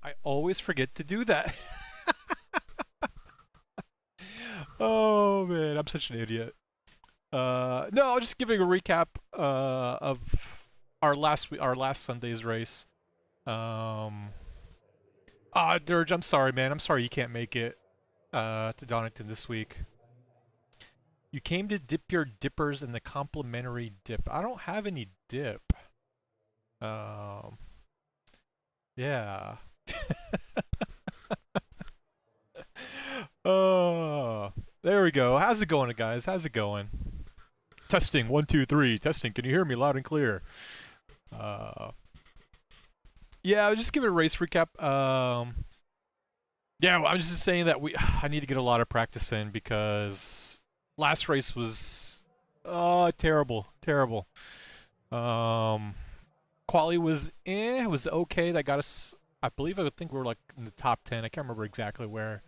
I always forget to do that. Oh man, I'm such an idiot. No, I'm just giving a recap of our last Sunday's race. Um, Dirge, I'm sorry, man. I'm sorry you can't make it to Donington this week. You came to dip your dippers in the complimentary dip. I don't have any dip. Um, yeah. Oh, there we go. How's it going, guys? How's it going? Testing, one, two, three. Testing. Can you hear me loud and clear? Uh, yeah, I'll just give it a race recap. Yeah, I was just saying that I need to get a lot of practice in because last race was terrible, terrible. Um, quali was it was okay. That got us. I think we were like in the top 10. I can't remember exactly where.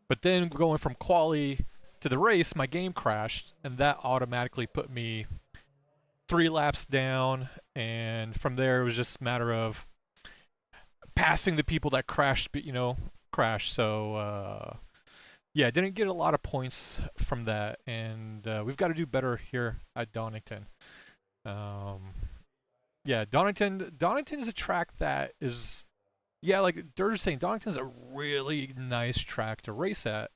But then going from quali to the race, my game crashed, and that automatically put me 3 laps down. And from there, it was just a matter of passing the people that crashed, crashed. So yeah, didn't get a lot of points from that, and we've got to do better here at Donington. Um, yeah, Donington is a track that is, yeah, like Dirge is saying, Donington is a really nice track to race at.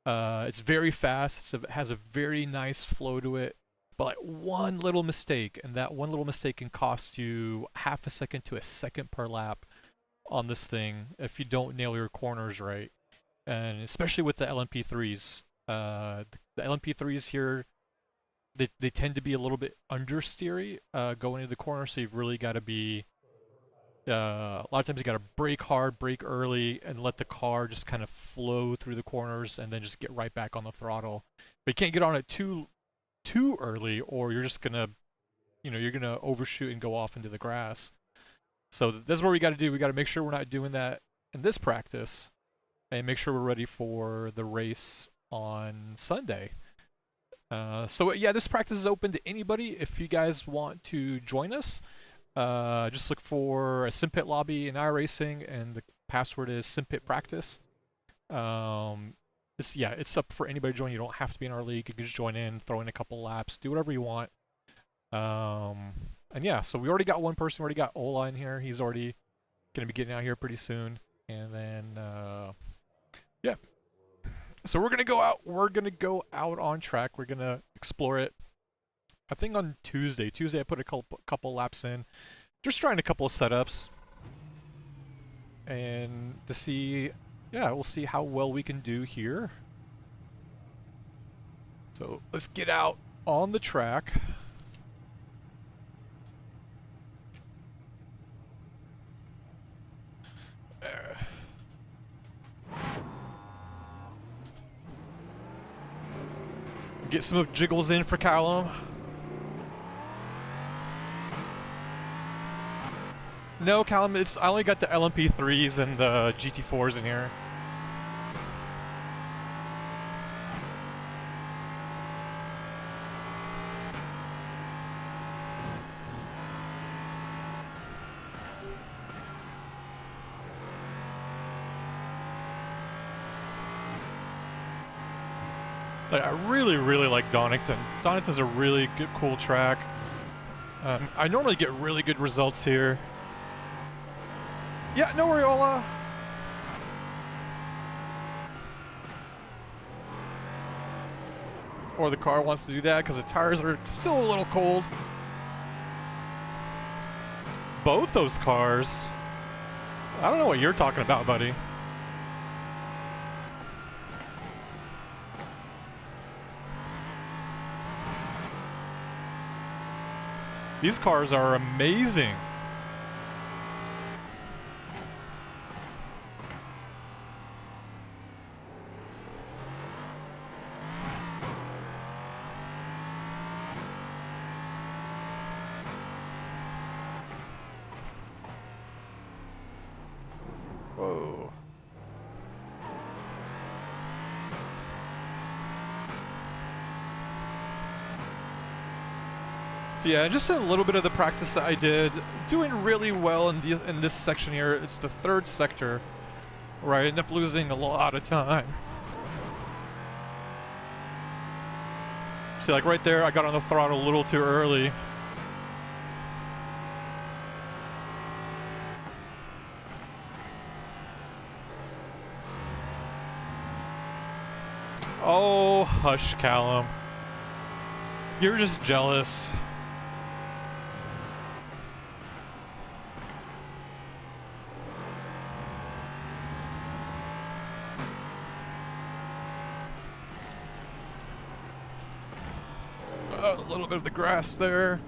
It's very fast. It has a very nice flow to it. But like one little mistake, and that one little mistake can cost you half a second to a second per lap on this thing if you don't nail your corners right. And especially with the LMP3s, the LMP3s here, they tend to be a little bit understeery going into the corner, so you've really got to be a lot of times you got to brake hard, brake early, and let the car just kind of flow through the corners, and then just get right back on the throttle. But you can't get on it too early, or you're just gonna, you're gonna overshoot and go off into the grass. So this is what we got to do. We got to make sure we're not doing that in this practice, and make sure we're ready for the race on Sunday. So yeah, this practice is open to anybody. If you guys want to join us, just look for a Simpit lobby in iRacing, and the password is Simpit Practice. It's up for anybody to join. You don't have to be in our league. You can just join in, throw in a couple laps, do whatever you want. And yeah, so we already got one person. We already got Ola in here. He's already gonna be getting out here pretty soon. And then yeah, so we're gonna go out. We're gonna go out on track. We're gonna explore it. I think on Tuesday. I put a couple laps in, just trying a couple of setups, and to see, yeah, we'll see how well we can do here. So let's get out on the track. There. Get some of jiggles in for Callum. No, Callum, I only got the LMP3s and the GT4s in here. Like, I really, really like Donington. Donington's a really good, cool track. I normally get really good results here. Yeah, no worry, Ola. Or the car wants to do that because the tires are still a little cold. Both those cars. I don't know what you're talking about, buddy. These cars are amazing. Whoa. So yeah, just a little bit of the practice that I did, doing really well in this section here. It's the third sector where I end up losing a lot of time. See, like right there, I got on the throttle a little too early. Oh, hush, Callum. You're just jealous. A little bit of the grass there.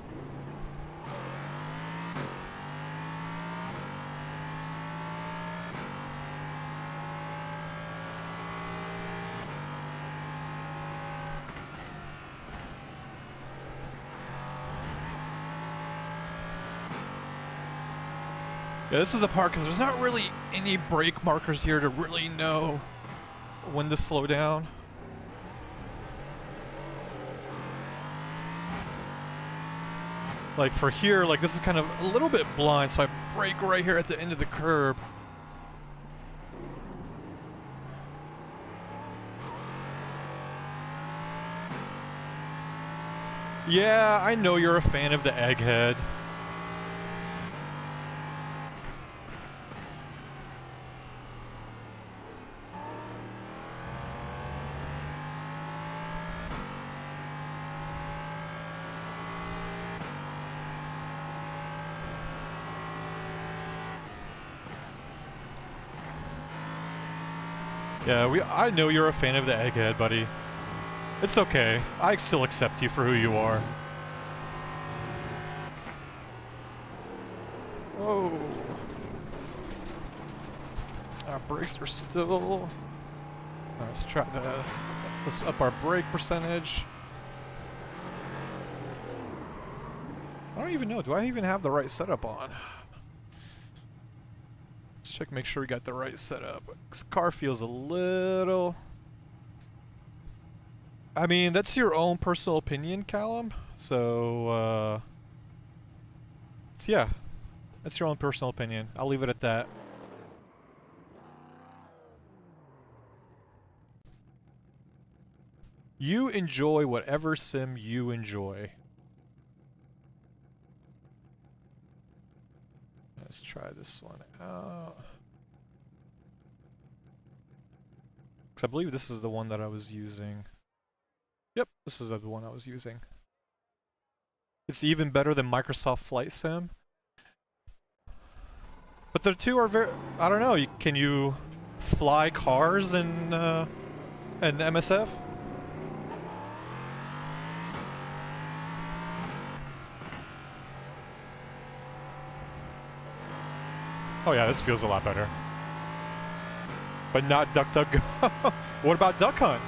Yeah, this is a part because there's not really any brake markers here to really know when to slow down. Like for here, like this is kind of a little bit blind, so I brake right here at the end of the curb. Yeah, I know you're a fan of the egghead. Yeah, I know you're a fan of the egghead, buddy. It's okay. I still accept you for who you are. Oh. Our brakes are still... Let's try to... Let's up our brake percentage. I don't even know. Do I even have the right setup on? Let's check, make sure we got the right setup. This car feels a little... I mean, that's your own personal opinion, Callum. So, yeah. That's your own personal opinion. I'll leave it at that. You enjoy whatever sim you enjoy. Let's try this one out. Because I believe this is the one that I was using. Yep, this is the one I was using. It's even better than Microsoft Flight Sim. But the two are very... I don't know, can you fly cars in MSF? Oh yeah, this feels a lot better. But not Duck Duck Go. What about Duck Hunt?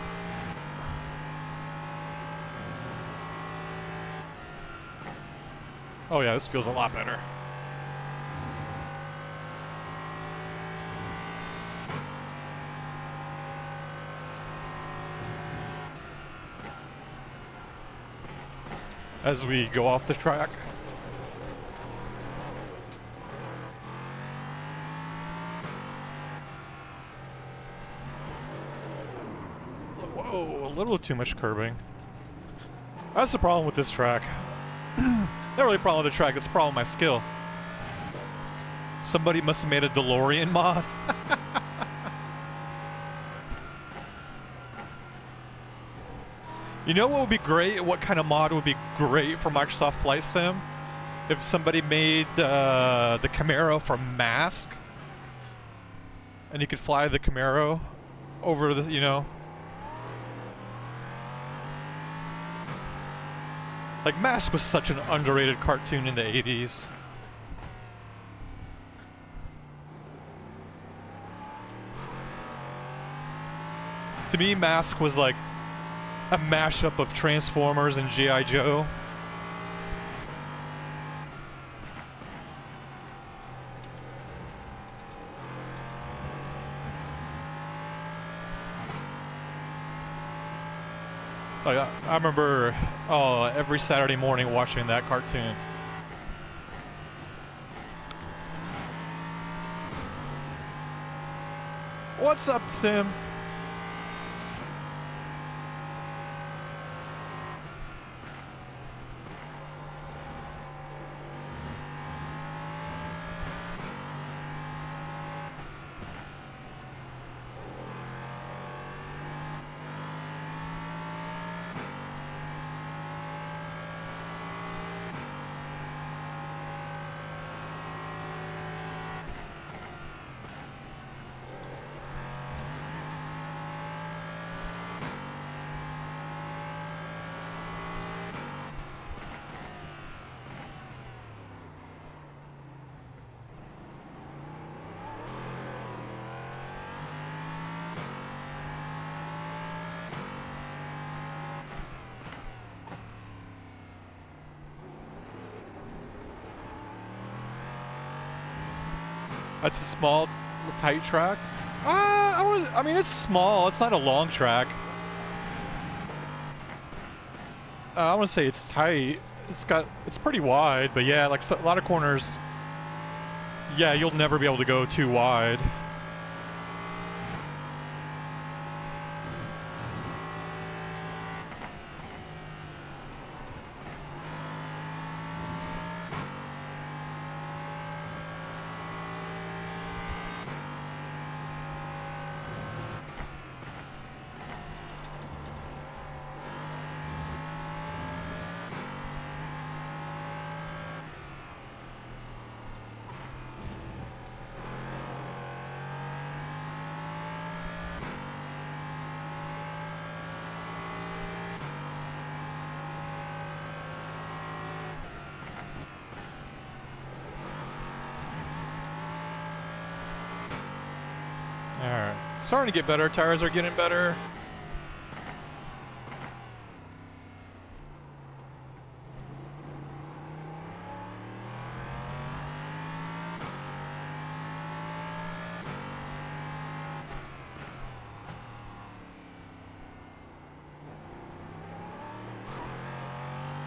Oh yeah, this feels a lot better. As we go off the track. Whoa, a little too much curbing. That's the problem with this track. Not really a problem with the track, it's a problem with my skill. Somebody must have made a DeLorean mod. You know what would be great? What kind of mod would be great for Microsoft Flight Sim? If somebody made the Camaro from Mask, and you could fly the Camaro over the, you know. Like, Mask was such an underrated cartoon in the 80s. To me, Mask was like a mashup of Transformers and G.I. Joe. I remember every Saturday morning watching that cartoon. What's up, Tim? That's a small, tight track. I mean, it's small. It's not a long track. I want to say it's tight. It's pretty wide, but yeah, like a lot of corners. Yeah, you'll never be able to go too wide. Alright. Starting to get better. Tires are getting better.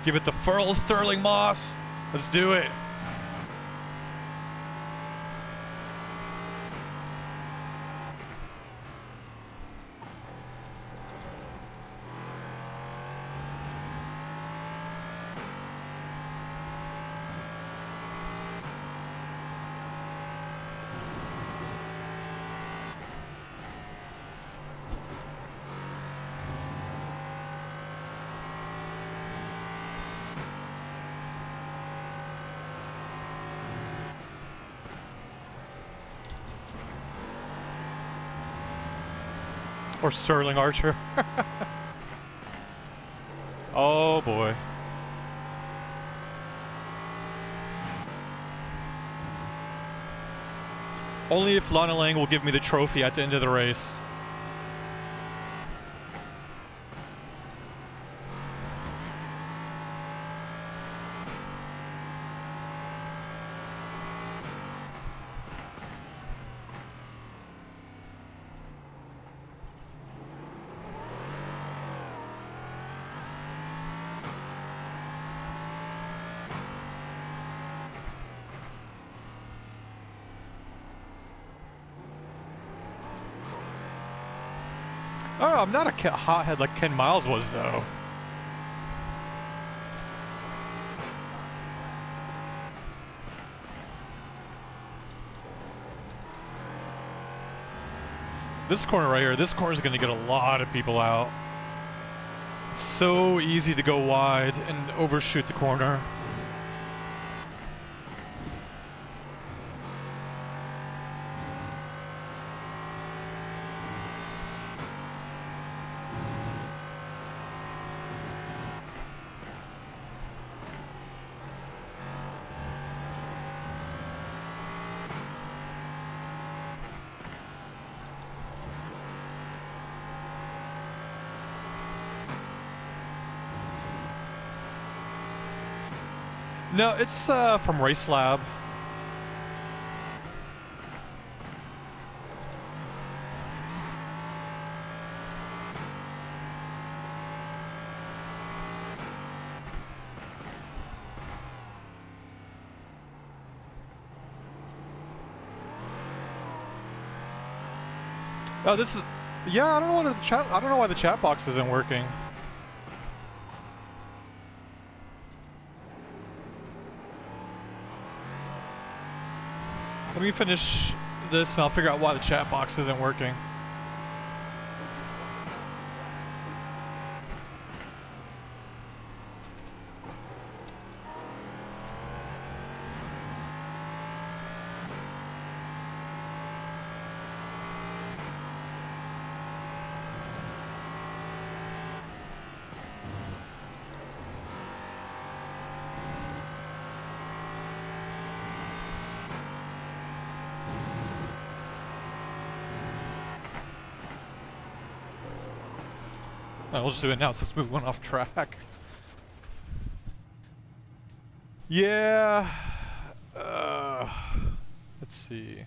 Give it the furl, Sterling Moss. Let's do it. Or Sterling Archer. Oh boy. Only if Lana Lang will give me the trophy at the end of the race. Oh, I'm not a hothead like Ken Miles was, though. This corner right here, this corner is going to get a lot of people out. It's so easy to go wide and overshoot the corner. No, it's from Race Lab. Oh, this is... Yeah, I don't know what the chat... I don't know why the chat box isn't working. Let me finish this and I'll figure out why the chat box isn't working. I'll just do it now since we went off track. Yeah. Let's see.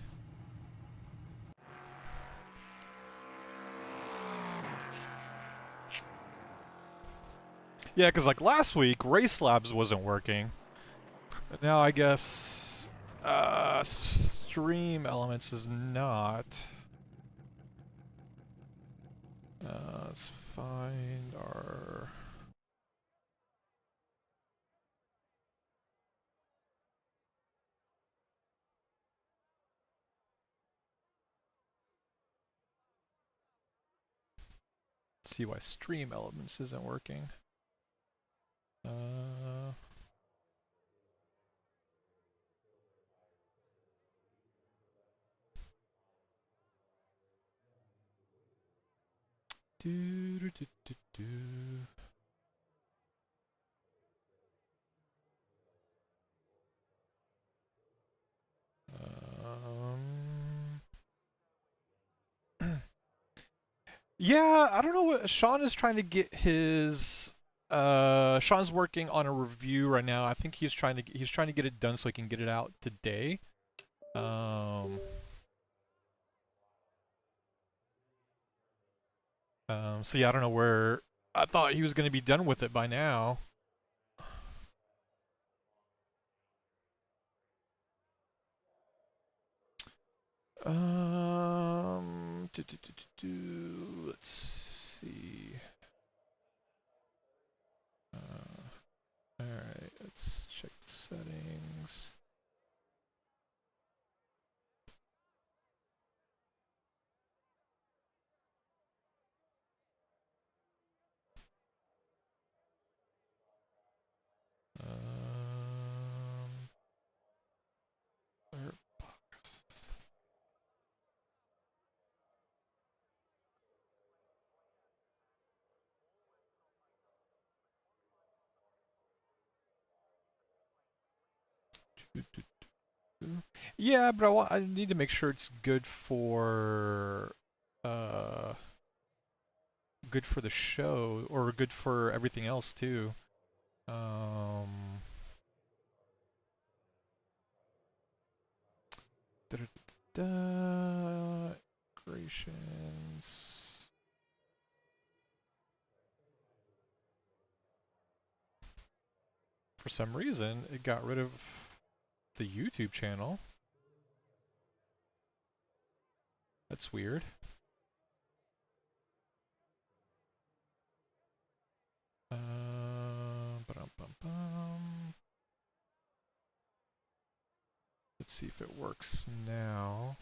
Yeah, because like last week, Race Labs wasn't working. Now I guess Stream Elements is not. Let's find our... Let's see why Stream Elements isn't working. Do do do do do. Yeah, I don't know what Sean is trying to get his. Sean's working on a review right now. I think he's trying to get it done so he can get it out today. So yeah, I don't know where. I thought he was going to be done with it by now. Let's see. Alright, let's check the settings. Yeah, but I need to make sure it's good for the show or good for everything else too. Integrations. For some reason, it got rid of the YouTube channel. That's weird. Let's see if it works now.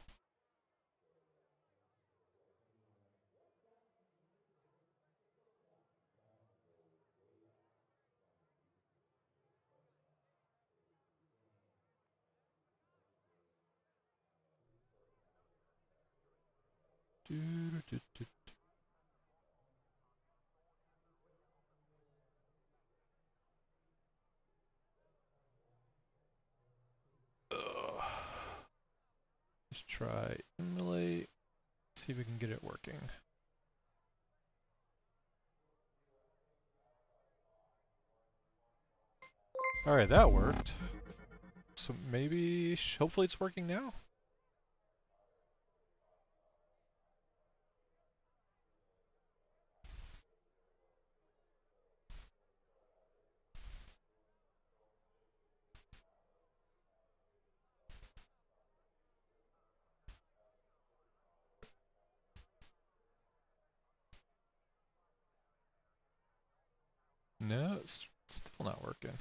Let's try emulate. See if we can get it working. Alright, that worked. So maybe, hopefully it's working now. No, it's still not working.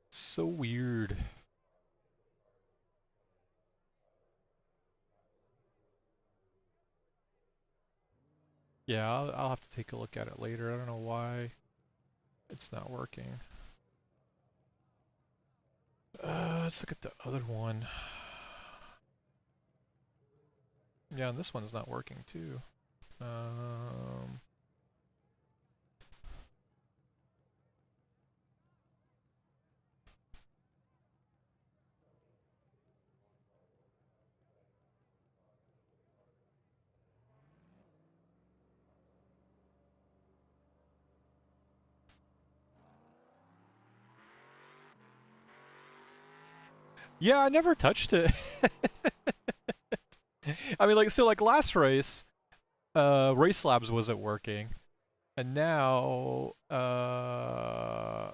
So weird. Yeah, I'll have to take a look at it later. I don't know why it's not working. Let's look at the other one. Yeah, and this one's not working too. Yeah, I never touched it. I mean, like, so like last race, Race Labs wasn't working, and now, yeah,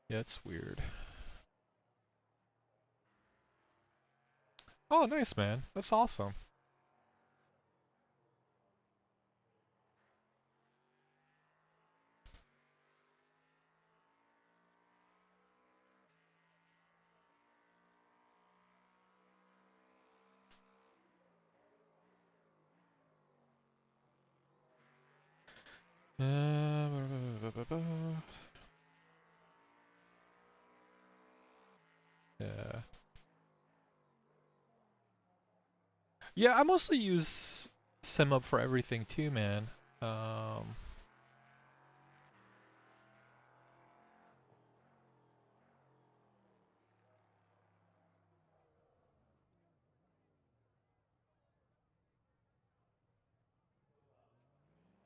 it's weird. Oh, nice, man. That's awesome. Yeah. Yeah, I mostly use SimUp for everything too, man. Um,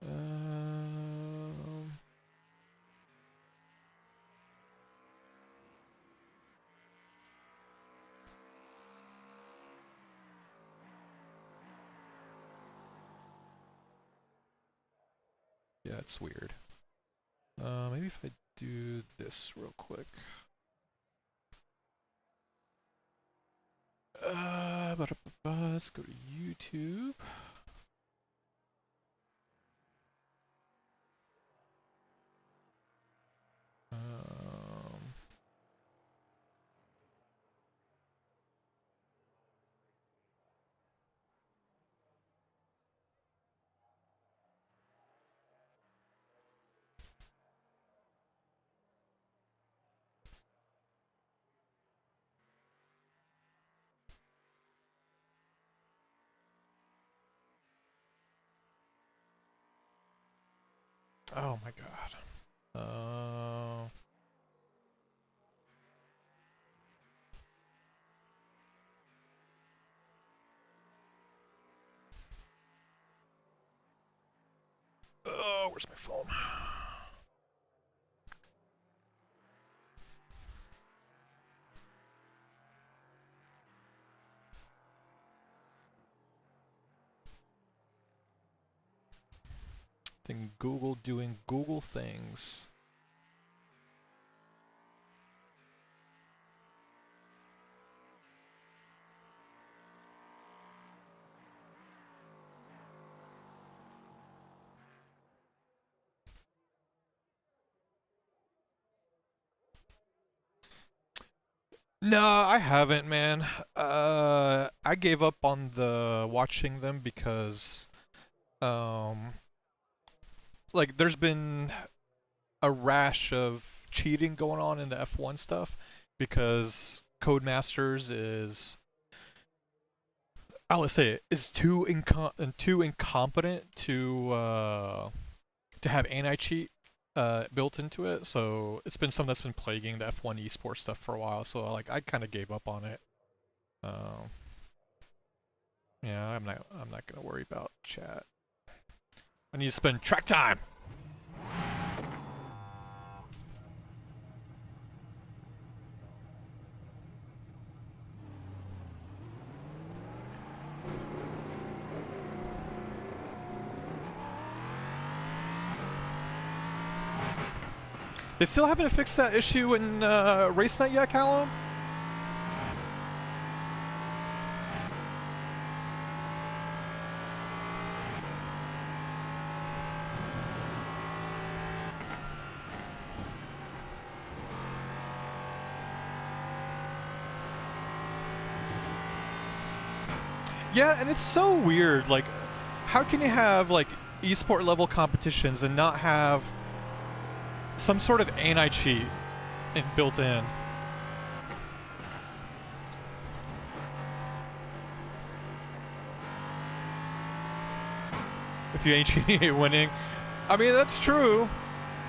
um, yeah, it's weird. Maybe if I do this real quick. Let's go to YouTube. Um, oh my god. Oh, where's my phone? Then Google doing Google things. No, I haven't, man. I gave up on the watching them because, um, like, there's been a rash of cheating going on in the F1 stuff because Codemasters is, I'll say it, is too incompetent to have anti-cheat built into it. So it's been something that's been plaguing the F1 esports stuff for a while. So like I kind of gave up on it. Um, yeah, I'm not gonna worry about chat. I need to spend track time. They still haven't fixed that issue in RaceNet yet, Callum? Yeah, and it's so weird. Like, how can you have like esport level competitions and not have some sort of anti-cheat built in? If you ain't cheating, you're winning. I mean, that's true.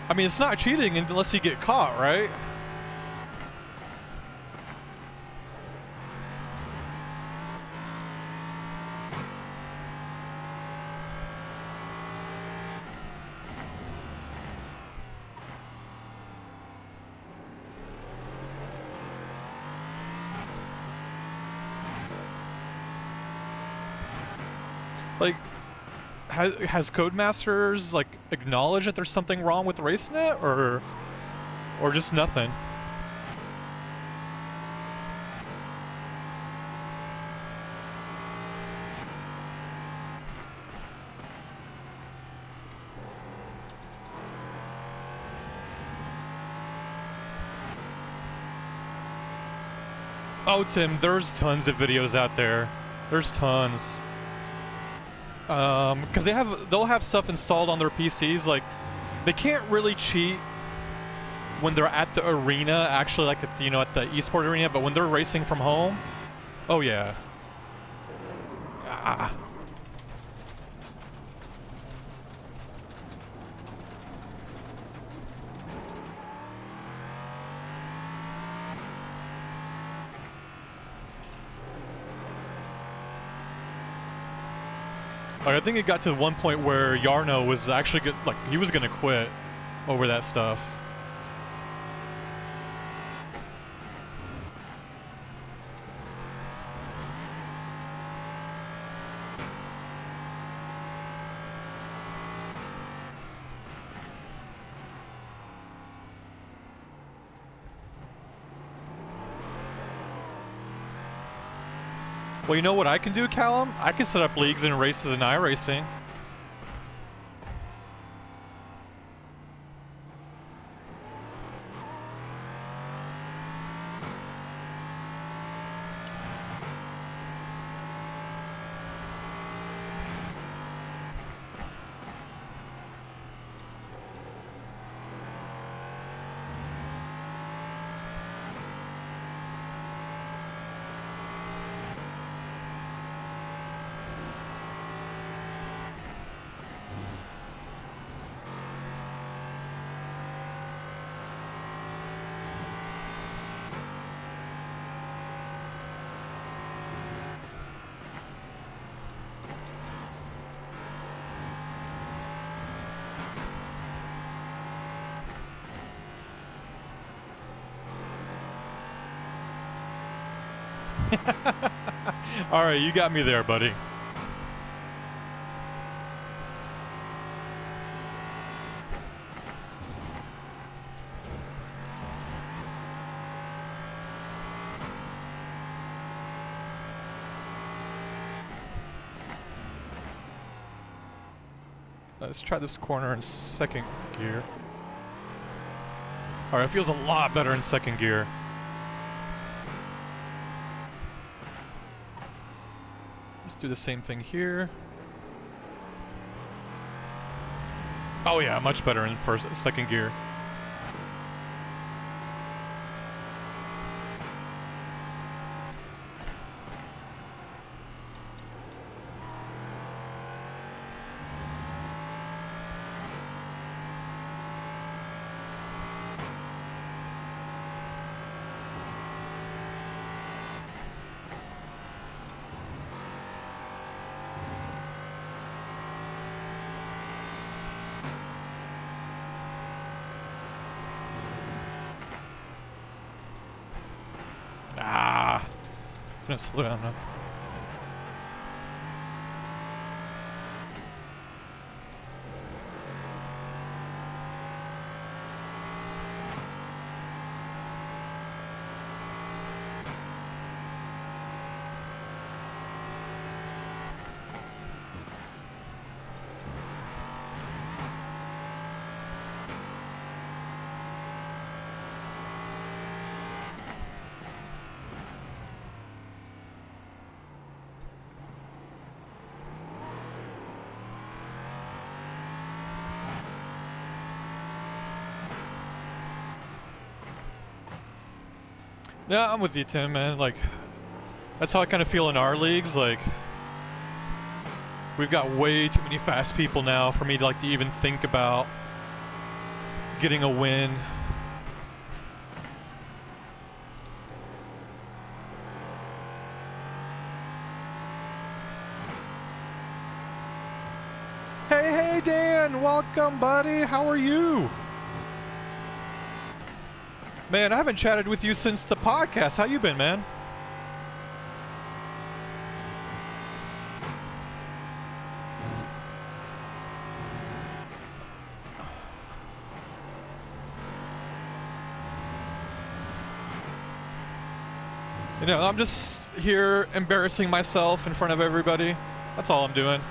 I mean, it's not cheating unless you get caught, right? Like, has Codemasters like acknowledged that there's something wrong with RaceNet, or just nothing? Oh, Tim, there's tons of videos out there. There's tons. Because they'll have stuff installed on their PCs. Like, they can't really cheat when they're at the arena, actually, like at, at the esport arena. But when they're racing from home, oh yeah. Ah. Like, I think it got to one point where Yarno was actually he was gonna quit over that stuff. Well, you know what I can do, Callum? I can set up leagues and races in iRacing. Alright, you got me there, buddy. Let's try this corner in second gear. Alright, it feels a lot better in second gear. Do the same thing here. Oh yeah, much better in second gear. Gonna slow down now. Yeah, I'm with you, Tim, man. Like, that's how I kind of feel in our leagues. Like, we've got way too many fast people now for me to like to even think about getting a win. Hey, Dan! Welcome, buddy! How are you? Man, I haven't chatted with you since the podcast. How you been, man? You know, I'm just here embarrassing myself in front of everybody. That's all I'm doing.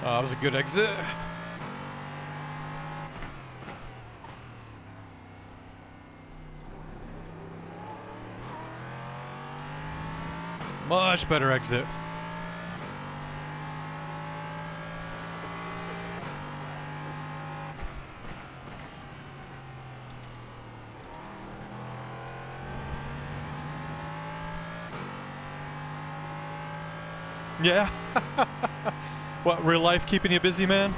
That was a good exit. Much better exit. Yeah. What, real life keeping you busy, man?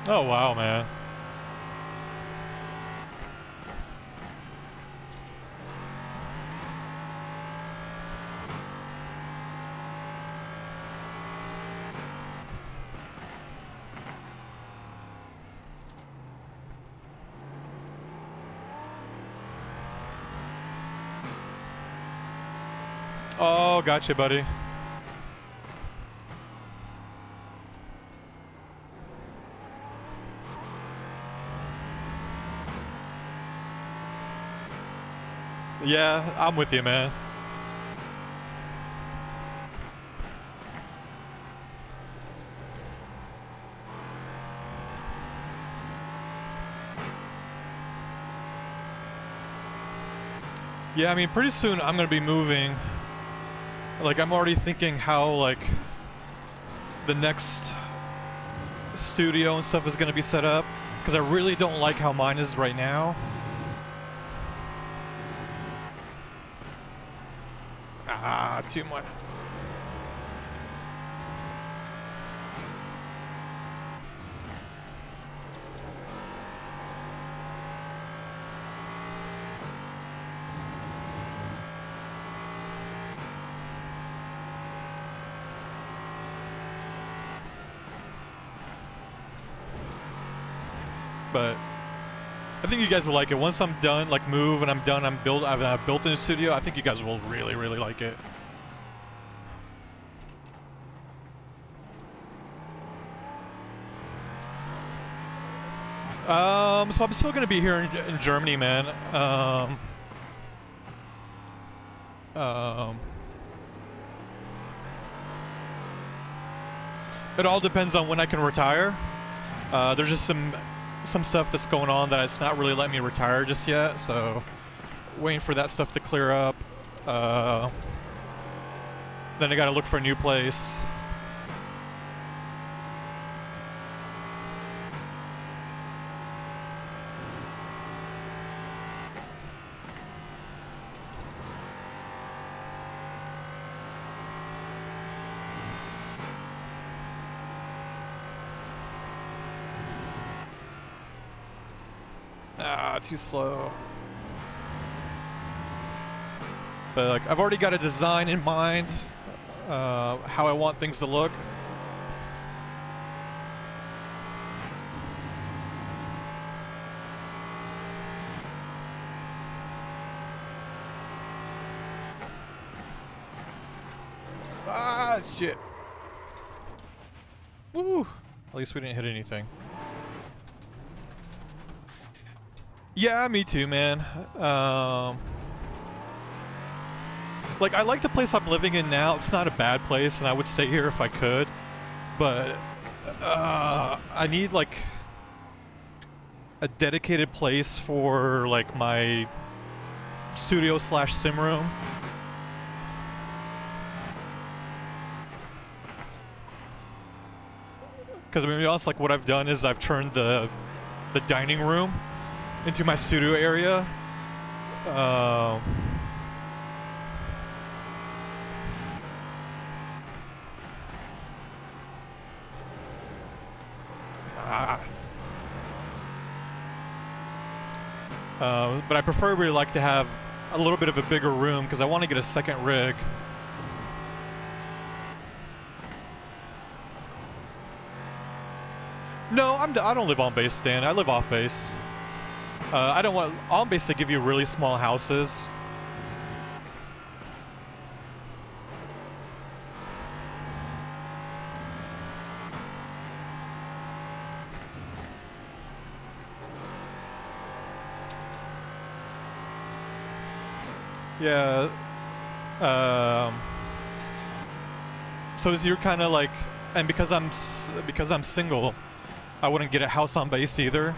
Oh, wow, man. Oh, gotcha, buddy. Yeah, I'm with you, man. Yeah, I mean, pretty soon I'm gonna be moving. Like, I'm already thinking how, like, the next studio and stuff is gonna be set up, because I really don't like how mine is right now. Ah, too much. But I think you guys will like it. Once I'm done, like move and I'm done, I've built in a studio, I think you guys will really, really like it. So I'm still gonna be here in Germany, man. It all depends on when I can retire. There's just some stuff that's going on that it's not really letting me retire just yet, so waiting for that stuff to clear up. Then I gotta look for a new place. Ah, too slow. But like, I've already got a design in mind, how I want things to look. Ah, shit. Woo! At least we didn't hit anything. Yeah, me too, man. Like, I like the place I'm living in now. It's not a bad place, and I would stay here if I could. But, I need, like, a dedicated place for, like, my studio slash sim room. Because, I mean, to be honest, like, what I've done is I've turned the dining room into my studio area. But I preferably like to have a little bit of a bigger room because I want to get a second rig. No, I don't live on base, Dan. I live off base. I don't want on base to give you really small houses. Yeah. So is you're kind of like, and because I'm single, I wouldn't get a house on base either.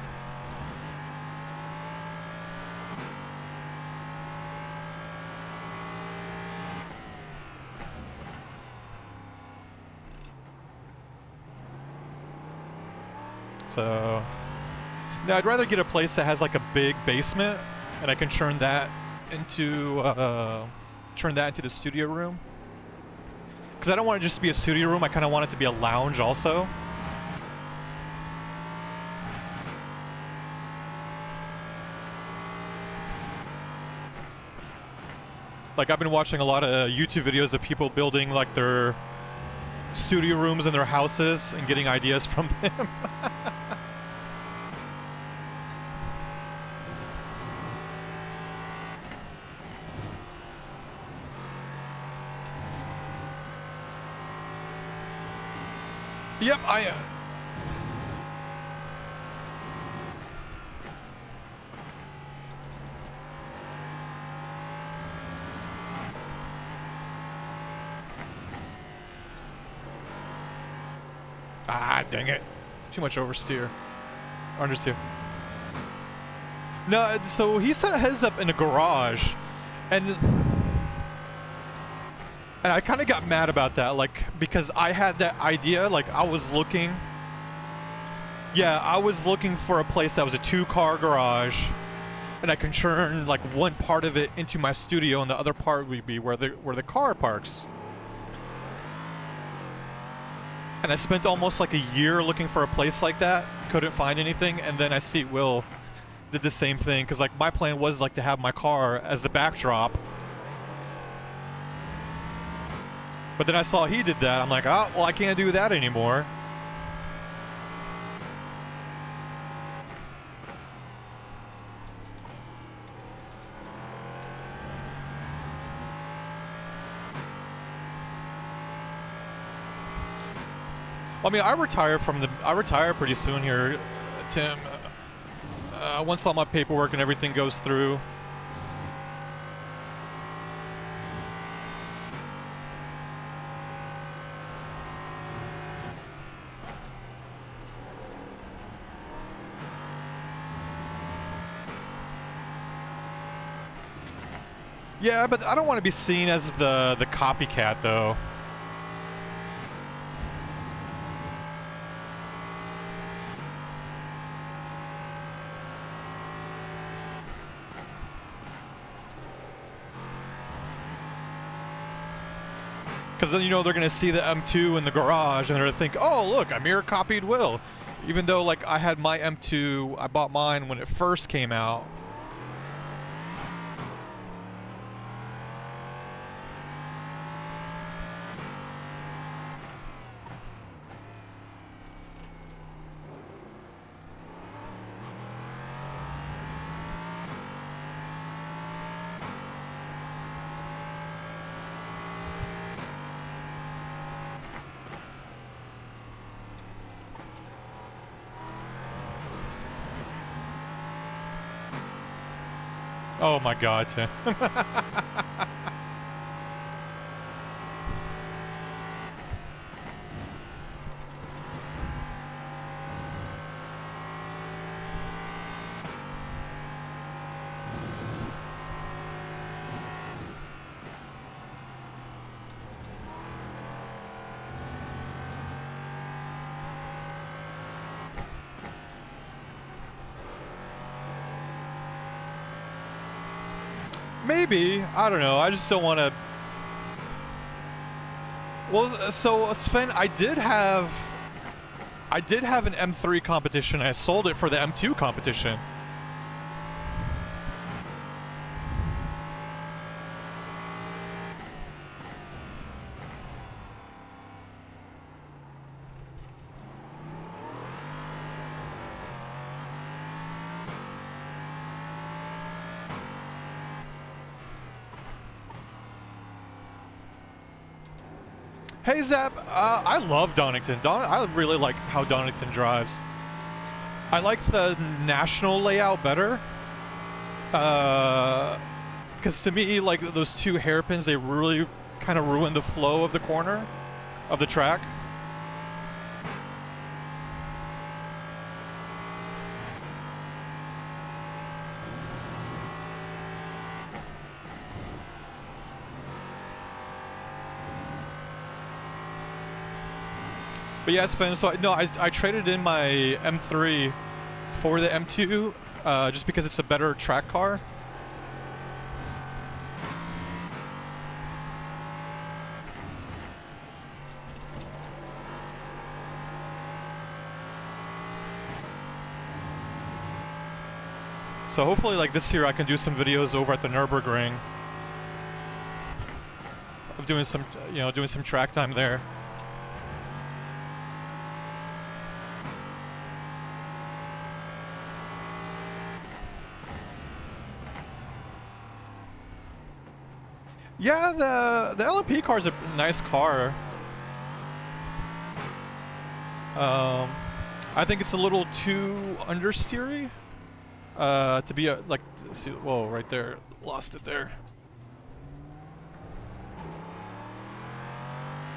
So, no, I'd rather get a place that has like a big basement, and I can turn that into the studio room. Because I don't want it just to be a studio room. I kind of want it to be a lounge also. Like, I've been watching a lot of YouTube videos of people building like their studio rooms in their houses and getting ideas from them. Yep, I am. Ah, dang it. Too much oversteer. Understeer. No, so he set his up in a garage, and I kind of got mad about that, like, because I had that idea, like, I was looking for a place that was a 2-car garage, and I can turn, like, one part of it into my studio, and the other part would be where the car parks. And I spent almost like a year looking for a place like that, couldn't find anything, and then I see Will did the same thing, because, like, my plan was, like, to have my car as the backdrop. But then I saw he did that. I'm like, oh, well, I can't do that anymore. Well, I mean, I retire pretty soon here, Tim. Once all my paperwork and everything goes through. Yeah, but I don't want to be seen as the copycat, though. Because then, you know, they're going to see the M2 in the garage, and they're going to think, oh, look, I mirror copied Will. Even though, like, I had my M2, I bought mine when it first came out. Oh my god, Tim. Maybe. I don't know. I just don't want to... Well, so Sven, I did have an M3 competition. I sold it for the M2 competition. Hey Zap, I love Donington. I really like how Donington drives. I like the national layout better. Because to me, like, those two hairpins, they really kind of ruin the flow of the corner of the track. But yes, Finn, so no, I traded in my M3 for the M2 just because it's a better track car. So hopefully, like, this year I can do some videos over at the Nürburgring of doing some, doing some track time there. Yeah, the LMP car is a nice car. I think it's a little too understeery to be like. See, whoa, right there, lost it there.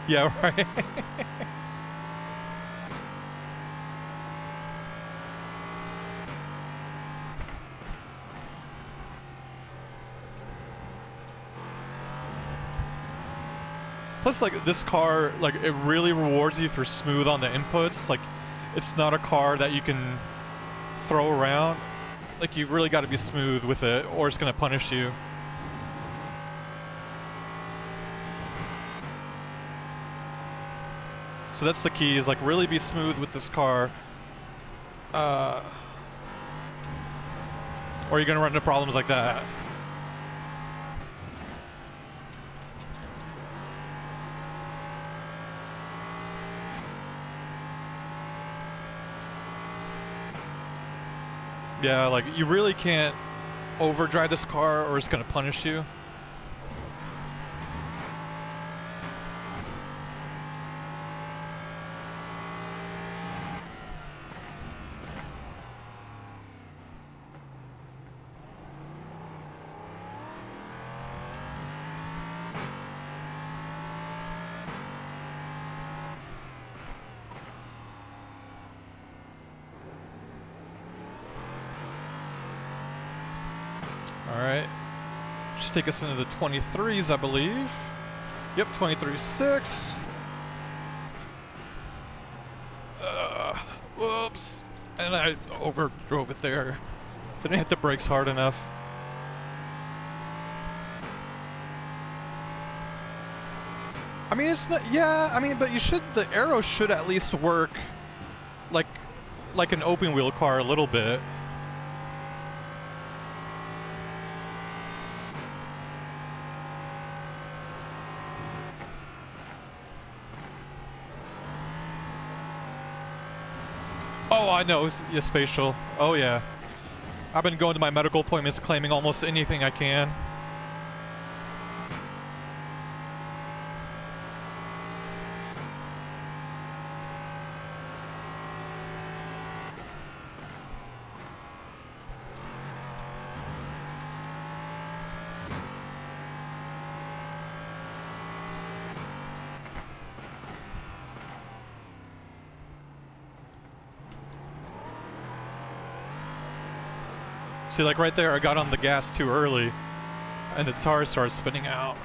Yeah, right. Plus, like, this car, like, it really rewards you for smooth on the inputs. Like, it's not a car that you can throw around. Like, you've really got to be smooth with it, or it's gonna punish you. So that's the key, is, like, really be smooth with this car. Or you're gonna run into problems like that. Yeah, like, you really can't overdrive this car or it's gonna punish you. Alright. Should take us into the 23s, I believe. Yep, 23.6. Whoops. And I overdrove it there. Didn't hit the brakes hard enough. I mean, it's not, yeah, I mean, but the arrow should at least work like an open wheel car a little bit. Oh, I know, it's spatial. Oh yeah. I've been going to my medical appointments claiming almost anything I can. See, like right there, I got on the gas too early, and the tires started spinning out.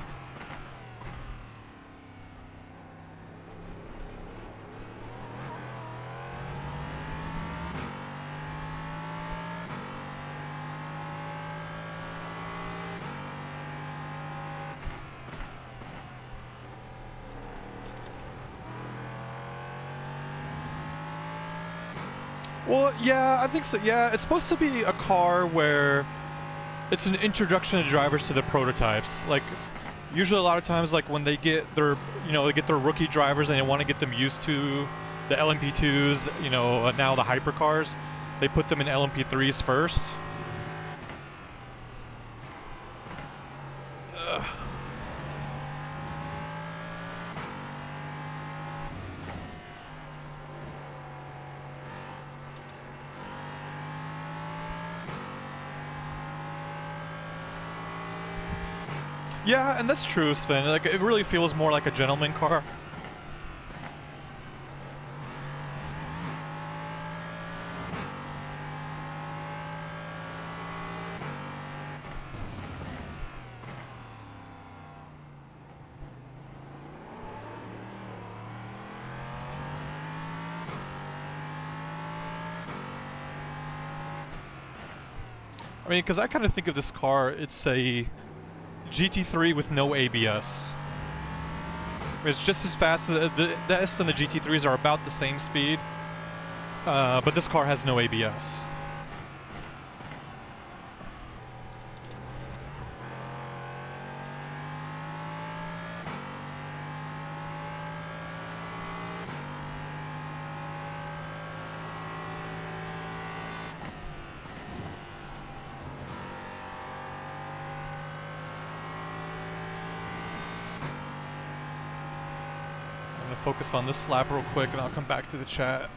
Well, yeah, I think so. Yeah, it's supposed to be a car where it's an introduction to drivers to the prototypes. Like, usually a lot of times, like when they get their, they get their rookie drivers and they want to get them used to the LMP2s, now the hypercars, they put them in LMP3s first. Yeah, and that's true, Sven. Like, it really feels more like a gentleman car. I mean, because I kind of think of this car, it's a GT3 with no ABS. It's just as fast as the S and the GT3s are about the same speed, but this car has no ABS. Focus on this lap real quick and I'll come back to the chat.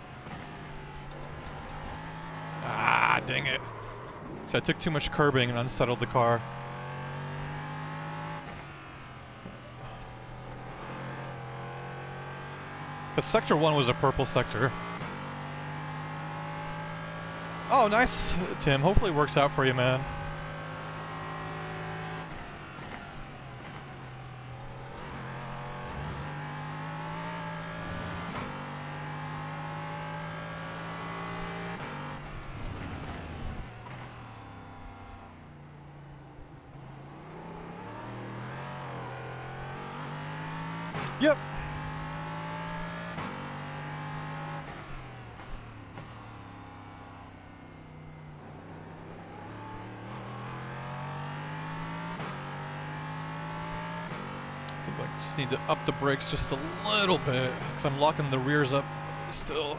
Ah, dang it. So I took too much curbing and unsettled the car. Because sector 1 was a purple sector. Oh, nice, Tim. Hopefully it works out for you, man. Yep. I think I just need to up the brakes just a little bit because I'm locking the rears up still.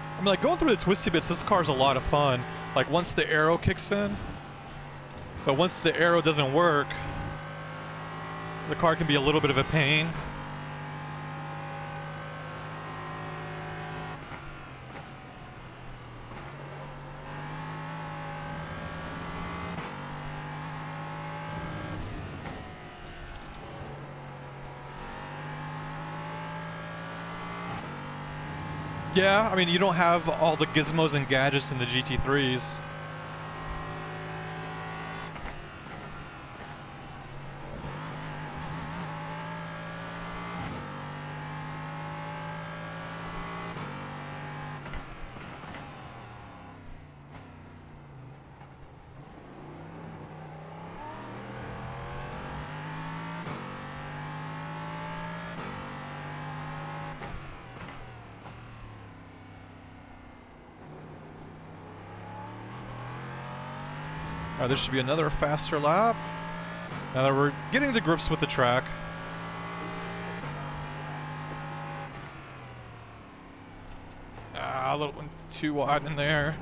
I mean, like, going through the twisty bits, this car's a lot of fun. Like, once the arrow kicks in, but once the arrow doesn't work, the car can be a little bit of a pain. Yeah, I mean, you don't have all the gizmos and gadgets in the GT3s. Alright, there should be another faster lap. Now that we're getting to grips with the track. Ah, a little one too wide in there.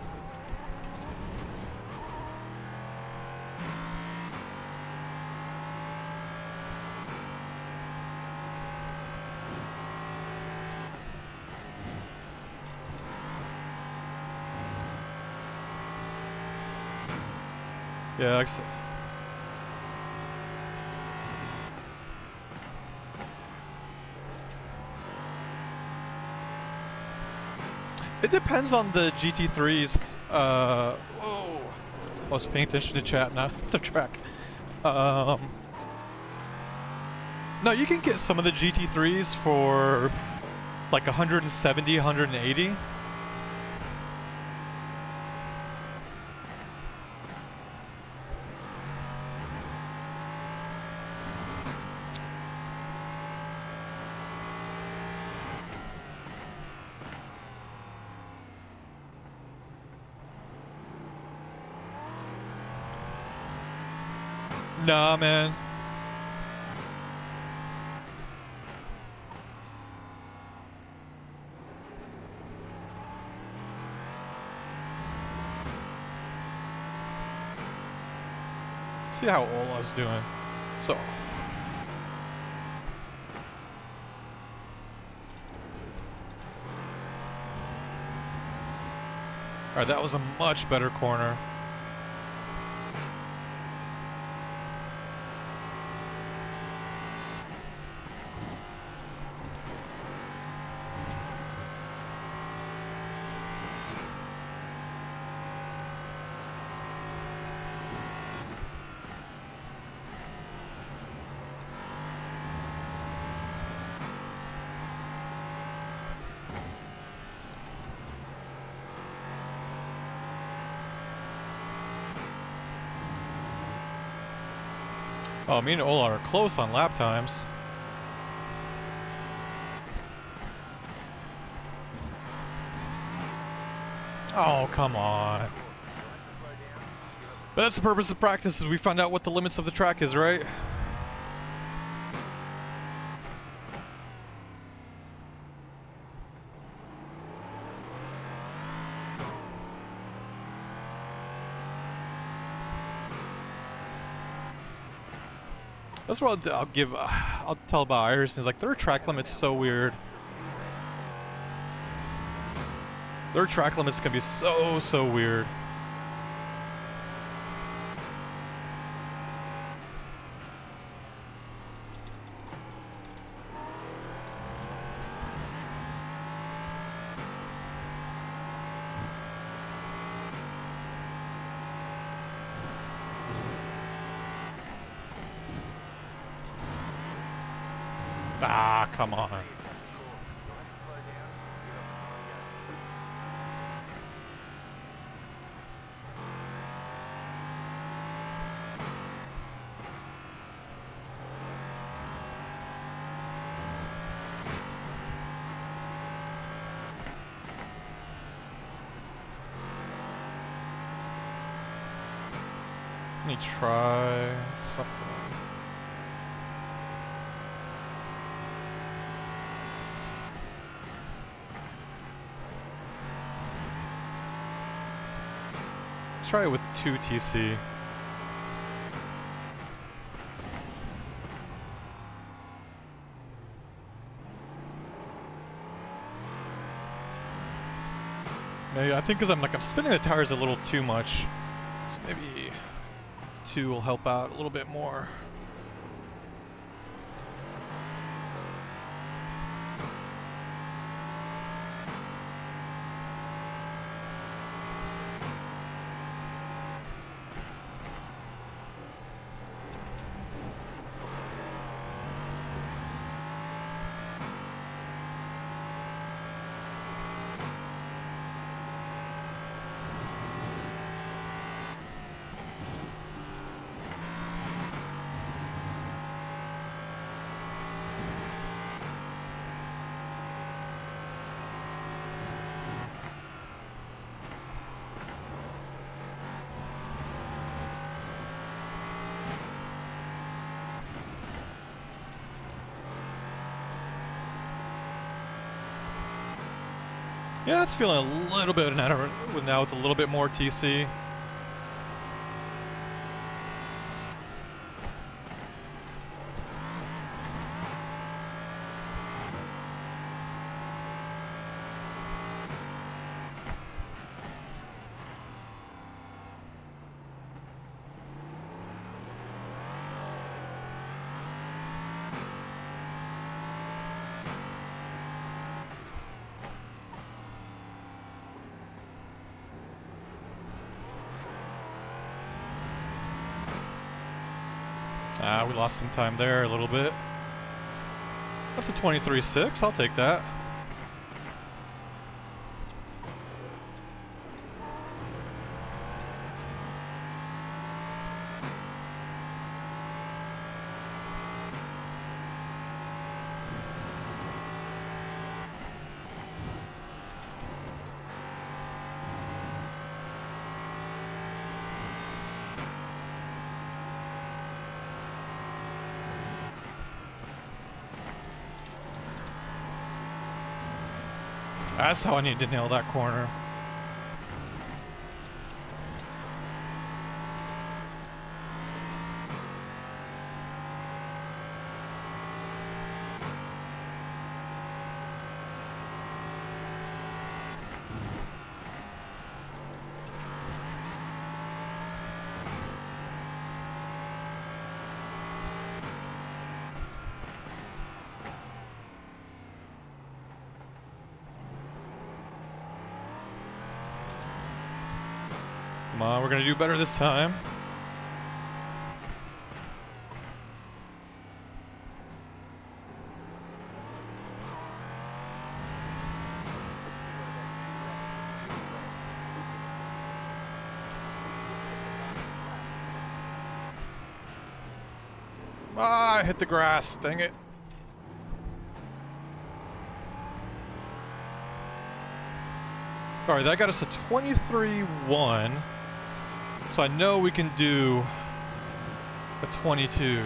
Yeah, It depends on the GT3's. Whoa! I was paying attention to chat, not the track. No, you can get some of the GT3s for like 170, 180. Nah, man. See how Ola's doing. So. Alright, that was a much better corner. Oh, me and Ola are close on lap times. Oh, come on. But that's the purpose of practice, is we find out what the limits of the track is, right? That's what I'll give. I'll tell about Iris. Is like their track limit's so weird. Their track limits can be so weird. Ah, come on. Let me try something. Try it with 2 TC. Maybe, I think because I'm spinning the tires a little too much, so maybe 2 will help out a little bit more. Yeah, it's feeling a little bit better now with a little bit more TC. Ah, we lost some time there a little bit. That's a 23.6. I'll take that. That's how I need to nail that corner. Come on, we're gonna do better this time. Ah, I hit the grass, dang it. Alright, that got us a 23.1. So I know we can do a 22.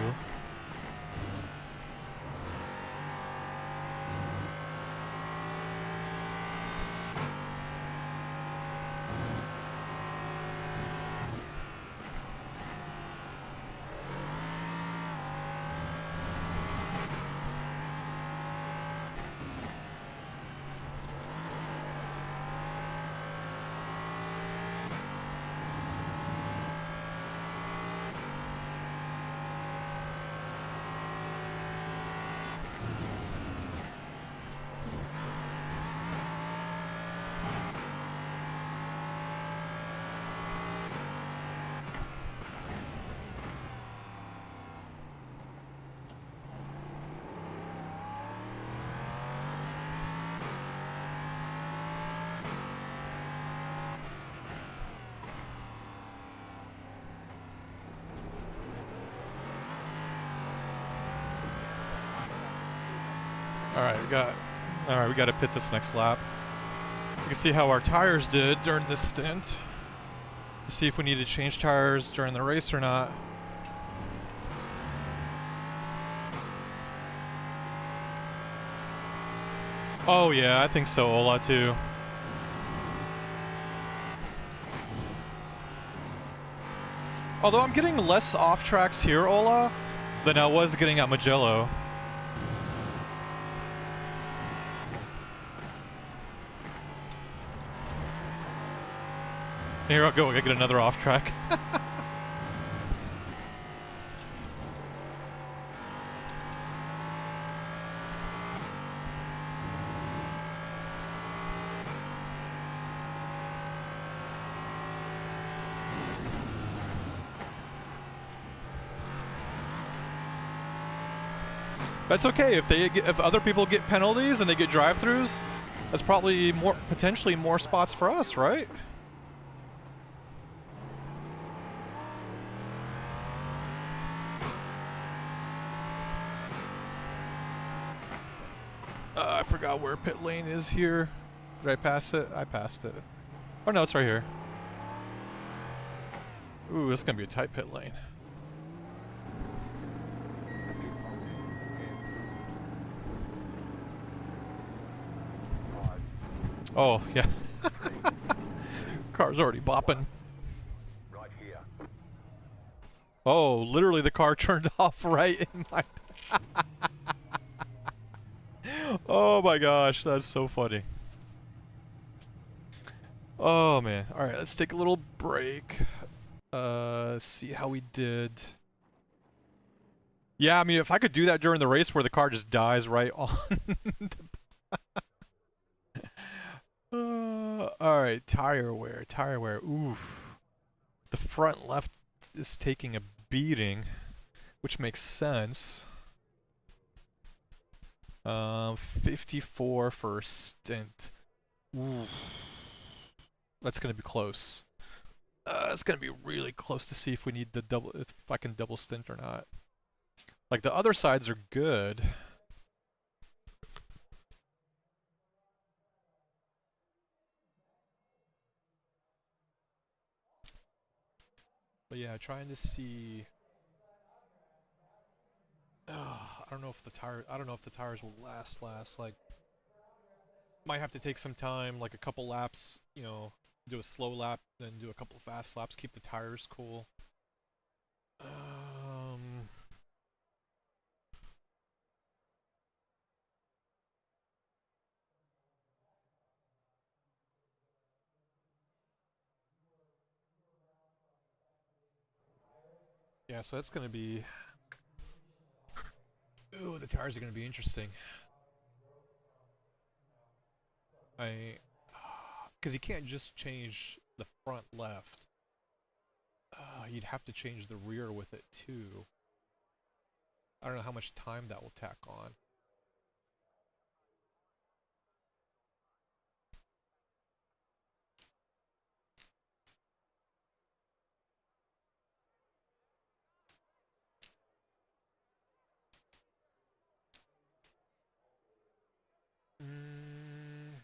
Alright, we got to pit this next lap. You can see how our tires did during this stint. To see if we need to change tires during the race or not. Oh yeah, I think so, Ola, too. Although I'm getting less off tracks here, Ola, than I was getting at Magello. Here I'll go, I get another off track. That's okay if other people get penalties and they get drive-throughs. That's probably potentially more spots for us, right? I forgot where pit lane is here. Did I pass it? I passed it. Oh no, it's right here. Ooh, this is gonna be a tight pit lane. Oh, yeah. Car's already bopping. Right here. Oh, literally the car turned off right in my... Oh my gosh, that's so funny. Oh man. Alright, let's take a little break. See how we did. Yeah, I mean, if I could do that during the race where the car just dies right on alright, tire wear, Oof. The front left is taking a beating. which makes sense. 54 for stint. Ooh. That's gonna be close. It's gonna be really close to see if we need the double, if I can double stint or not. Like the other sides are good. But yeah, trying to see. I don't know if the tires will last. Like, might have to take some time, like a couple laps. You know, do a slow lap, then do a couple fast laps. Keep the tires cool. Yeah, so that's gonna be. Ooh, the tires are gonna be interesting. Because you can't just change the front left. You'd have to change the rear with it too. I don't know how much time that will tack on. Mm.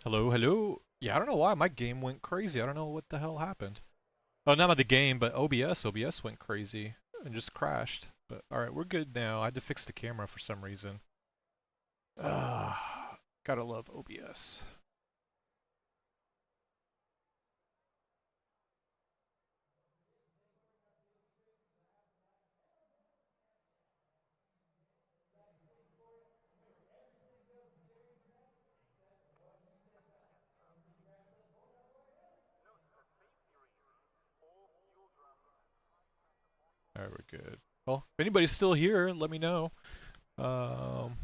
Hello, hello. Yeah, I don't know why my game went crazy. I don't know what the hell happened. Oh, not the game, but OBS. OBS went crazy and just crashed. But all right, we're good now. I had to fix the camera for some reason. Gotta love OBS. All right, we're good. Well, if anybody's still here, let me know. Um,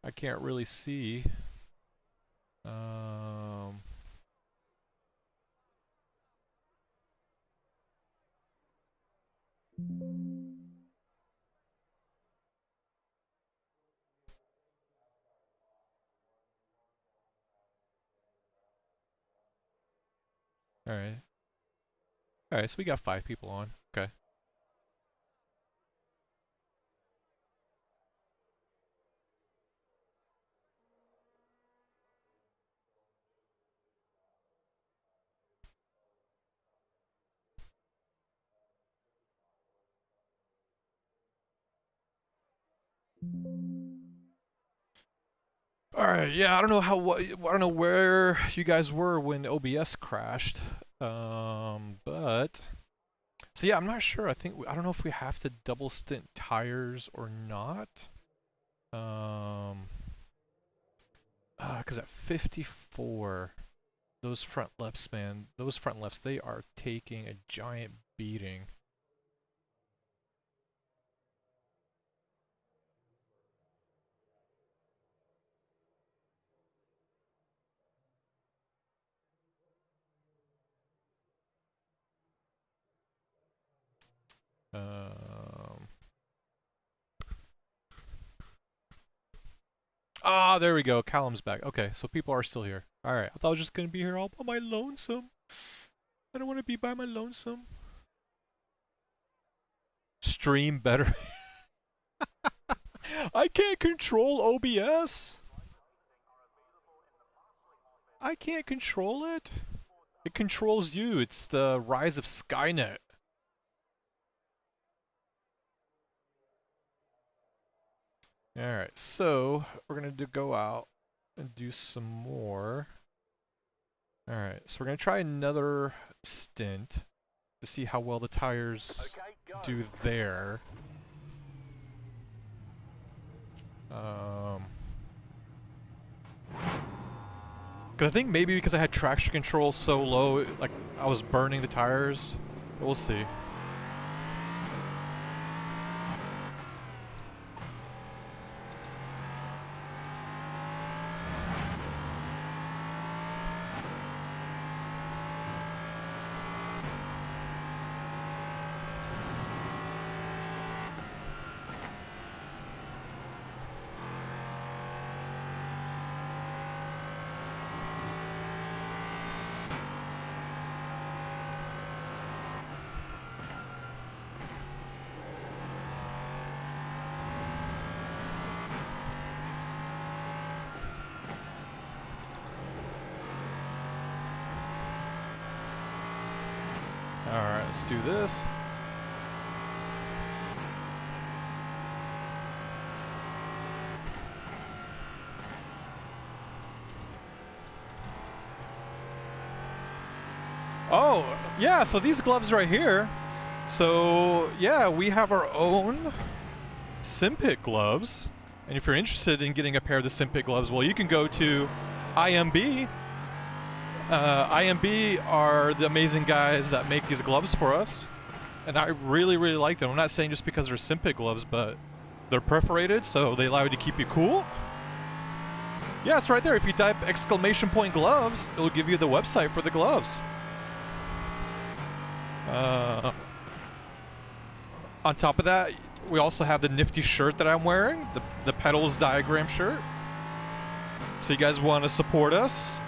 I can't really see. Um, all right. All right, so we got 5 people on. Okay. All right. Yeah, I don't know I don't know where you guys were when OBS crashed. But so yeah, I'm not sure. I don't know if we have to double stint tires or not. Um, because at 54, those front lefts, man, those front lefts, they are taking a giant beating. Ah, there we go. Callum's back. Okay, so people are still here. All right. I thought I was just gonna be here all by my lonesome. I don't want to be by my lonesome. Stream better. I can't control OBS. I can't control it. It controls you. It's the rise of Skynet. Alright, so we're going to go out and do some more. Alright, so we're going to try another stint to see how well the tires Okay, go. do there. Cause I think maybe because I had traction control so low, like I was burning the tires. But we'll see. Alright, let's do this. Oh, yeah, so these gloves right here. So, yeah, we have our own Simpit gloves. And if you're interested in getting a pair of the Simpit gloves, well, you can go to IMB. IMB are the amazing guys that make these gloves for us. And I really, really like them. I'm not saying just because they're Simpit gloves, but they're perforated, so they allow you to keep you cool. Yeah, it's right there. If you type !gloves, it will give you the website for the gloves. On top of that, we also have the nifty shirt that I'm wearing, the pedals diagram shirt. So you guys want to support us,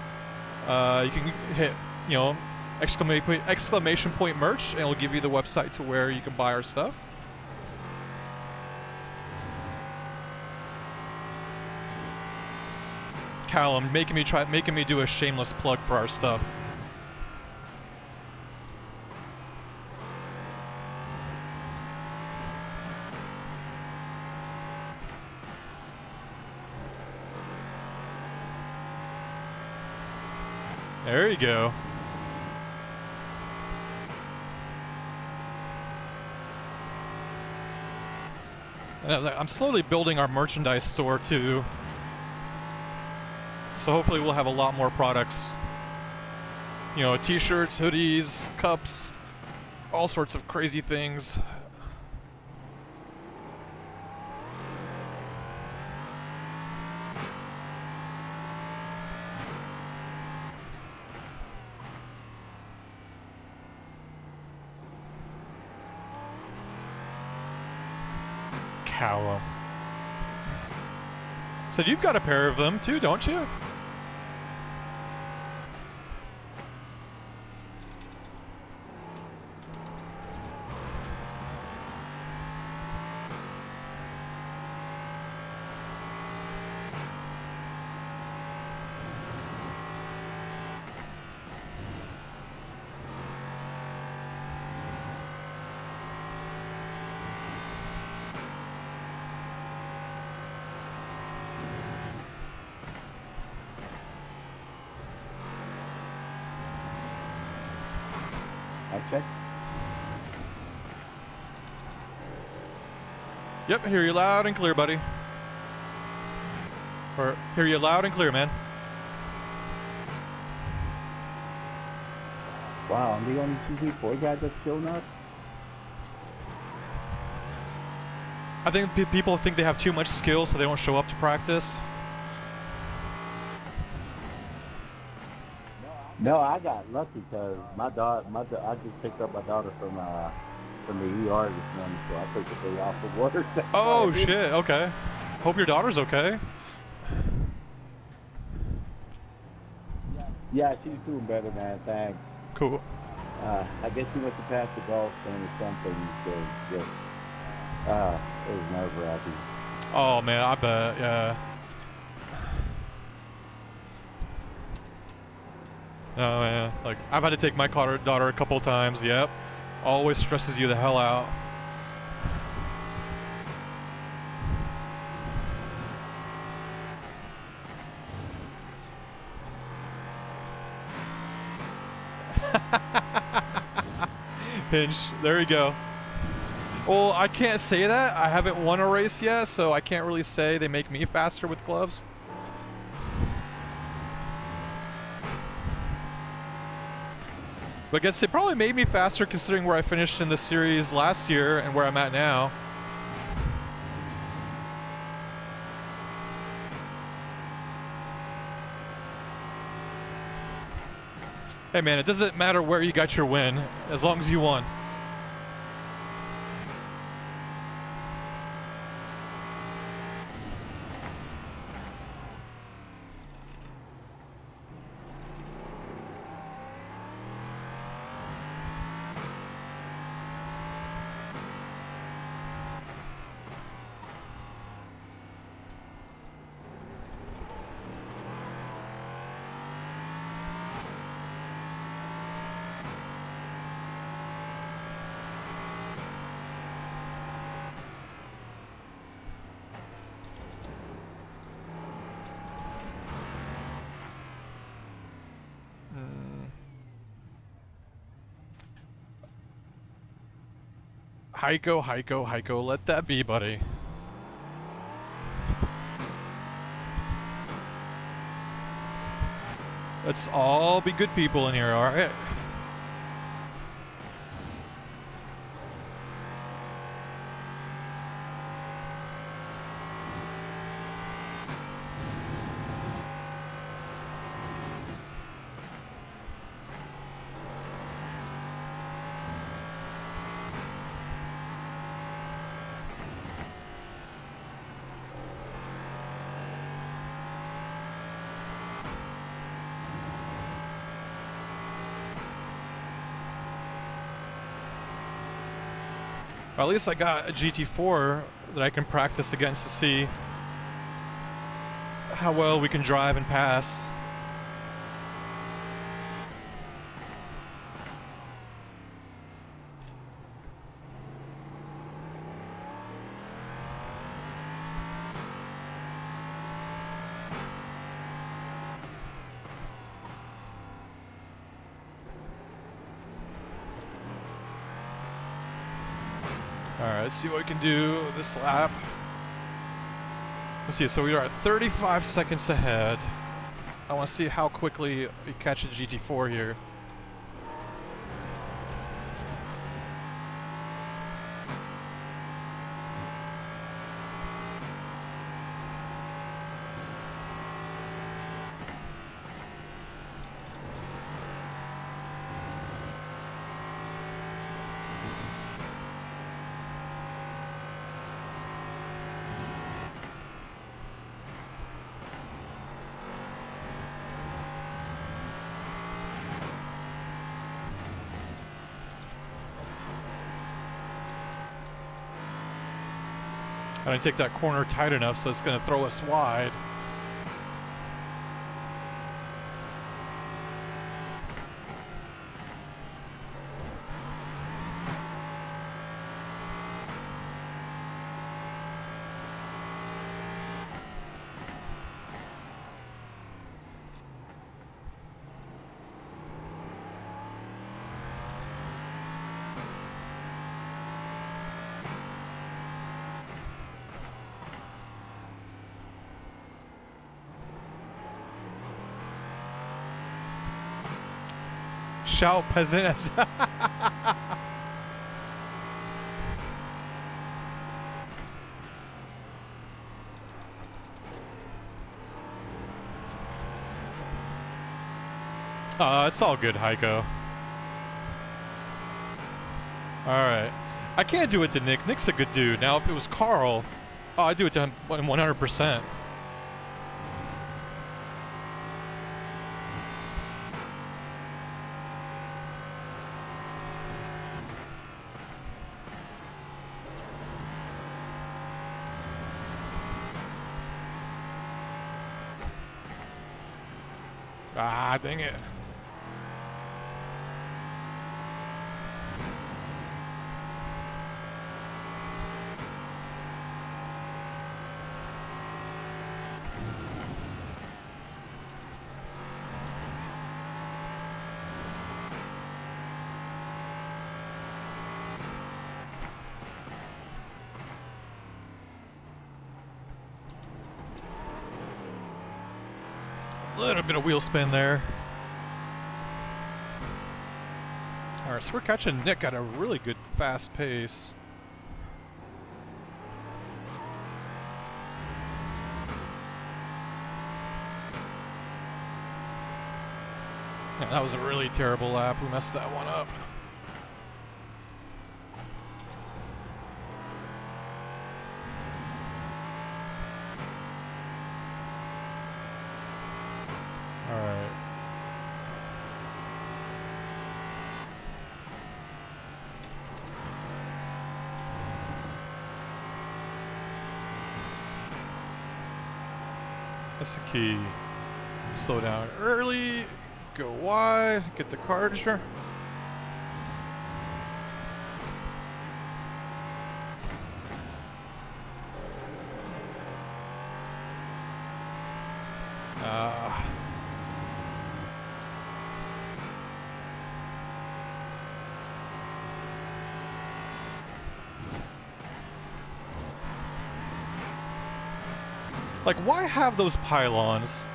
you can hit, you know, exclamation point merch, and it'll give you the website to where you can buy our stuff. Callum, making me do a shameless plug for our stuff. There you go. And I'm slowly building our merchandise store too. So hopefully we'll have a lot more products. You know, t-shirts, hoodies, cups, all sorts of crazy things. Callum. So you've got a pair of them too, don't you? Check. Yep, hear you loud and clear, buddy. Or hear you loud and clear, man. Wow, I'm the only CC4 guy that's shown up. I think people think they have too much skill, so they don't show up to practice. No, I got lucky because I just picked up my daughter from the ER this morning, so I took the day off of work. Oh shit, okay. Hope your daughter's okay. Yeah, she's doing better, man. Thanks. Cool. I guess she went to pass the golf thing or something. Just, it was nerve-wracking. Oh man, I bet. Yeah. Oh man, like I've had to take my daughter a couple times. Yep. Always stresses you the hell out. Hinge. There you go. Well, I can't say that. I haven't won a race yet, so I can't really say they make me faster with gloves. But I guess they probably made me faster considering where I finished in the series last year and where I'm at now. Hey man, it doesn't matter where you got your win, as long as you won. Heiko, let that be, buddy. Let's all be good people in here, alright? Or at least I got a GT4 that I can practice against to see how well we can drive and pass. Alright, let's see what we can do this lap. Let's see, so we are at 35 seconds ahead. I want to see how quickly we catch a GT4 here. And I take that corner tight enough so it's going to throw us wide. Shout, peasant. It's all good, Heiko. Alright. I can't do it to Nick. Nick's a good dude. Now, if it was Carl, I'd do it to him 100%. Ah, dang it. Little bit of wheel spin there. Alright, so we're catching Nick at a really good fast pace. Yeah, that was a really terrible lap. We messed that one up. Alright. That's the key. Slow down early, go wide, get the cartridge. Like, why have those pylons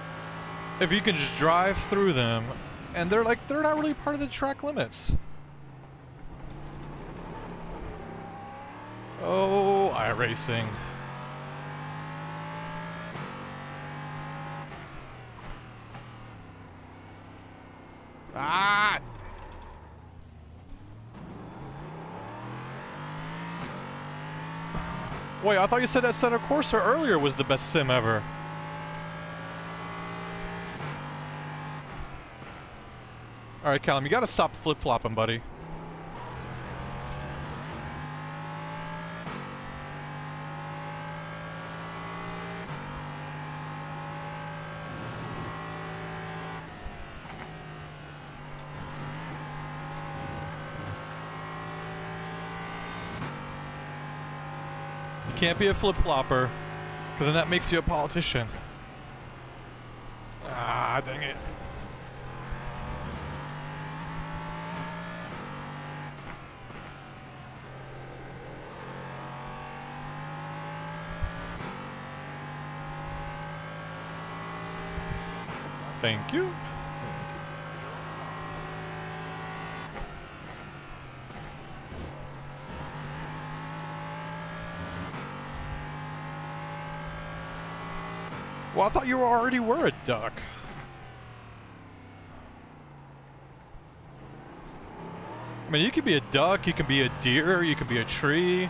if you can just drive through them and they're not really part of the track limits? Oh, iRacing. Ah! Wait, I thought you said that Assetto Corsa earlier was the best sim ever. Alright, Callum, you gotta stop flip-flopping, buddy. Can't be a flip-flopper, because then that makes you a politician. Ah, dang it. Thank you. Well, I thought you already were a duck. I mean, you could be a duck, you can be a deer, you could be a tree.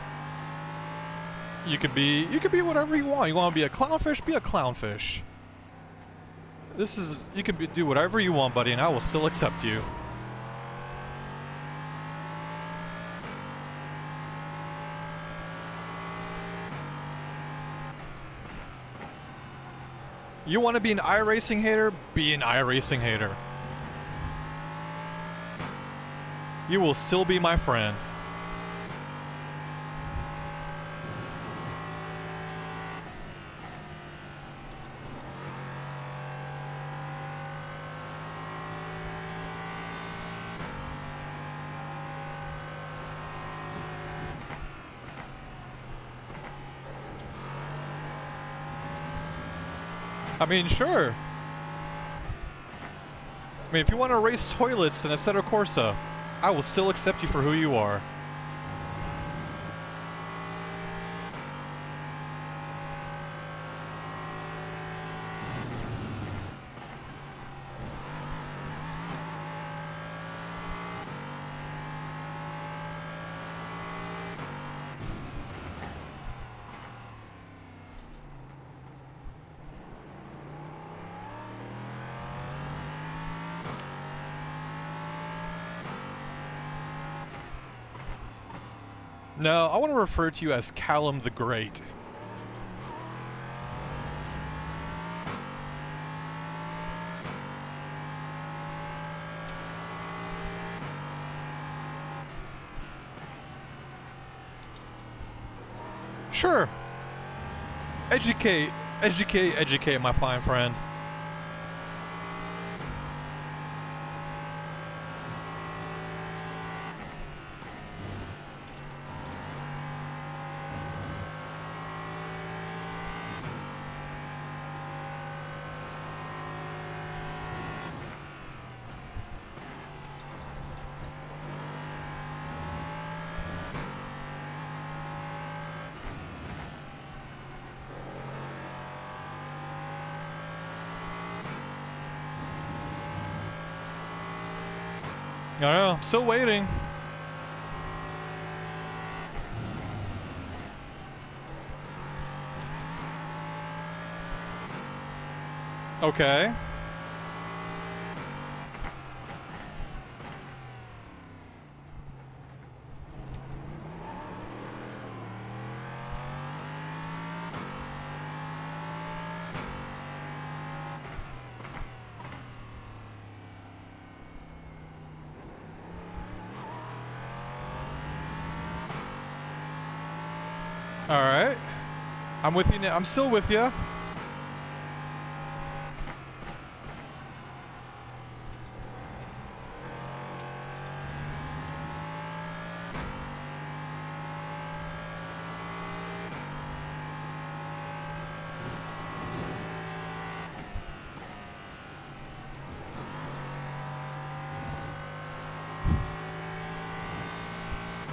You could be whatever you want. You want to be a clownfish? Be a clownfish. You can do whatever you want, buddy, and I will still accept you. You want to be an iRacing hater? Be an iRacing hater. You will still be my friend. I mean, sure. I mean, if you want to race toilets in Assetto Corsa, I will still accept you for who you are. No, I want to refer to you as Callum the Great. Sure. Educate, educate, my fine friend. I know, I'm still waiting. Okay. All right. I'm with you now. I'm still with you.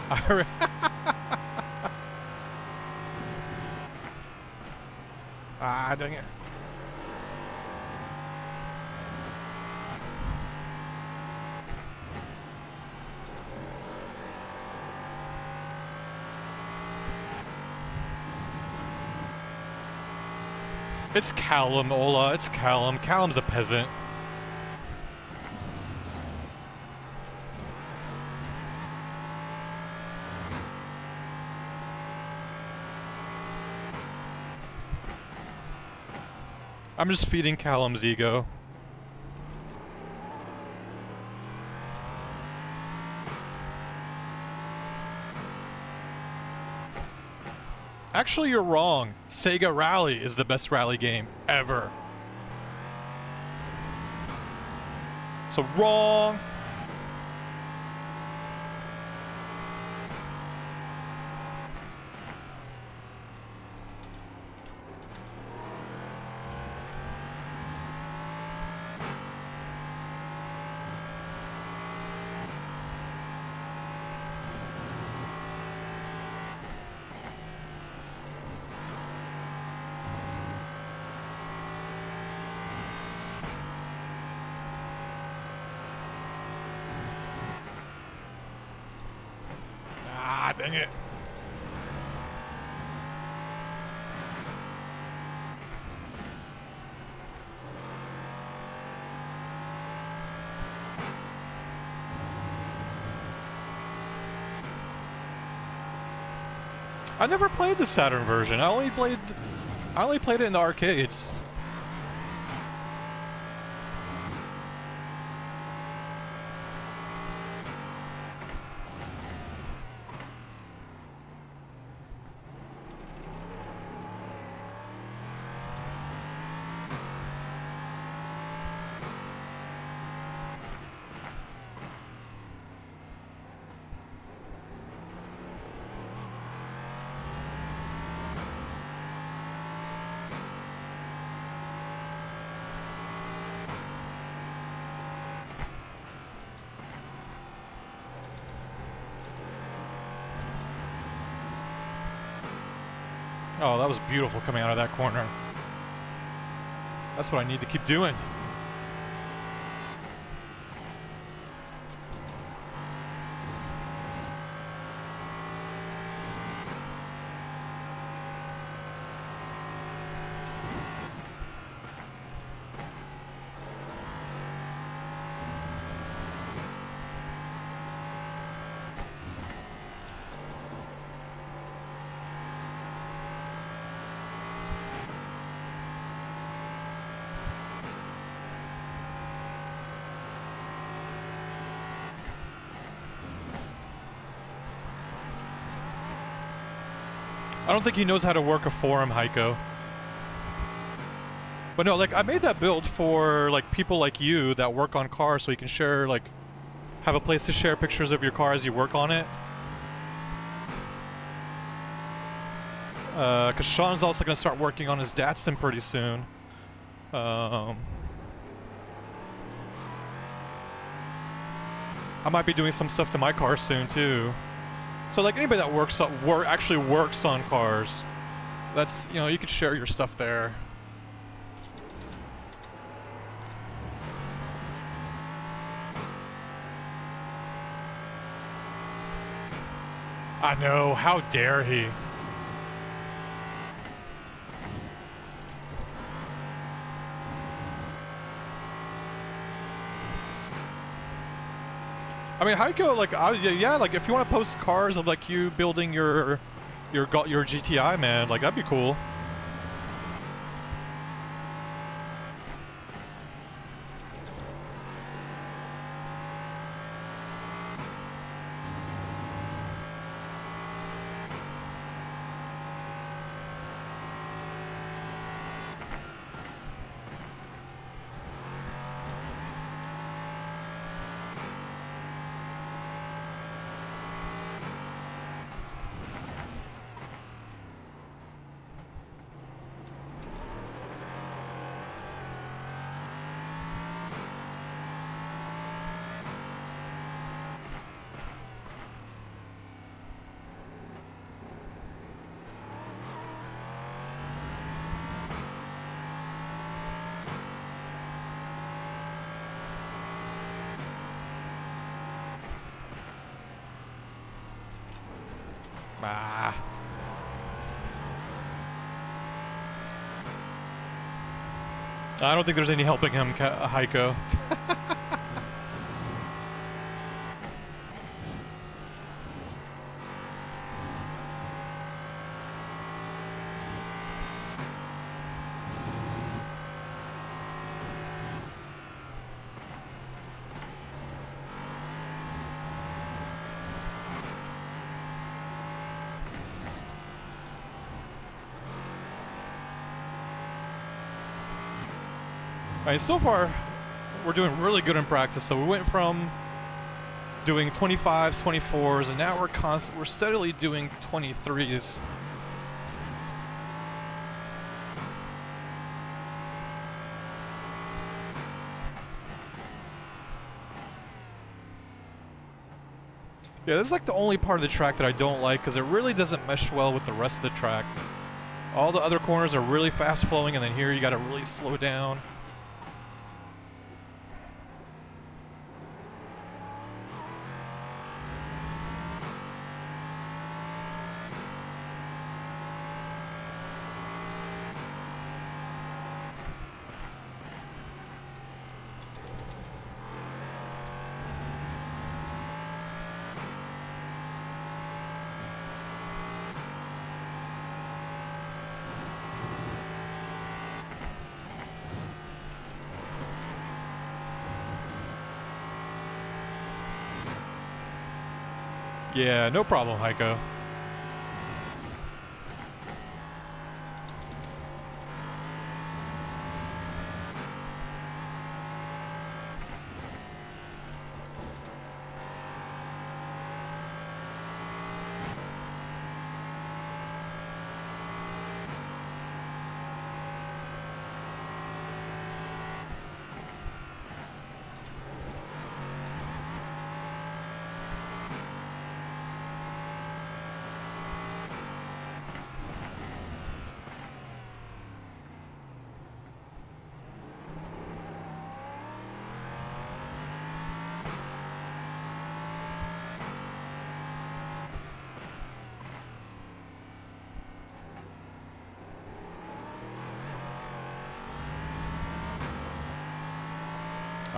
All right. Ah, dang it. It's Callum, Ola. It's Callum. Callum's a peasant. I'm just feeding Callum's ego. Actually, you're wrong. Sega Rally is the best rally game ever. So wrong. Ah, dang it. I never played the Saturn version. I only played it in the arcades. Oh, that was beautiful coming out of that corner. That's what I need to keep doing. I don't think he knows how to work a forum, Heiko. But no, like, I made that build for, like, people like you that work on cars so you can share, like, have a place to share pictures of your car as you work on it. Because Sean's also going to start working on his Datsun pretty soon. I might be doing some stuff to my car soon, too. So, like, anybody that actually works on cars, that's, you know, you could share your stuff there. I know, how dare he? I mean, Heiko, like, yeah, like, if you want to post cars of, like, you building your GTI, man, like, that'd be cool. Ah. I don't think there's any helping him, Heiko. Alright, so far, we're doing really good in practice. So we went from doing 25s, 24s, and now we're steadily doing 23s. Yeah, this is like the only part of the track that I don't like because it really doesn't mesh well with the rest of the track. All the other corners are really fast flowing, and then here you gotta really slow down. Yeah, no problem, Heiko.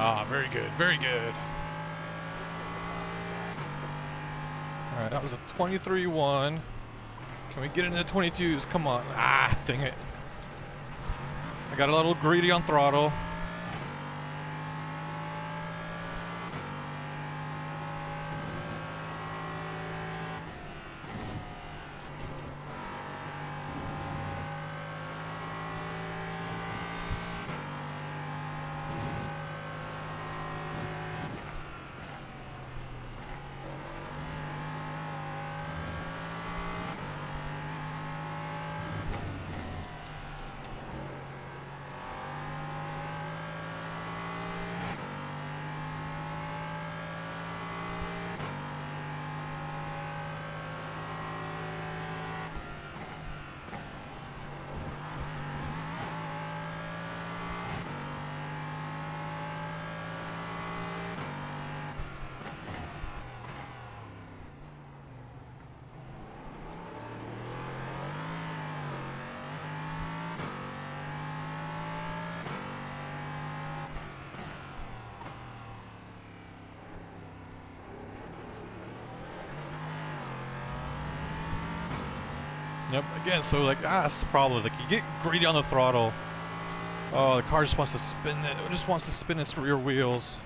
Ah, very good, very good. Alright, that was a 23-1. Can we get into the 22s? Come on. Ah, dang it. I got a little greedy on throttle. again, so like, that's the problem. Is like you get greedy on the throttle. Oh, the car just wants to spin it. It just wants to spin its rear wheels.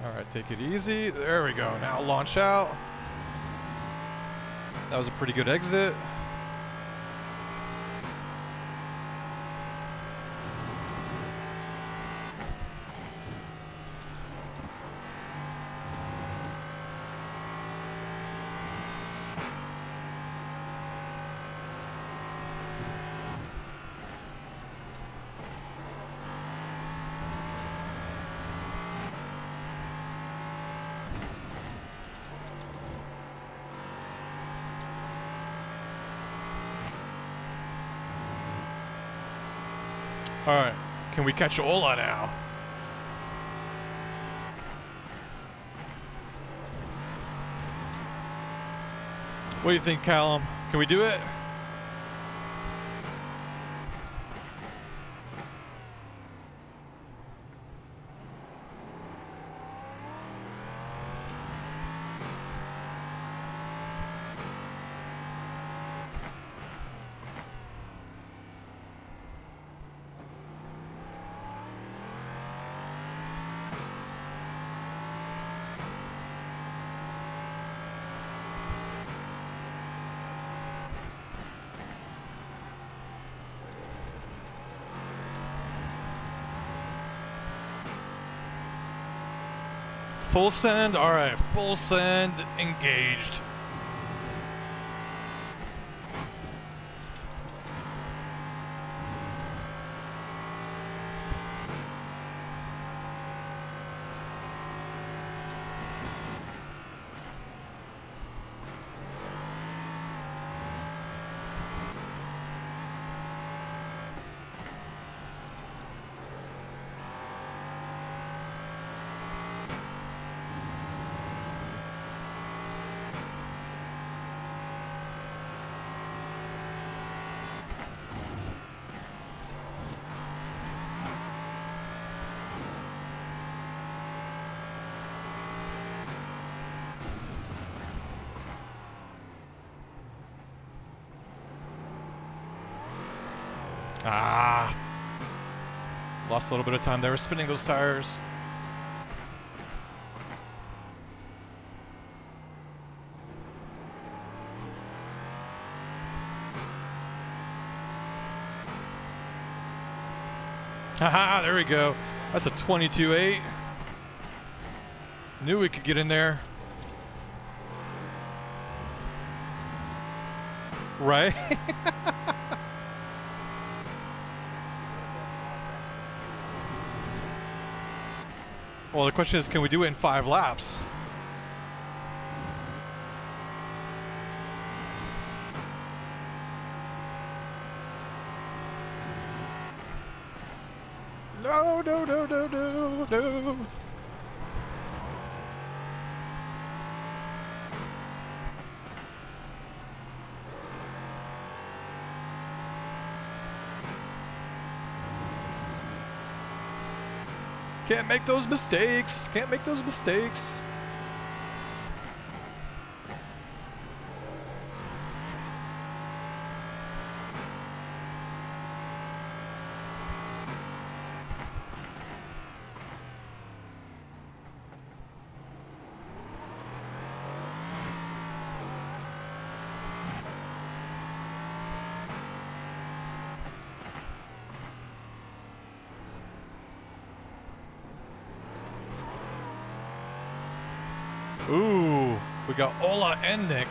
All right, take it easy. There we go. Now launch out. That was a pretty good exit. Alright, can we catch Ola now? What do you think, Callum? Can we do it? Full send? Alright, full send, engaged. Ah, lost a little bit of time. They were spinning those tires. Haha, there we go. That's a 22.8. Knew we could get in there. Right? Well, the question is, can we do it in 5 laps? No, no, no, no, no, no. Can't make those mistakes. Can't make those mistakes. Ooh, we got Ola and Nick.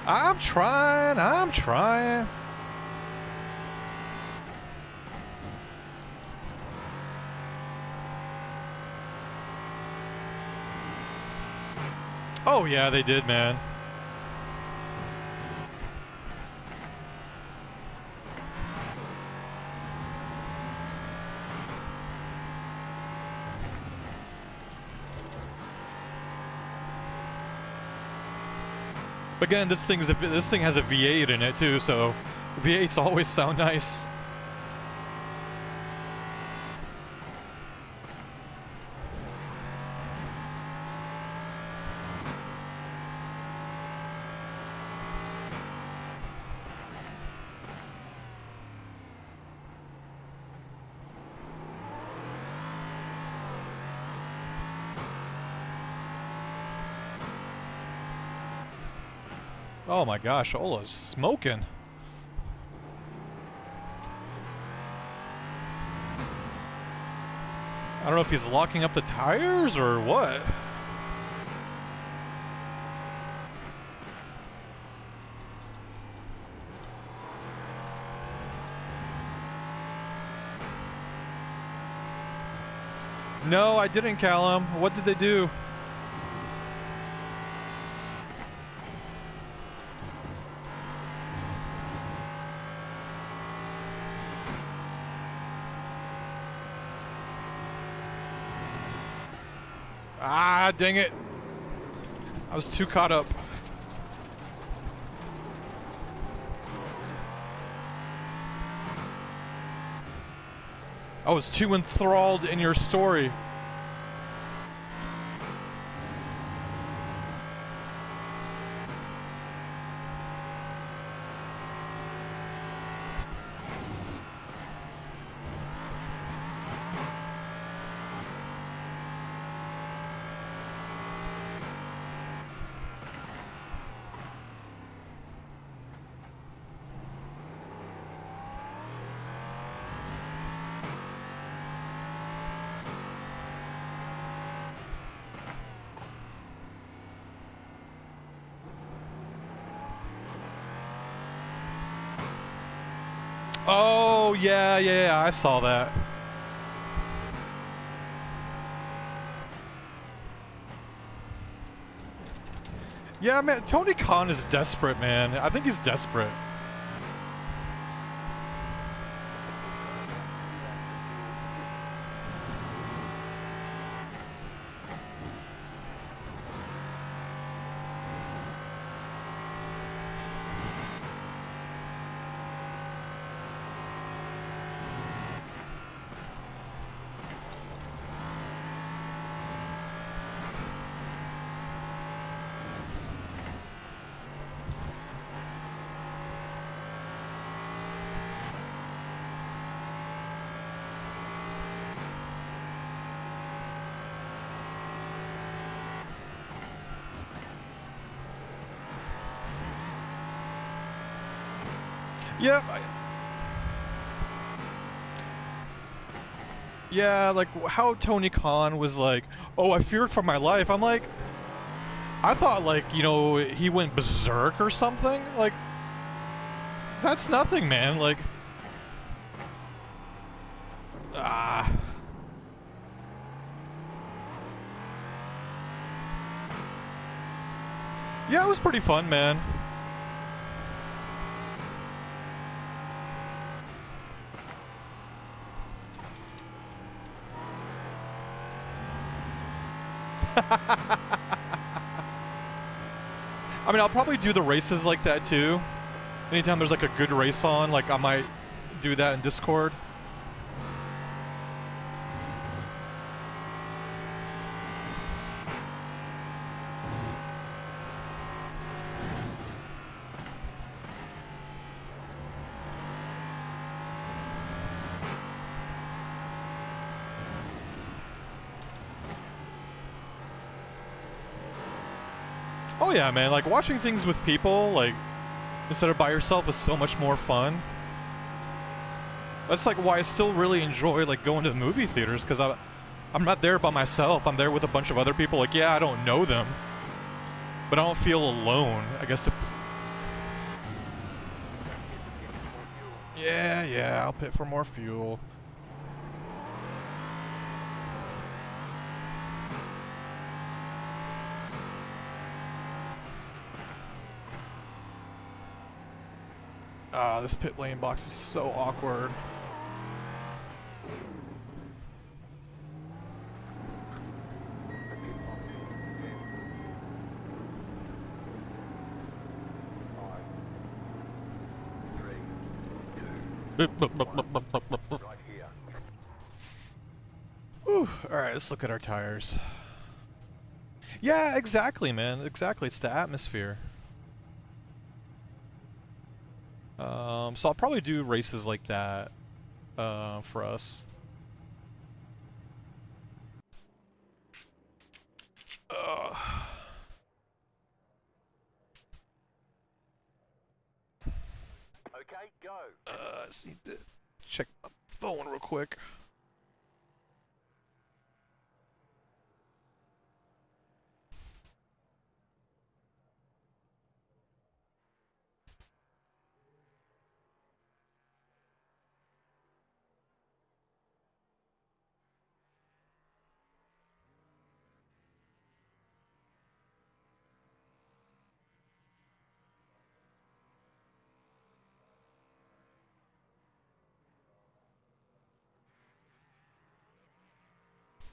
I'm trying. Oh yeah, they did, man. Again, this thing has a V8 in it too, so V8s always sound nice. Oh my gosh, Ola's smoking. I don't know if he's locking up the tires or what. No, I didn't, Callum. What did they do? Ah, dang it. I was too caught up. I was too enthralled in your story. Oh, yeah, I saw that. Yeah, man, Tony Khan is desperate, man. I think he's desperate. Yep. Yeah, like how Tony Khan was like, oh, I feared for my life. I'm like, I thought like, you know, he went berserk or something. Like, that's nothing, man. Like, ah. Yeah, it was pretty fun, man. I mean, I'll probably do the races like that too. Anytime there's like a good race on, like I might do that in Discord. Oh yeah, man, like watching things with people, like, instead of by yourself is so much more fun. That's like why I still really enjoy like going to the movie theaters, because I'm not there by myself, I'm there with a bunch of other people. Like, yeah, I don't know them, but I don't feel alone, I guess. Yeah, I'll pit for more fuel. Ah, this pit lane box is so awkward. Right here. Whew. All right, let's look at our tires. Yeah, exactly, man. Exactly. It's the atmosphere. So I'll probably do races like that for us. Uh, Okay, go. just need to check my phone real quick.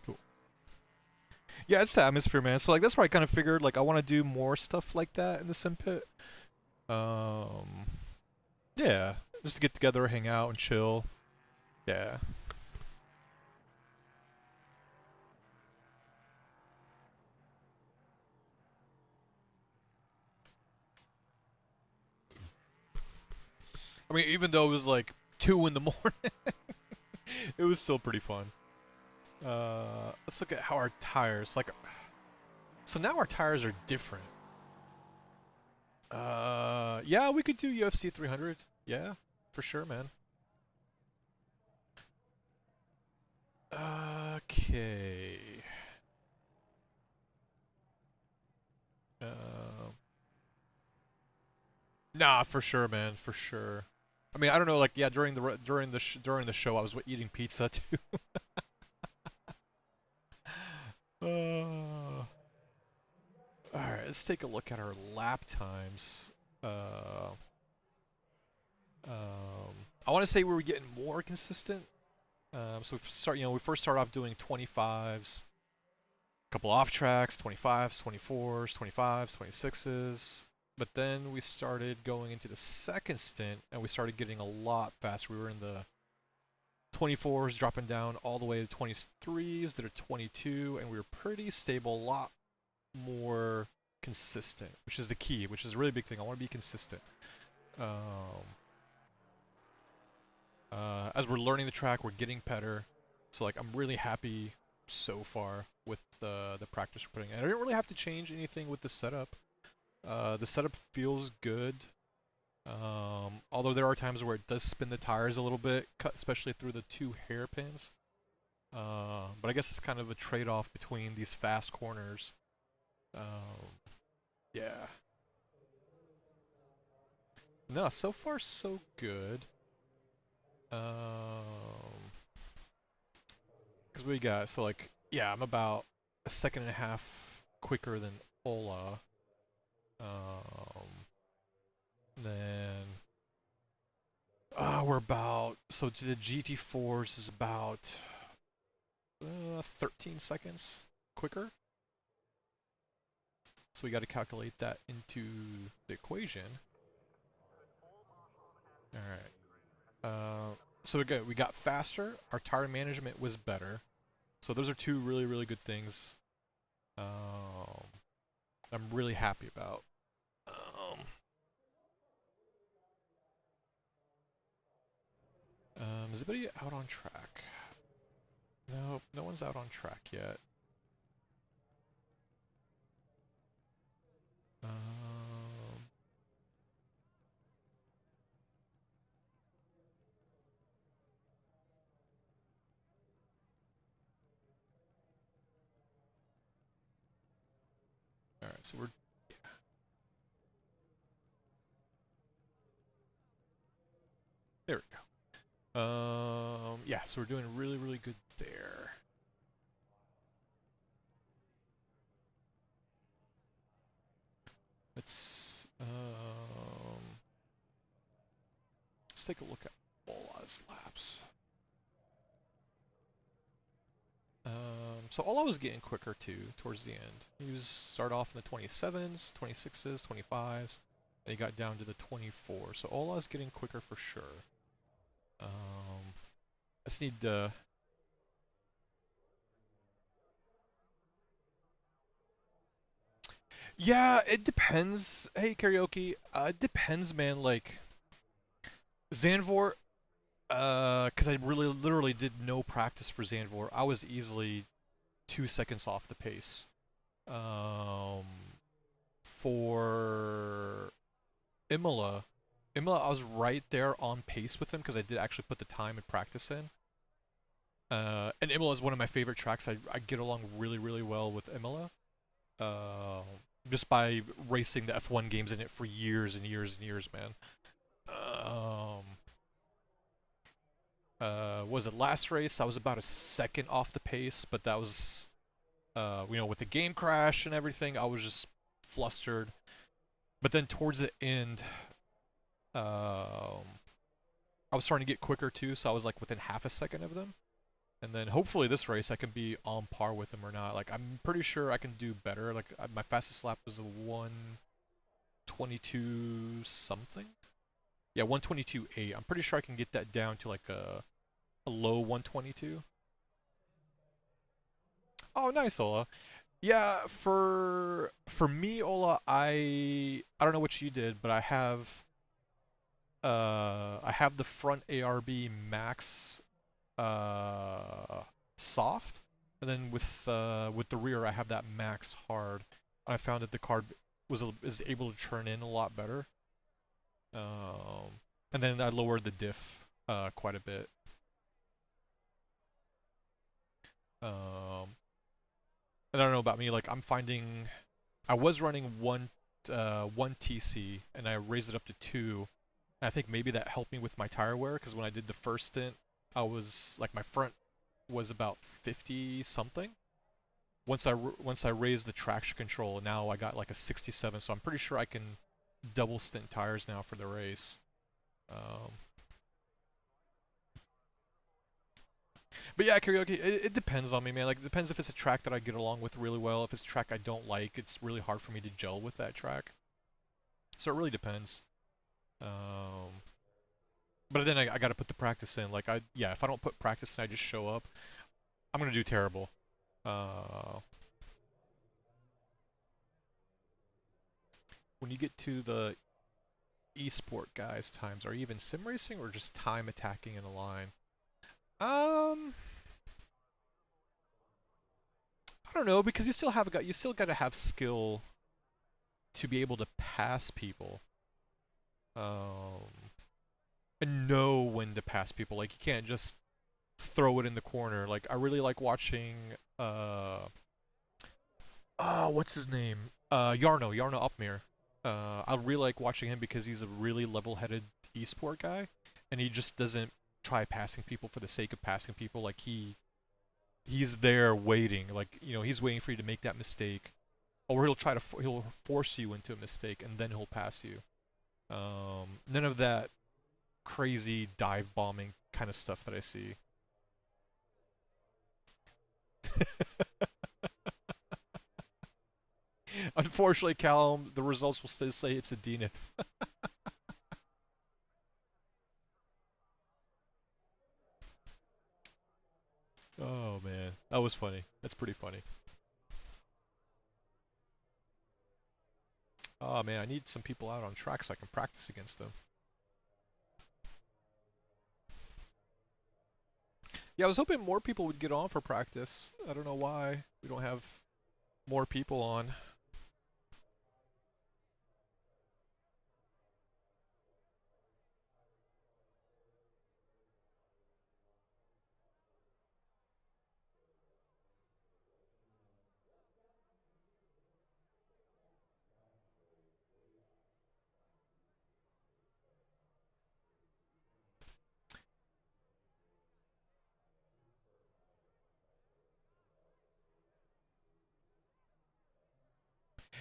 Cool. Yeah, it's the atmosphere, man. So like that's where I kind of figured like I want to do more stuff like that in the Simpit. Um, yeah, just to get together, hang out, and chill. Yeah. I mean, even though it was like 2 in the morning, it was still pretty fun. Let's look at how our tires like. So now our tires are different. Yeah, we could do UFC 300. Yeah, for sure, man. Okay. Nah, for sure, man, for sure. I mean, I don't know, like, yeah, during the show, I was eating pizza too. All right, let's take a look at our lap times. Uh, I want to say we were getting more consistent. So we first start off doing 25s, a couple off tracks, 25s, 24s, 25s, 26s. But then we started going into the second stint, and we started getting a lot faster. We were in the 24s, dropping down all the way to 23s, that are 22, and we were pretty stable, a lot more consistent, which is the key, which is a really big thing. I want to be consistent. As we're learning the track, we're getting better. So like, I'm really happy so far with the practice we're putting in. I didn't really have to change anything with the setup. The setup feels good. Although there are times where it does spin the tires a little bit, especially through the 2 hairpins. But I guess it's kind of a trade-off between these fast corners. Yeah. No, so far so good. Because we got, so like, yeah, I'm about a second and a half quicker than Ola. Then, we're about, so to the GT4s is about 13 seconds quicker. So we got to calculate that into the equation. All right. So we got faster. Our tire management was better. So those are 2 really, really good things. I'm really happy about. Is anybody out on track? No, no one's out on track yet. All right, so we're. There we go. Yeah, so we're doing really, really good there. Let's take a look at Ola's laps. So Ola was getting quicker too towards the end. He was start off in the 27s, 26s, 25s, and he got down to the 24. So Ola's getting quicker for sure. I just need to. Yeah, it depends. Hey, karaoke. It depends, man. Like Zanvor, because I really literally did no practice for Zanvor. I was easily 2 seconds off the pace. Um, for Imola, I was right there on pace with him because I did actually put the time and practice in. And Imola is one of my favorite tracks. I get along really, really well with Imola. Uh, just by racing the F1 games in it for years and years and years, man. Um, was it last race? I was about a second off the pace, but that was, with the game crash and everything, I was just flustered. But then towards the end, I was starting to get quicker too, so I was like within half a second of them. And then hopefully this race I can be on par with them or not. Like I'm pretty sure I can do better. Like my fastest lap was a 1:22 something. Yeah, 1:22.8. I'm pretty sure I can get that down to like a low 1:22. Oh, nice, Ola. Yeah, for me, Ola, I don't know what you did, but I have the front ARB max soft, and then with the rear I have that max hard. I found that the car is able to turn in a lot better. And then I lowered the diff quite a bit. And I don't know about me, like I'm finding I was running one TC and I raised it up to two. And I think maybe that helped me with my tire wear because when I did the first stint, I was like my front was about 50 something. Once I raised the traction control, now I got like a 67. So I'm pretty sure I can double stint tires now for the race. Um, but yeah, karaoke. It depends on me, man. Like it depends if it's a track that I get along with really well. If it's a track I don't like, it's really hard for me to gel with that track. So it really depends. Um, but then I got to put the practice in. Like if I don't put practice in, I just show up. I'm gonna do terrible. Uh, when you get to the esport guys times, are you even sim racing or just time attacking in a line? Um, I don't know because you still got to have skill to be able to pass people. Um, and know when to pass people. Like you can't just throw it in the corner. Like I really like watching what's his name? Yarno Upmere. I really like watching him because he's a really level-headed esport guy, and he just doesn't try passing people for the sake of passing people. Like he's there waiting. Like he's waiting for you to make that mistake, or he'll force you into a mistake and then he'll pass you. None of that crazy dive bombing kind of stuff that I see. Unfortunately, Callum, the results will still say it's a DNF. Oh man, that was funny. That's pretty funny. Oh man, I need some people out on track so I can practice against them. Yeah, I was hoping more people would get on for practice. I don't know why we don't have more people on.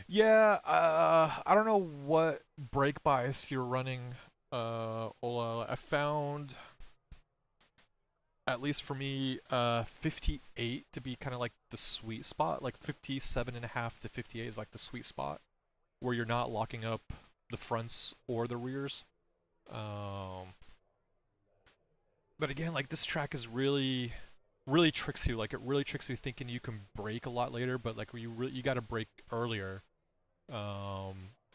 Yeah, I don't know what brake bias you're running, Ola. I found, at least for me, 58 to be kind of like the sweet spot. Like 57.5 to 58 is like the sweet spot where you're not locking up the fronts or the rears. Um, But again, like this track is really tricks you. Like it really tricks you thinking you can brake a lot later, but like you got to brake earlier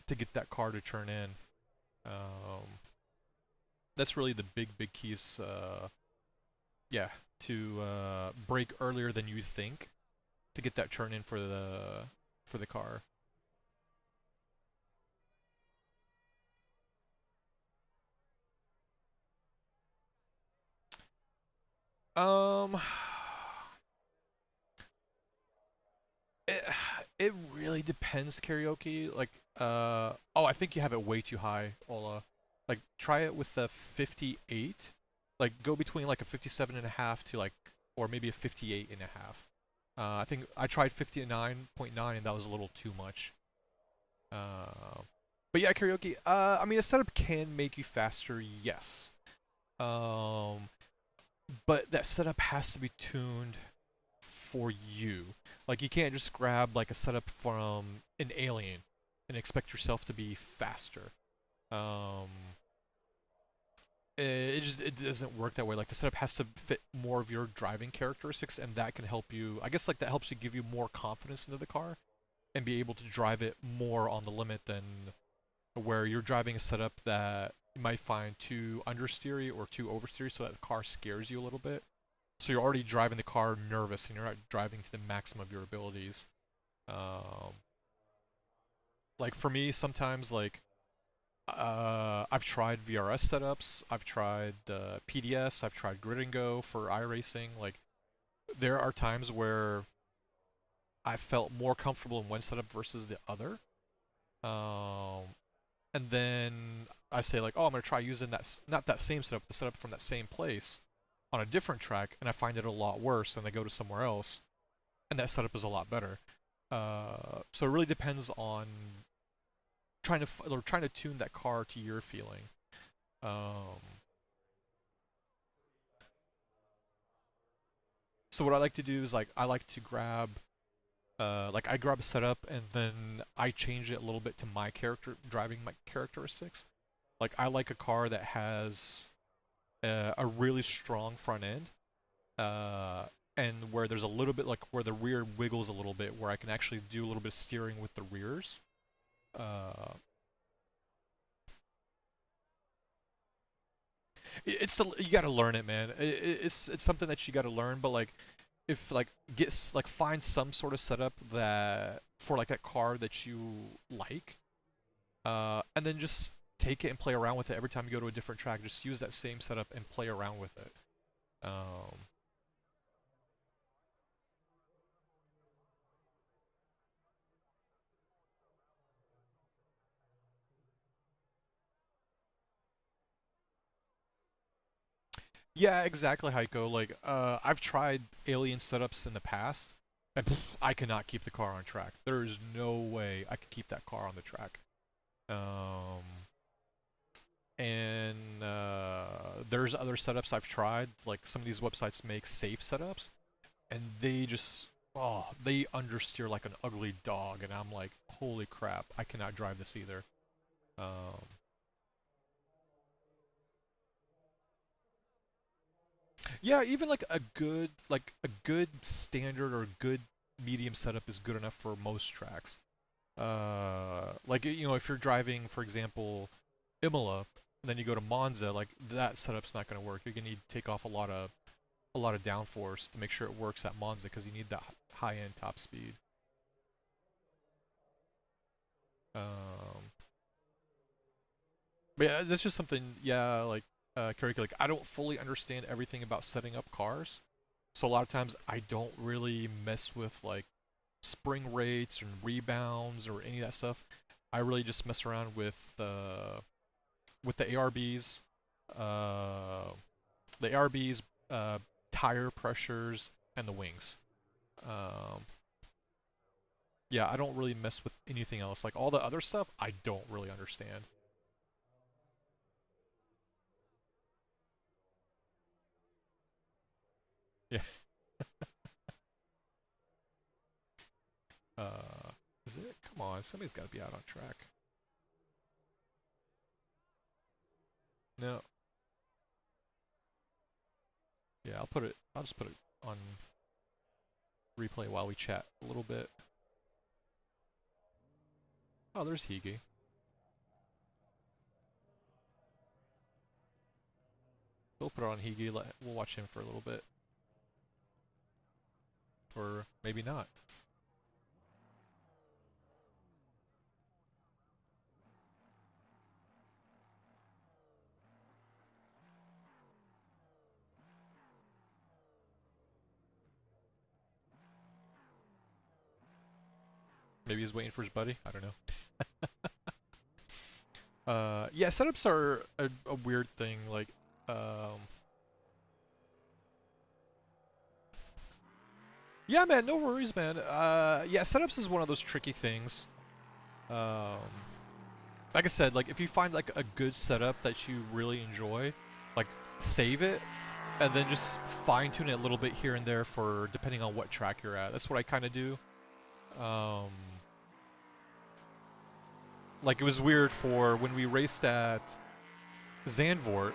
to get that car to turn in. Um, that's really the big keys. Yeah, to brake earlier than you think to get that turn in for the car. Um, it, it really depends karaoke. Like, oh, I think you have it way too high, Ola. Like, try it with a 58. Like, go between like a 57 and a half to like, or maybe a 58 and a half. I think I tried 59.9 and that was a little too much. Uh, but yeah, karaoke. I mean, a setup can make you faster, yes. Um, but that setup has to be tuned for you. Like you can't just grab like a setup from an alien and expect yourself to be faster. Um, it doesn't work that way. Like the setup has to fit more of your driving characteristics, and that can help you. I guess like that helps you give you more confidence into the car and be able to drive it more on the limit than where you're driving a setup that you might find too understeery or too oversteery, so that the car scares you a little bit. So you're already driving the car nervous, and you're not driving to the maximum of your abilities. Um, like for me, sometimes like I've tried VRS setups, I've tried PDS, I've tried Grid and Go for iRacing. Like there are times where I felt more comfortable in one setup versus the other. Um, and then I say like, oh, I'm gonna try using not that same setup, the setup from that same place on a different track, and I find it a lot worse, and I go to somewhere else, and that setup is a lot better. So it really depends on trying to tune that car to your feeling. Um, so what I like to do is like I like to grab like I grab a setup and then I change it a little bit to my character driving my characteristics. Like I like a car that has a really strong front end, uh, and where there's a little bit like where the rear wiggles a little bit, where I can actually do a little bit of steering with the rears. Uh, you got to learn it, man. It's something that you got to learn, but like if like like find some sort of setup that for like that car that you like, and then just take it and play around with it every time you go to a different track. Just use that same setup and play around with it. Um, yeah, exactly, Heiko. Like, I've tried alien setups in the past, and I cannot keep the car on track. There is no way I could keep that car on the track. Um, and there's other setups I've tried. Like some of these websites make safe setups, and they just they understeer like an ugly dog, and I'm like, holy crap, I cannot drive this either. Um, yeah, even like a good standard or good medium setup is good enough for most tracks. Like you know, if you're driving, for example, Imola, and then you go to Monza, like that setup's not going to work. You're going to need to take off a lot of downforce to make sure it works at Monza because you need that high end top speed. Um, but yeah, that's just something. Yeah, like Karika, like I don't fully understand everything about setting up cars, so a lot of times I don't really mess with like spring rates and rebounds or any of that stuff. I really just mess around with uh, the ARBs, tire pressures, and the wings. Um, yeah, I don't really mess with anything else. Like all the other stuff, I don't really understand. Yeah. Uh, is it? Come on, somebody's got to be out on track. No. Yeah, I'll just put it on replay while we chat a little bit. Oh, there's Higi. We'll put it on Higi. We'll watch him for a little bit. Or maybe not. Maybe he's waiting for his buddy. I don't know. Yeah, setups are a weird thing. Like, yeah, man, no worries, man. Yeah, setups is one of those tricky things. Um, like I said, like if you find like a good setup that you really enjoy, like save it, and then just fine tune it a little bit here and there for depending on what track you're at. That's what I kind of do. Like it was weird for when we raced at Zandvoort.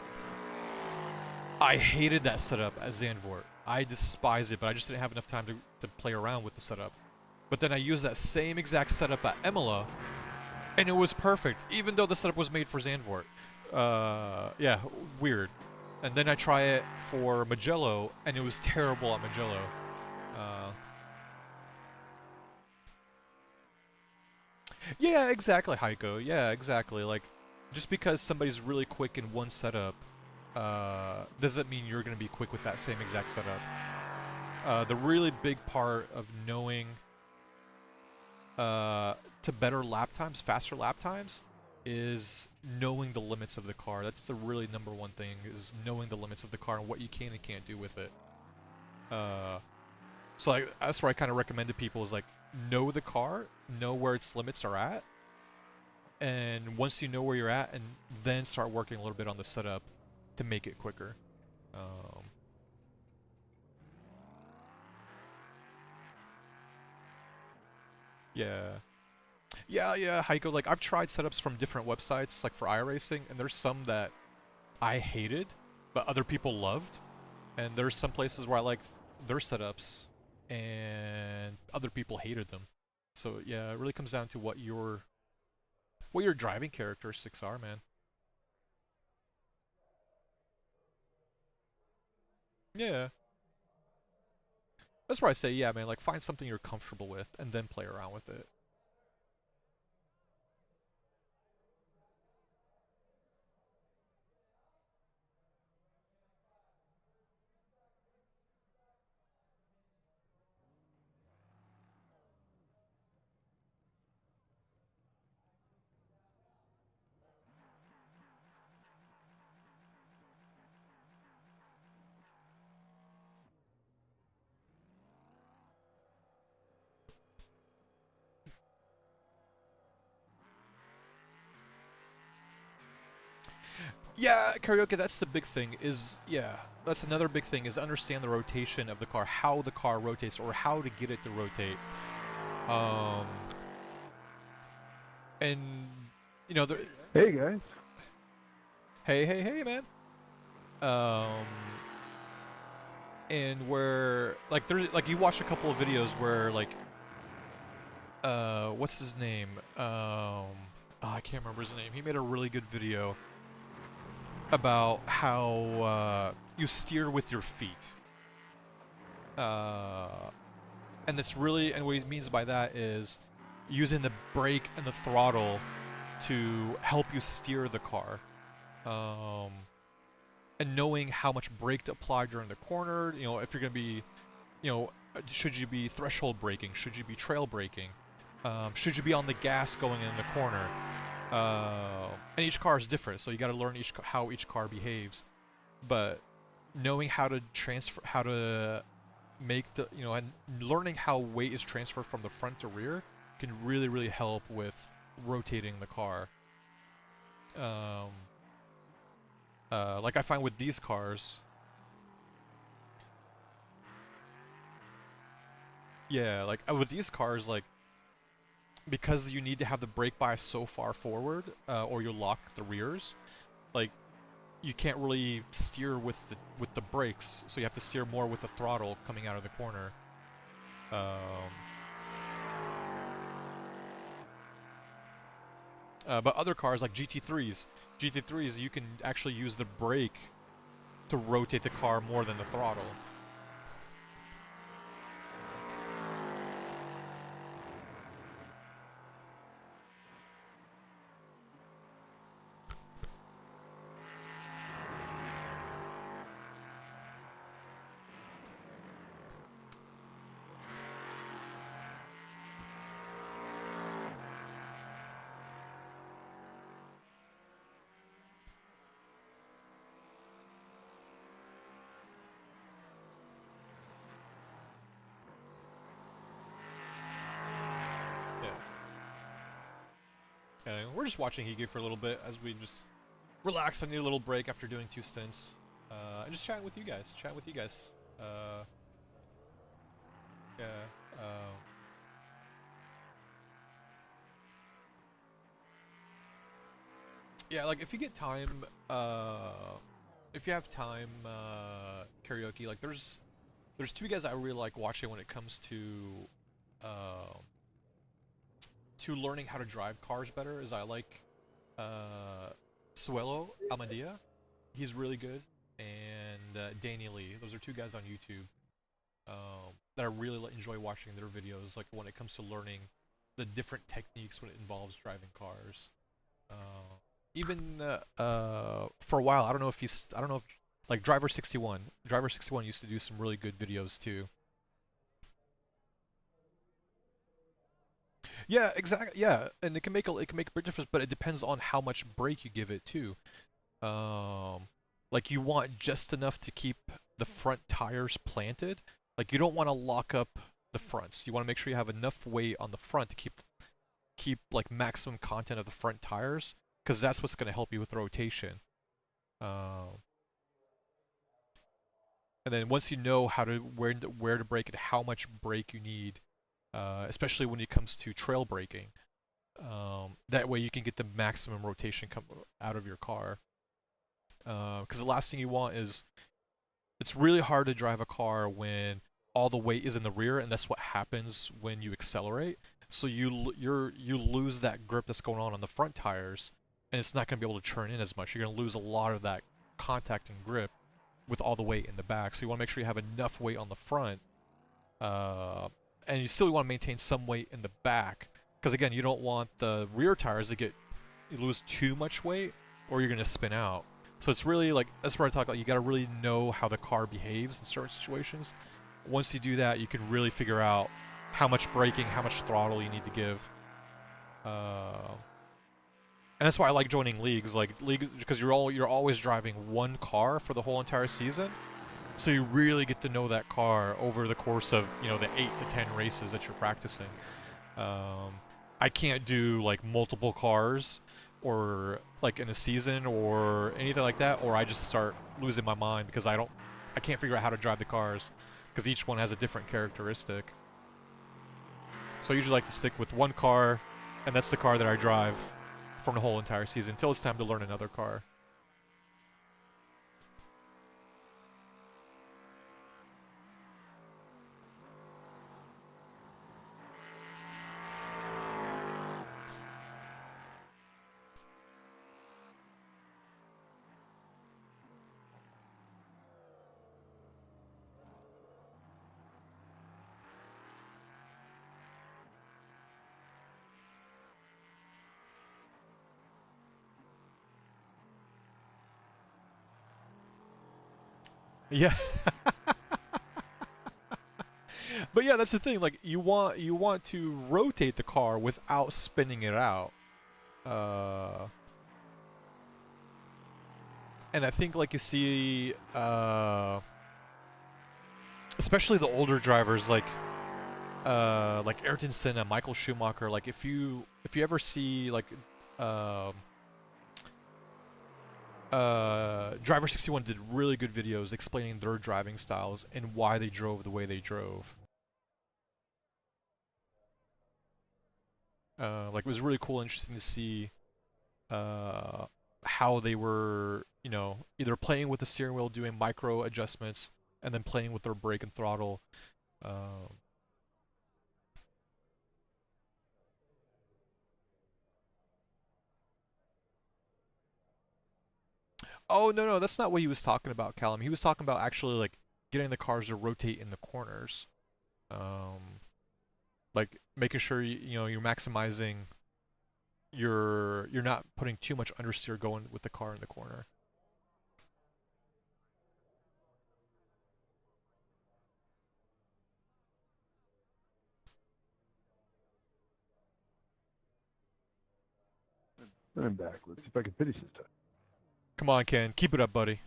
I hated that setup at Zandvoort. I despise it, but I just didn't have enough time to play around with the setup. But then I used that same exact setup at Imola, and it was perfect, even though the setup was made for Zandvoort. Yeah, weird. And then I try it for Mugello, and it was terrible at Mugello. Yeah, exactly, Heiko. Yeah, exactly. Like, just because somebody's really quick in one setup, doesn't mean you're going to be quick with that same exact setup. The really big part of knowing to better lap times, faster lap times, is knowing the limits of the car. That's the really number one thing, is knowing the limits of the car and what you can and can't do with it. So like, that's where I kind of recommend to people is like, know the car, know where its limits are at, and once you know where you're at, and then start working a little bit on the setup to make it quicker. Yeah. Yeah, Heiko, like, I've tried setups from different websites, like, for iRacing, and there's some that I hated, but other people loved, and there's some places where I liked their setups, and other people hated them. So, yeah, it really comes down to what your driving characteristics are, man. Yeah. That's where I say, yeah, man, like, find something you're comfortable with, and then play around with it. Yeah, karaoke, that's the big thing is, yeah, that's another big thing is understand the rotation of the car, how the car rotates, or how to get it to rotate. Um, and, you know, Hey guys. hey, man. Um, and where, like, there's, like, you watch a couple of videos where, like, what's his name? Oh, I can't remember his name. He made a really good video about how you steer with your feet. And that's really, and what he means by that is using the brake and the throttle to help you steer the car. And knowing how much brake to apply during the corner, you know, if you're going to be, you know, should you be threshold braking? Should you be trail braking? Should you be on the gas going in the corner? And each car is different, so you got to learn how each car behaves. But knowing how to transfer, how to make the, you know, and learning how weight is transferred from the front to rear can really, really help with rotating the car. Like I find with these cars, yeah, like with these cars, like, because you need to have the brake bias so far forward, or you'll lock the rears, like, you can't really steer with the brakes, so you have to steer more with the throttle coming out of the corner. But other cars like GT3s, you can actually use the brake to rotate the car more than the throttle. Yeah. We're just watching Higi for a little bit as we just relax. I need a little break after doing 2 stints. And just chatting with you guys. Yeah. Yeah, like if you get time, if you have time, karaoke, like there's 2 guys I really like watching when it comes uh, to learning how to drive cars better. Is I like Suelo Almadia, he's really good, and Danny Lee. Those are 2 guys on YouTube that I really enjoy watching their videos. Like when it comes to learning the different techniques when it involves driving cars. Even for a while, I don't know if like Driver 61. Driver 61 used to do some really good videos too. Yeah, exactly. Yeah, and it can make a big difference, but it depends on how much brake you give it too. Um, like you want just enough to keep the front tires planted. Like you don't want to lock up the fronts. You want to make sure you have enough weight on the front to keep like maximum content of the front tires, because that's what's going to help you with rotation. Um, and then once you know how to where to brake and how much brake you need, especially when it comes to trail braking, that way you can get the maximum rotation out of your car. Because the last thing you want is it's really hard to drive a car when all the weight is in the rear, and that's what happens when you accelerate. So you lose that grip that's going on the front tires, and it's not going to be able to churn in as much. You're going to lose a lot of that contact and grip with all the weight in the back. So you want to make sure you have enough weight on the front, and you still want to maintain some weight in the back, because again, you don't want the rear tires to you lose too much weight, or you're going to spin out. So it's really like, that's where I talk about, you got to really know how the car behaves in certain situations. Once you do that, you can really figure out how much braking, how much throttle you need to give. And that's why I like joining leagues, because you're always driving one car for the whole entire season. So you really get to know that car over the course of, the 8 to 10 races that you're practicing. I can't do like multiple cars or like in a season or anything like that, or I just start losing my mind because I can't figure out how to drive the cars because each one has a different characteristic. So I usually like to stick with one car, and that's the car that I drive from the whole entire season until it's time to learn another car. Yeah. But yeah, that's the thing. Like you want to rotate the car without spinning it out. Uh, and I think like you see, especially the older drivers like Ayrton Senna, Michael Schumacher. Like if you ever see like um Driver 61 did really good videos explaining their driving styles and why they drove the way they drove. Like it was really cool and interesting to see how they were, you know, either playing with the steering wheel, doing micro adjustments, and then playing with their brake and throttle. Um, oh no, that's not what he was talking about, Callum. He was talking about actually like getting the cars to rotate in the corners, um, like making sure you know you're maximizing you're not putting too much understeer going with the car in the corner. I'm back. Let's see if I can finish this time. Come on, Ken, keep it up, buddy.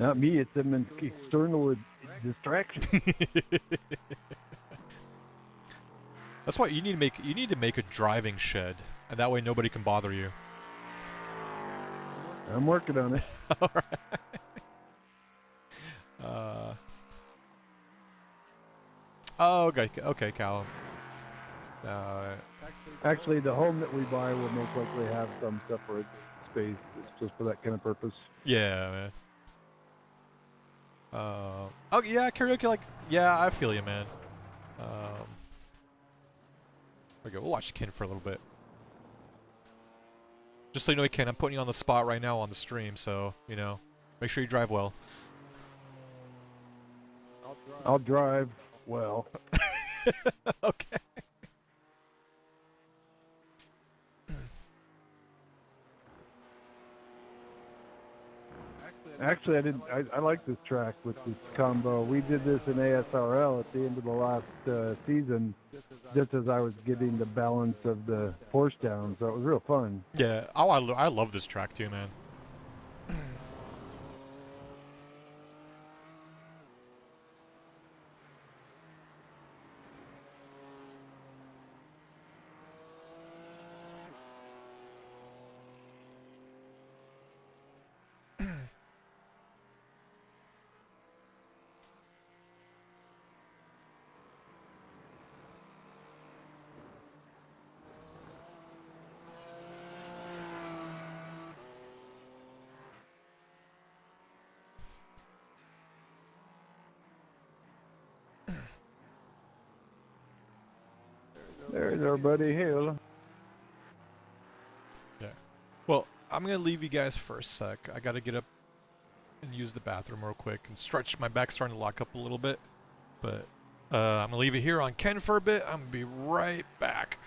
Not me. It's an external distraction. That's why you need to make a driving shed, and that way nobody can bother you. I'm working on it. All right. Oh, okay, Callum. Actually, the home that we buy will most likely have some separate space. It's just for that kind of purpose. Yeah, man. Oh yeah, karaoke. Like, yeah, I feel you, man. There we go. We'll watch Ken for a little bit. Just so you know, Ken, I'm putting you on the spot right now on the stream, so you know, make sure you drive well. I'll drive well. Okay. Actually, I didn't. I like this track with this combo. We did this in ASRL at the end of the last season, just as I was getting the balance of the Porsche down. So it was real fun. Yeah. Oh, I love this track too, man. There's our buddy Hill. Yeah. Well, I'm gonna leave you guys for a sec. I gotta get up and use the bathroom real quick and stretch. My back's starting to lock up a little bit, but I'm gonna leave it here on Ken for a bit. I'm gonna be right back.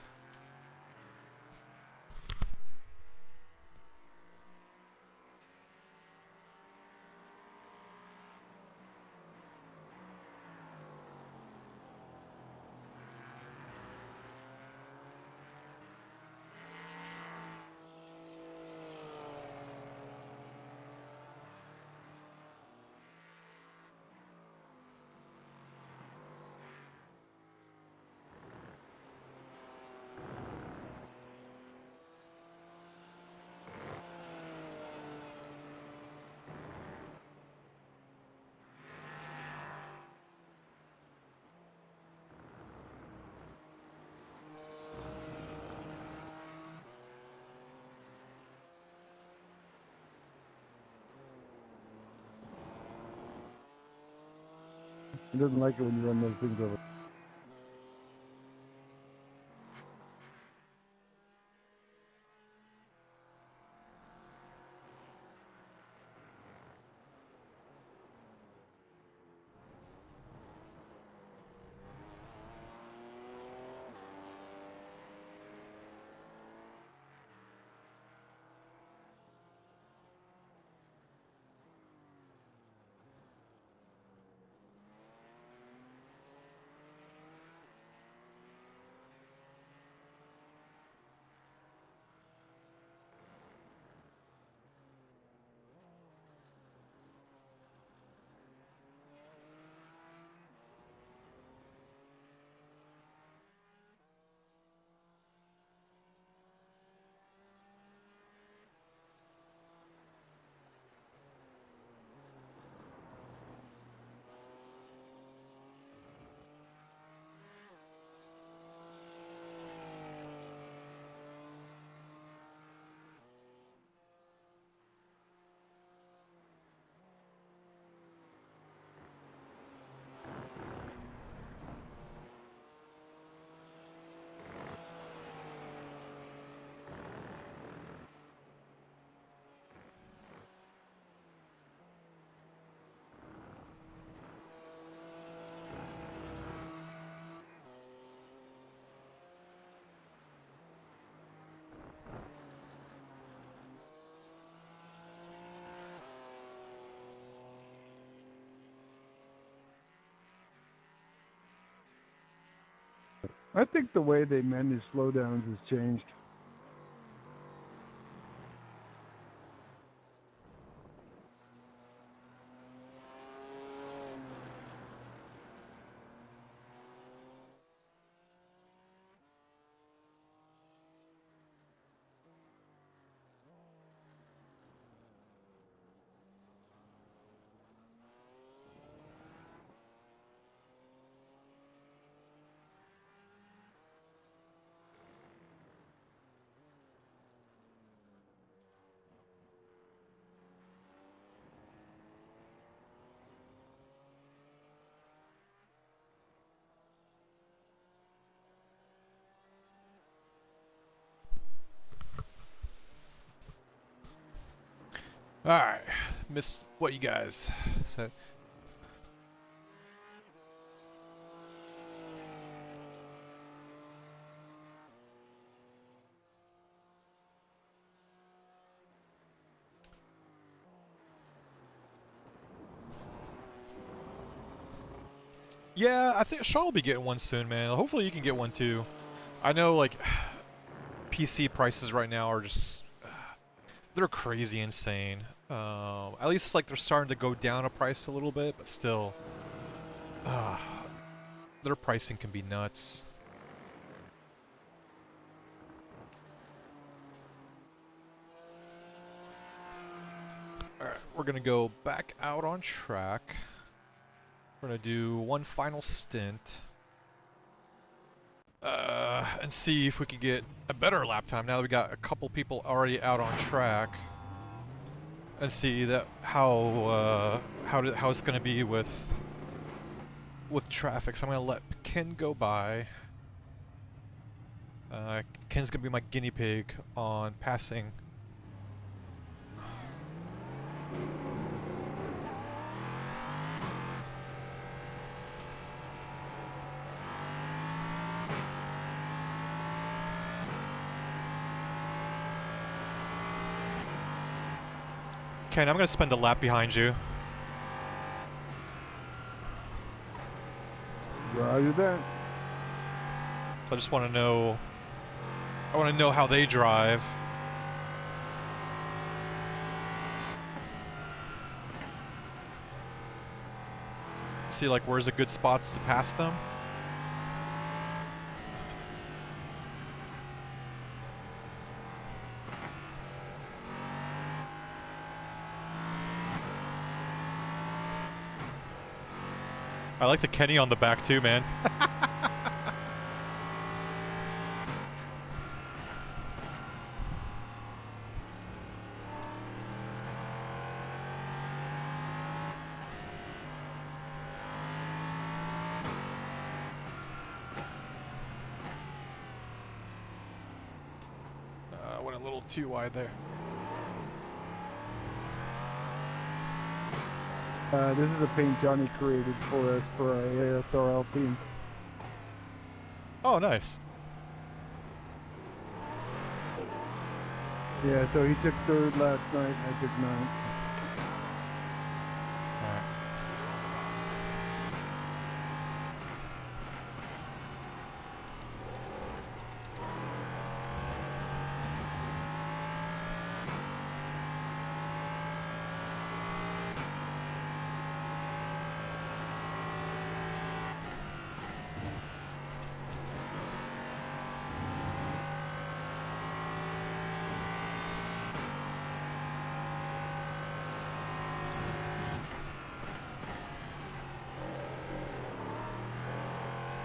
He doesn't like it when you run those things over. I think the way they manage slowdowns has changed. Alright. Missed what you guys said. Yeah, I think Shaw will be getting one soon, man. Hopefully you can get one too. I know, like, PC prices right now are just... they're crazy insane. At least, like, they're starting to go down a price a little bit, but still... their pricing can be nuts. Alright, we're gonna go back out on track. We're gonna do one final stint. And see if we can get a better lap time now that we got a couple people already out on track. And see that how it's gonna be with traffic. So I'm gonna let Ken go by. Ken's gonna be my guinea pig on passing. Ken, I'm gonna spend a lap behind you. Roger that. So I just want to know. I want to know how they drive. See, like, where's the good spots to pass them? I like the Kenny on the back too, man. Went a little too wide there. This is a paint Johnny created for us for our ASRL team. Oh, nice. Yeah, so he took third last night, I took ninth. Alright.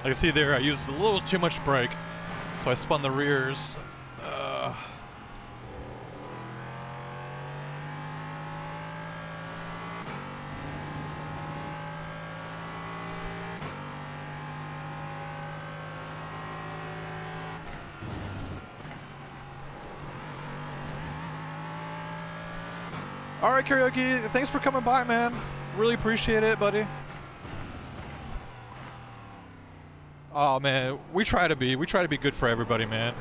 I can see there I used a little too much brake, so I spun the rears. Alright, Karaoke, thanks for coming by, man. Really appreciate it, buddy. Oh man, we try to be good for everybody, man.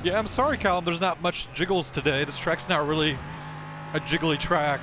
Yeah, I'm sorry, Callum. There's not much jiggles today. This track's not really a jiggly track.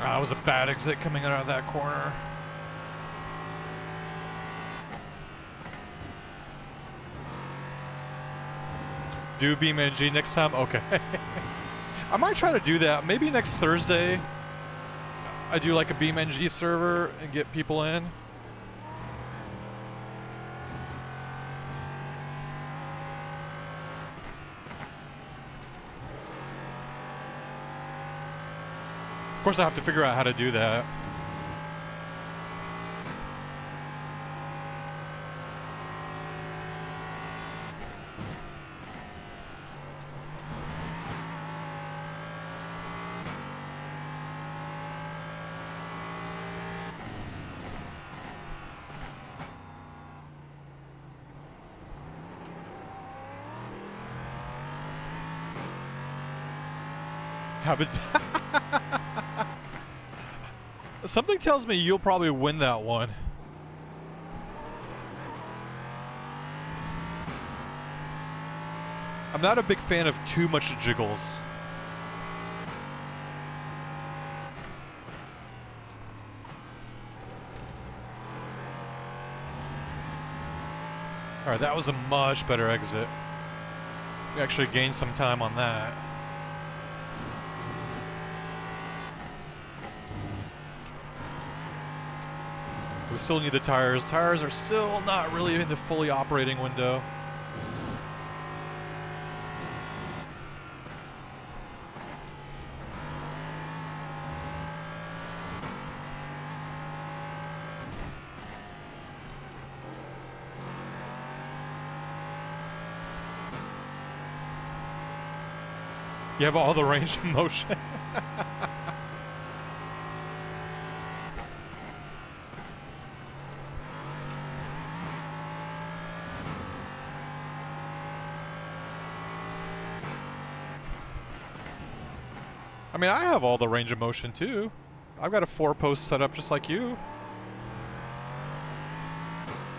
That was a bad exit coming out of that corner. Do BeamNG next time? Okay. I might try to do that. Maybe next Thursday I do like a BeamNG server and get people in. Of course I have to figure out how to do that. Have it. Something tells me you'll probably win that one. I'm not a big fan of too much jiggles. Alright, that was a much better exit. We actually gained some time on that. We still need the tires. Tires are still not really in the fully operating window. You have all the range of motion. I mean, I have all the range of motion too. I've got a 4-post setup just like you.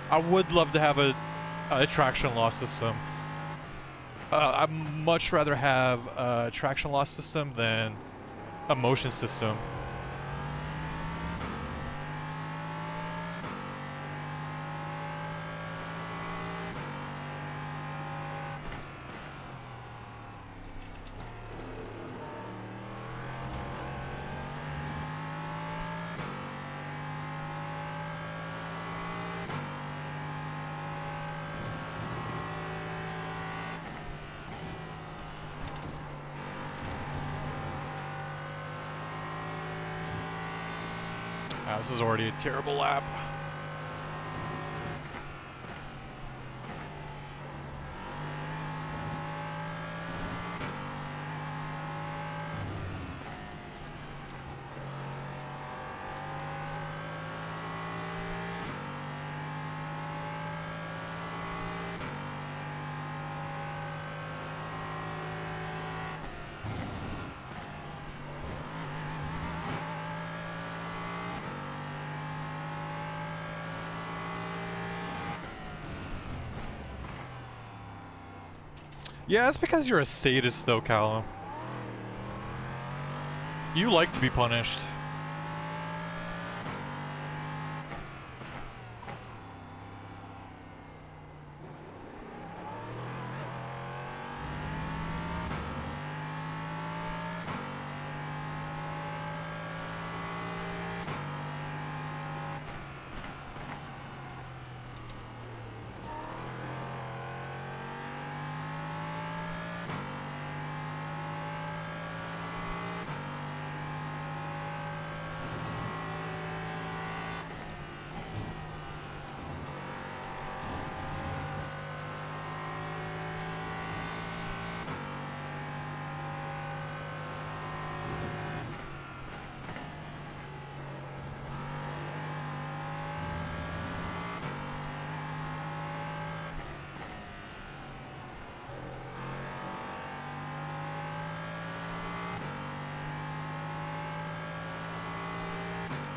I would love to have a traction loss system. I'd much rather have a traction loss system than a motion system. This is already a terrible lap. Yeah, that's because you're a sadist though, Callum. You like to be punished.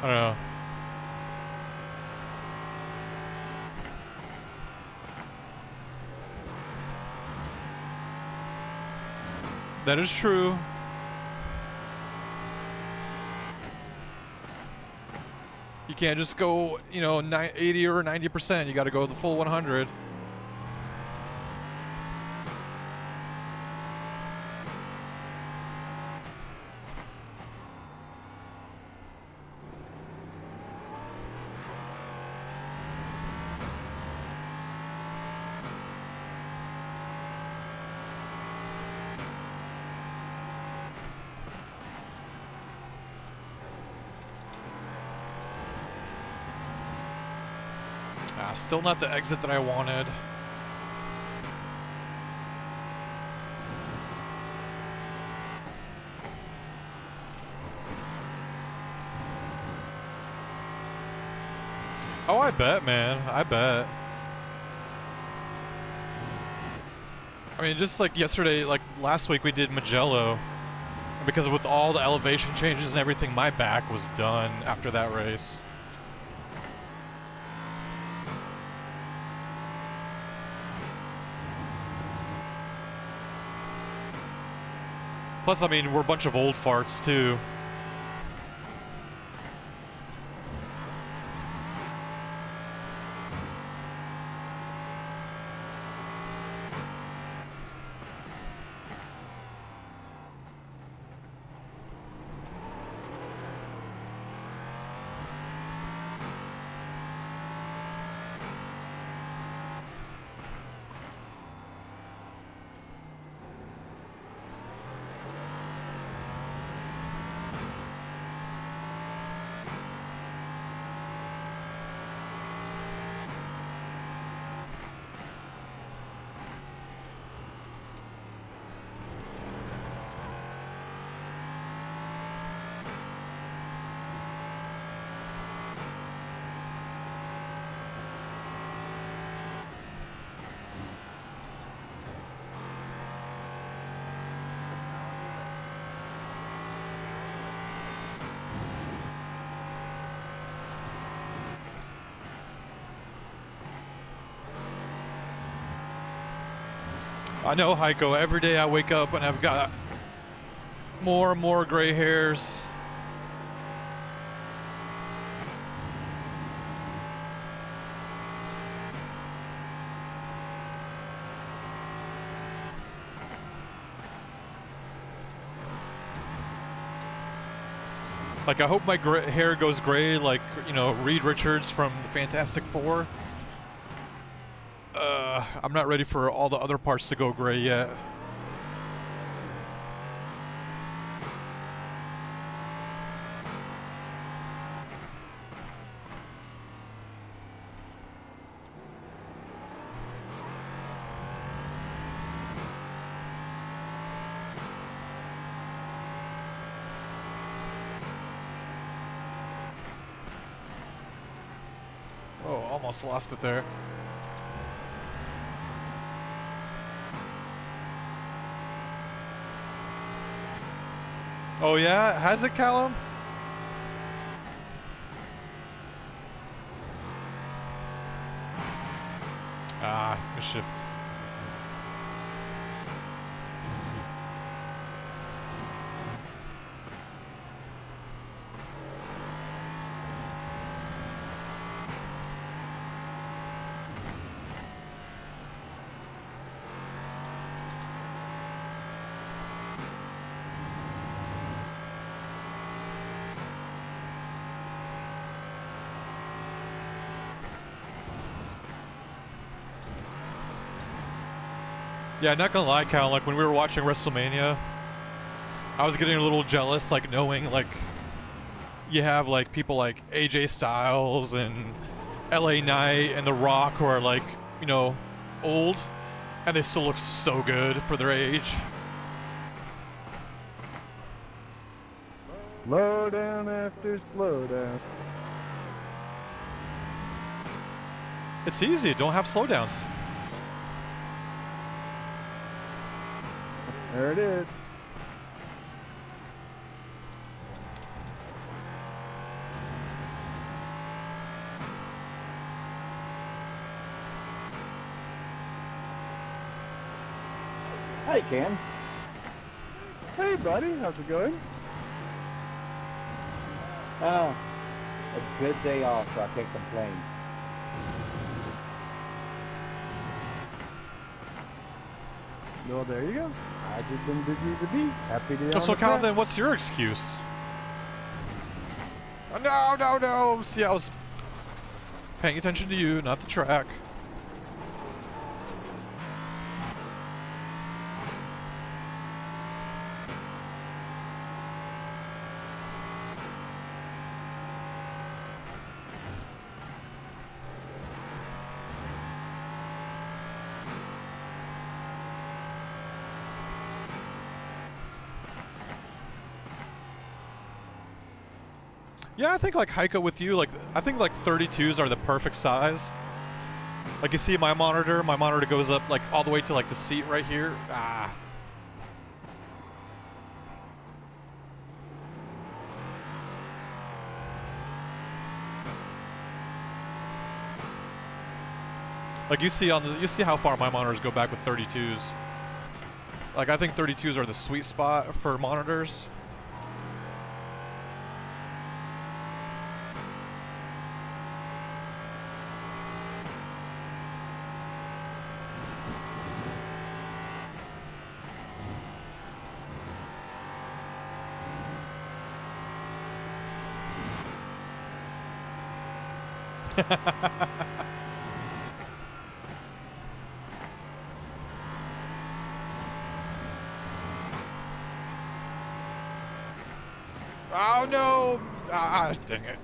I don't know. That is true. You can't just go, you know, 80 or 90%. You got to go the full 100. Still not the exit that I wanted. Oh, I bet, man. I bet. I mean, just like yesterday, like last week we did Magello. Because with all the elevation changes and everything, my back was done after that race. Plus, I mean, we're a bunch of old farts, too. I know, Heiko, every day I wake up and I've got more and more gray hairs. Like, I hope my hair goes gray like, you know, Reed Richards from the Fantastic Four. I'm not ready for all the other parts to go gray yet. Oh, almost lost it there. Oh yeah? Has it, Callum? Ah, shift. Yeah, not gonna lie, Cal, like when we were watching WrestleMania, I was getting a little jealous, like knowing like you have like people like AJ Styles and LA Knight and The Rock who are like, you know, old, and they still look so good for their age. Slow down after slow down. It's easy, don't have slowdowns. There it is. Hi, Ken. Hey, buddy. How's it going? A good day off, so I can't complain. Well, there you go. I just been busy as a bee. Happy to be on So the Cal, track. then what's your excuse? No, no, no. See, I was paying attention to you, not the track. Yeah, I think like Heiko with you, like I think like 32s are the perfect size. Like you see my monitor goes up like all the way to like the seat right here. Ah. Like you see how far my monitors go back with 32s. Like I think 32s are the sweet spot for monitors. Oh no! Dang it.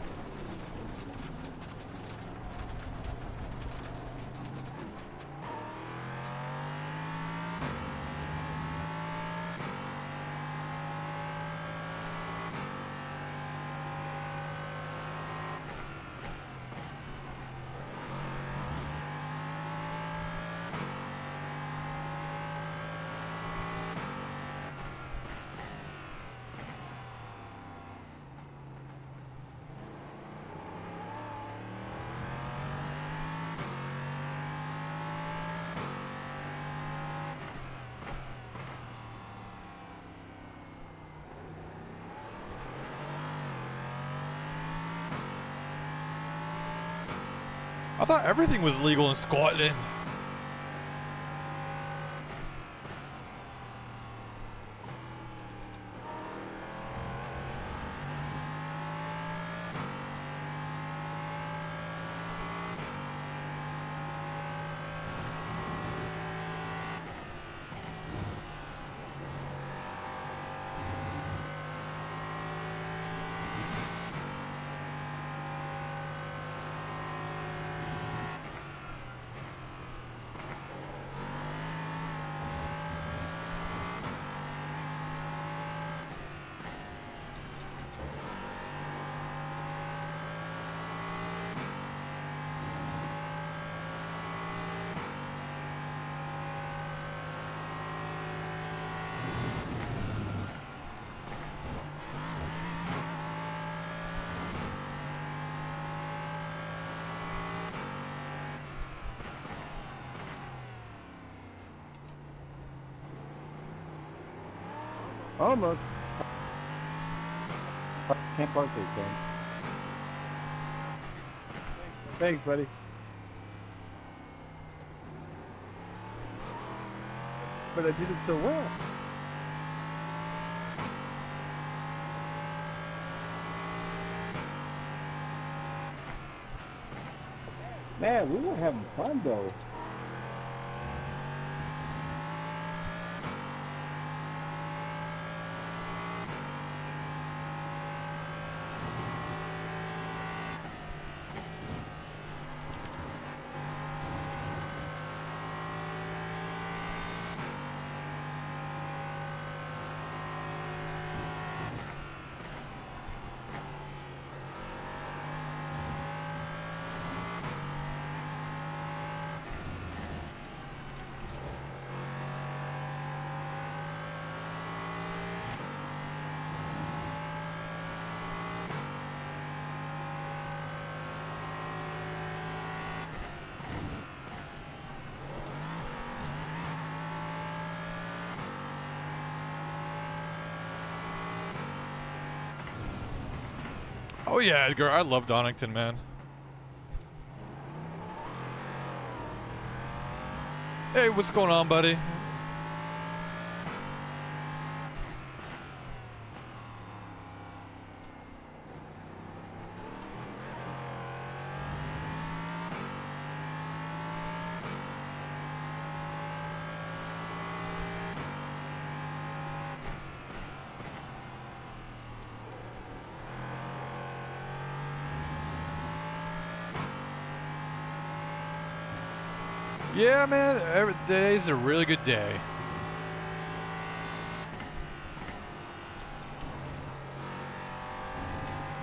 I thought everything was legal in Scotland. Almost. Can't park there, Ken. Thanks, buddy. But I did it so well. Man, we were having fun though. Oh yeah, Edgar, I love Donington, man. Hey, what's going on, buddy? Yeah, man, every day's a really good day.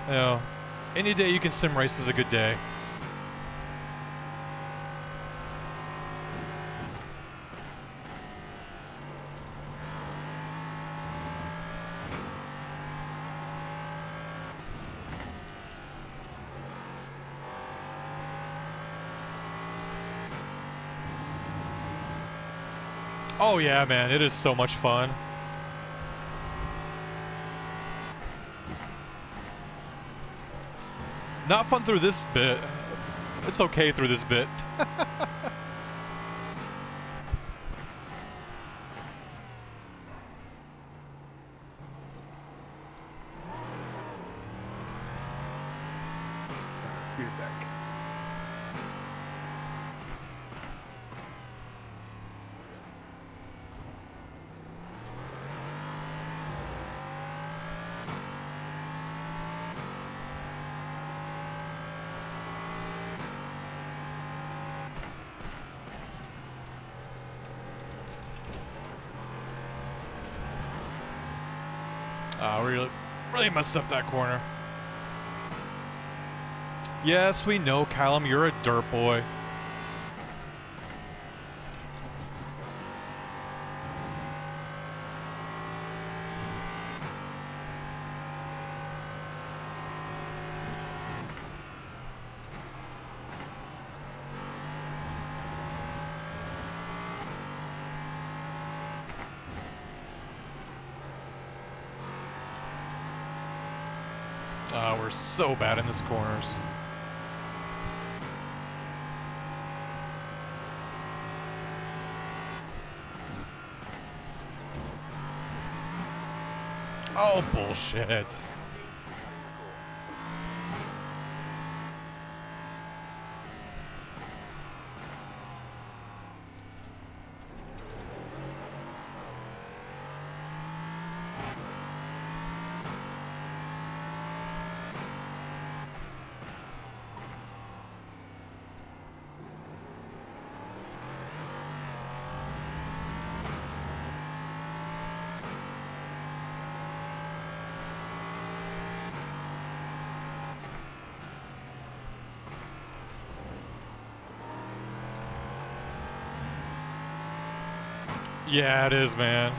You know, any day you can sim race is a good day. Oh yeah, man, it is so much fun. Not fun through this bit. It's okay through this bit. You're back. Really messed up that corner. Yes, we know, Callum, you're a dirt boy. We're so bad in this corners. Oh, bullshit. Yeah, it is, man.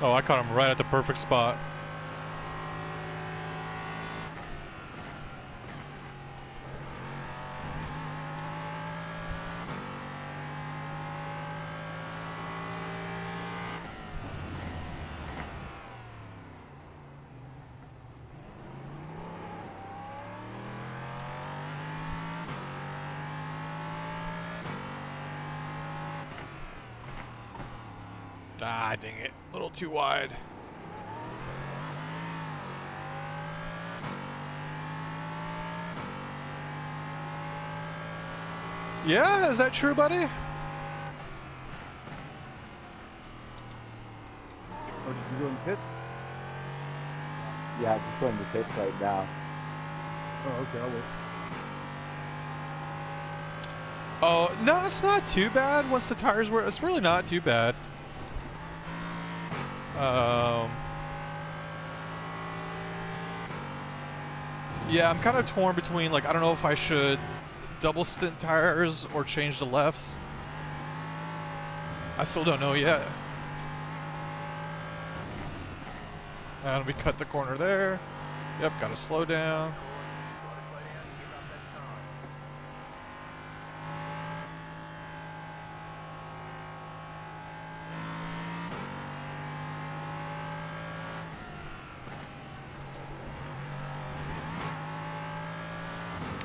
Oh, I caught him right at the perfect spot. Ah, dang it. A little too wide. Yeah, is that true, buddy? Oh, did you go in the pit? Yeah, I just going to pit right now. Oh, okay, I'll wait. Oh, no, it's not too bad once the tires were... It's really not too bad. Yeah, I'm kind of torn between, like, I don't know if I should double stint tires or change the lefts. I still don't know yet. And we cut the corner there. Yep, gotta slow down.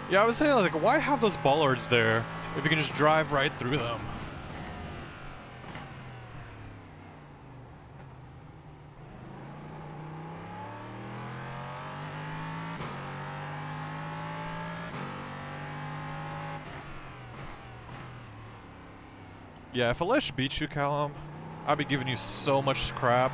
Yeah, I was saying, like, why have those bollards there if you can just drive right through them? Yeah, if Alesh beat you, Callum, I'd be giving you so much crap.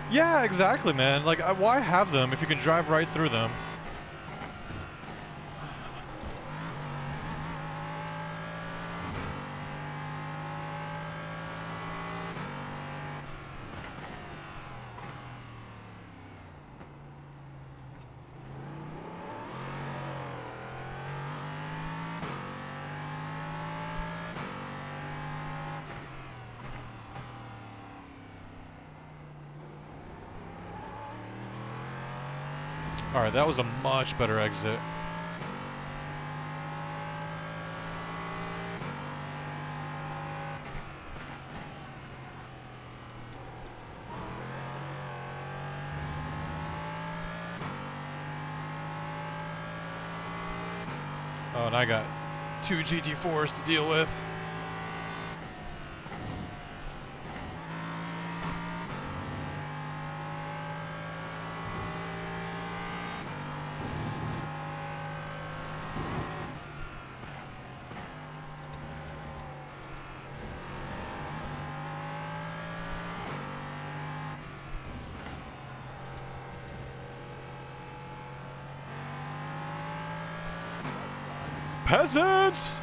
Yeah, exactly, man. Like, why have them if you can drive right through them? Alright, that was a much better exit. Oh, and I got 2 GT4s to deal with. Peasants!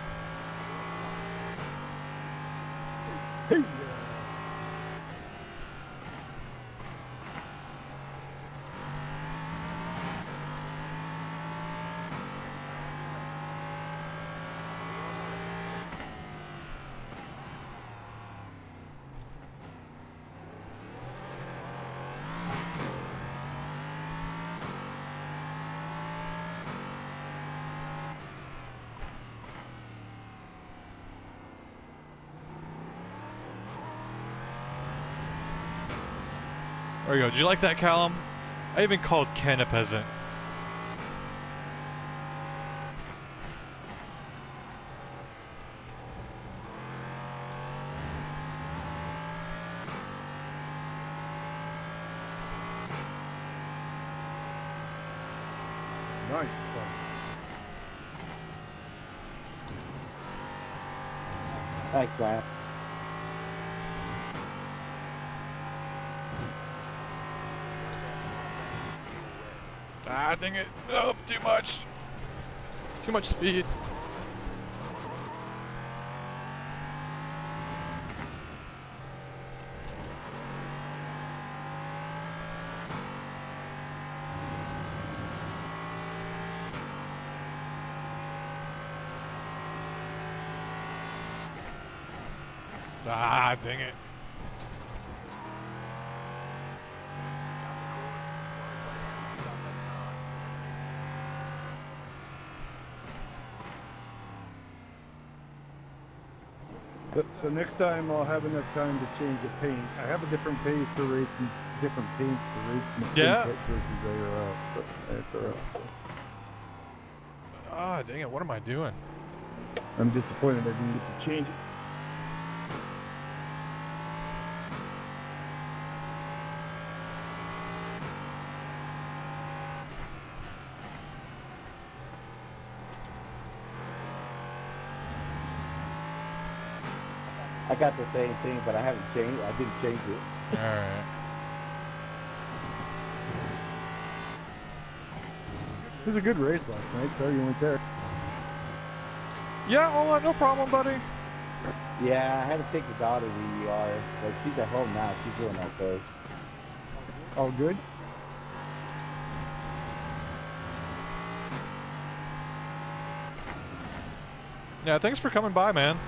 There you go. Did you like that, Callum? I even called Ken a peasant. Nice. Thanks, man. Ah, dang it. Oh, too much. Too much speed. Ah, dang it. So next time I'll have enough time to change the paint. I have a different paint for racing, different paint for racing the Yeah. Simpit versus ARL. But SRS. Ah, dang it, what am I doing? I'm disappointed I didn't get to change it. I got the same thing, but I haven't changed. I didn't change it. Alright. It was a good race last night. Sorry you weren't there. Yeah, all right, no problem, buddy. Yeah, I had to take the daughter to the ER, but she's at home now. She's doing okay. All good? Yeah, thanks for coming by, man.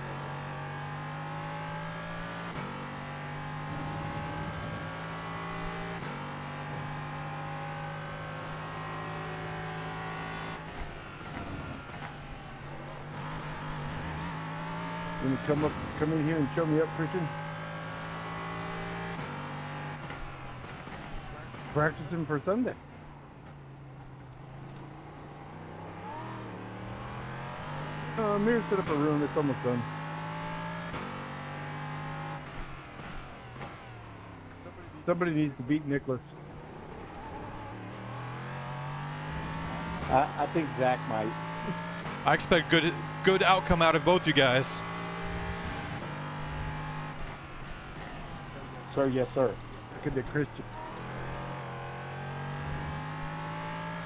When you come in here and show me up, Christian? Practicing for Sunday. Mir set up a room. It's almost done. Somebody needs to beat Nicholas. I think Zach might. I expect good outcome out of both you guys. Sir, yes, sir. Look at the Christian.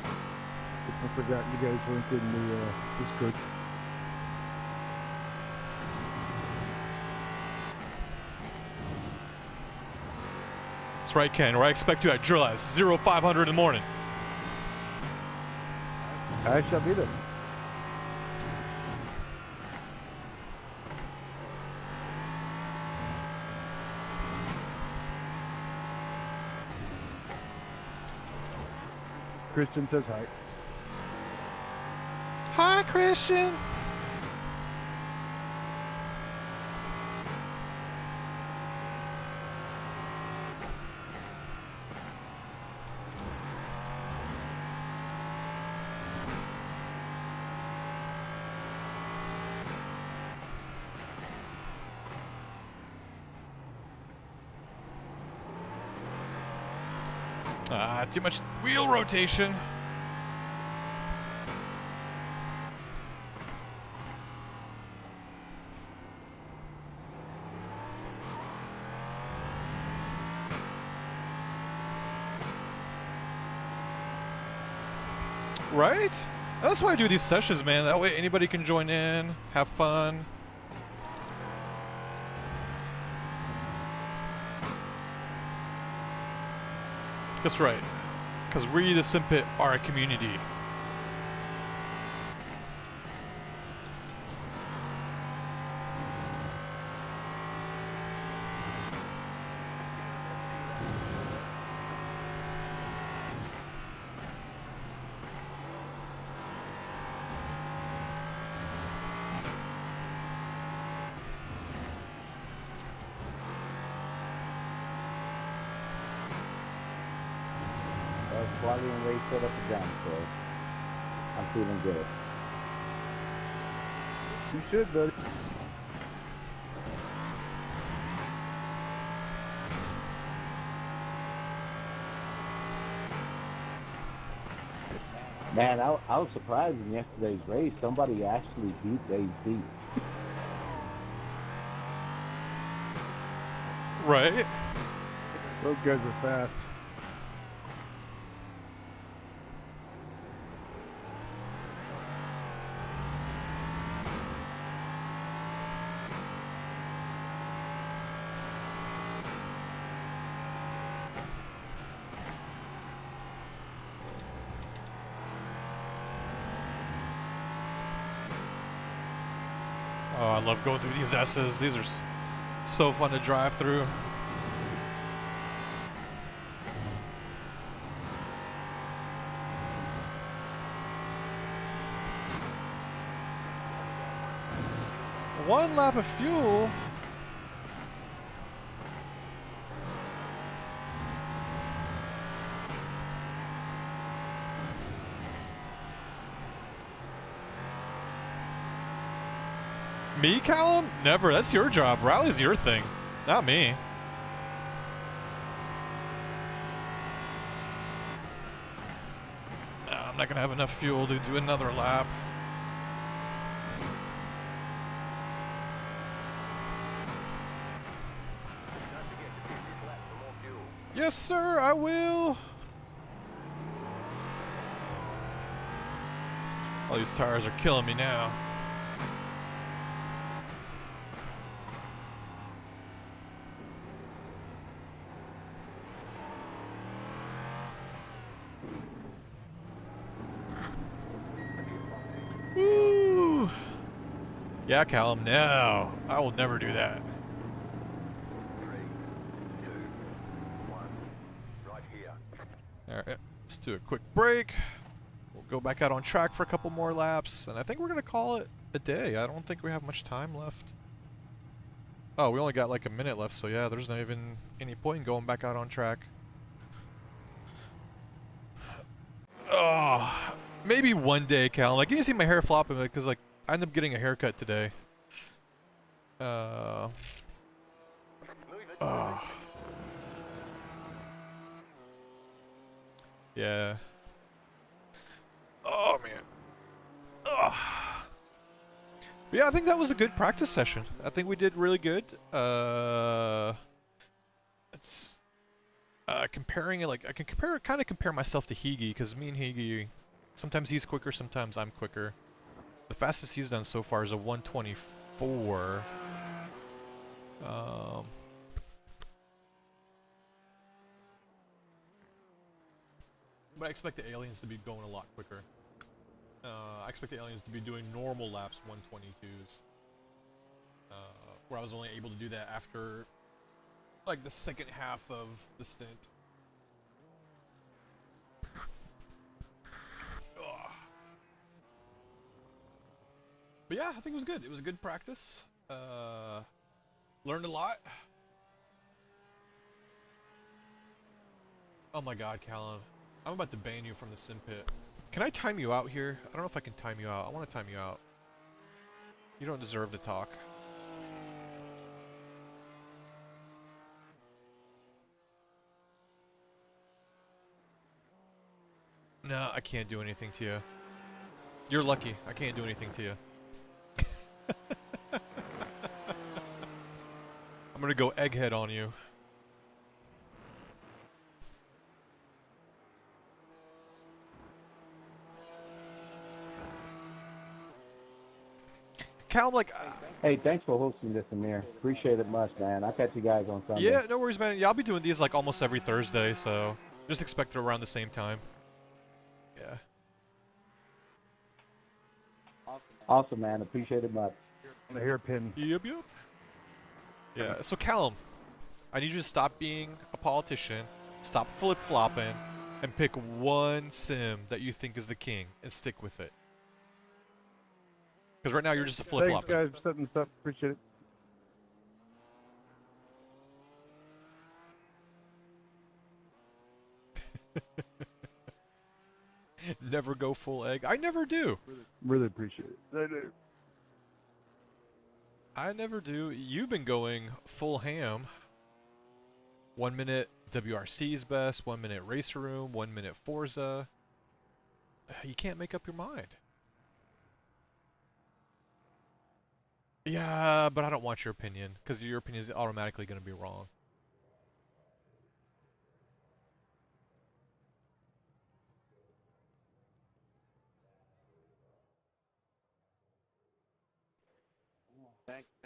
I forgot you guys weren't in the Discord. That's right, Ken, or I expect you at drill at 0500 in the morning. I shall be there. Christian says hi. Hi, Christian. Too much wheel rotation. Right? That's why I do these sessions, man. That way anybody can join in, have fun. That's right. Because we, the Simpit, are a community. Quality and race set up again, so I'm feeling good. You should, buddy. Man, I was surprised in yesterday's race. Somebody actually beat AZ. Right? Those guys are fast. Oh, I love going through these S's. These are so fun to drive through. One lap of fuel. Me, Callum? Never. That's your job. Rally's your thing, not me. No, I'm not gonna have enough fuel to do another lap. Don't forget to keep this lap for more fuel. Yes, sir, I will. All these tires are killing me now. Woo! Yeah, Callum, no. I will never do that. 3, 2, 1. Right here. Alright, let's do a quick break. We'll go back out on track for a couple more laps, and I think we're going to call it a day. I don't think we have much time left. Oh, we only got like a minute left, so yeah, there's not even any point in going back out on track. Oh, maybe one day, Cal. Like, you can see my hair flopping because, like, I ended up getting a haircut today. Move it. Oh. Yeah. Oh, man. Oh. But yeah, I think that was a good practice session. I think we did really good. It's comparing it, like, I can kind of compare myself to Higi, because me and Higi, sometimes he's quicker, sometimes I'm quicker. The fastest he's done so far is a 124. But I expect the aliens to be going a lot quicker. I expect the aliens to be doing normal laps 122s. Where I was only able to do that after, like, the second half of the stint. Ugh. But yeah, I think it was good. It was a good practice. Learned a lot. Oh my god, Callum. I'm about to ban you from the Simpit. Can I time you out here? I don't know if I can time you out. I want to time you out. You don't deserve to talk. No, I can't do anything to you. You're lucky. I can't do anything to you. I'm gonna go egghead on you. Cal, like... Hey, thanks for hosting this, Amir. Appreciate it much, man. I'll catch you guys on Sunday. yeah, no worries, man. Yeah, I'll be doing these like almost every Thursday, so just expect it around the same time. Yeah. Awesome, man. Appreciate it much. On the hairpin. Yep, yep. Yeah, so Callum, I need you to stop being a politician, stop flip-flopping, and pick one sim that you think is the king, and stick with it. Because right now you're just a Thanks, flip-flopping. guys, for setting this up. Appreciate it. Never go full egg. I never do. Really appreciate it. I do. I never do. You've been going full ham. 1 minute WRC's best, 1 minute Racer Room, 1 minute Forza. You can't make up your mind. Yeah, but I don't want your opinion, because your opinion is automatically going to be wrong.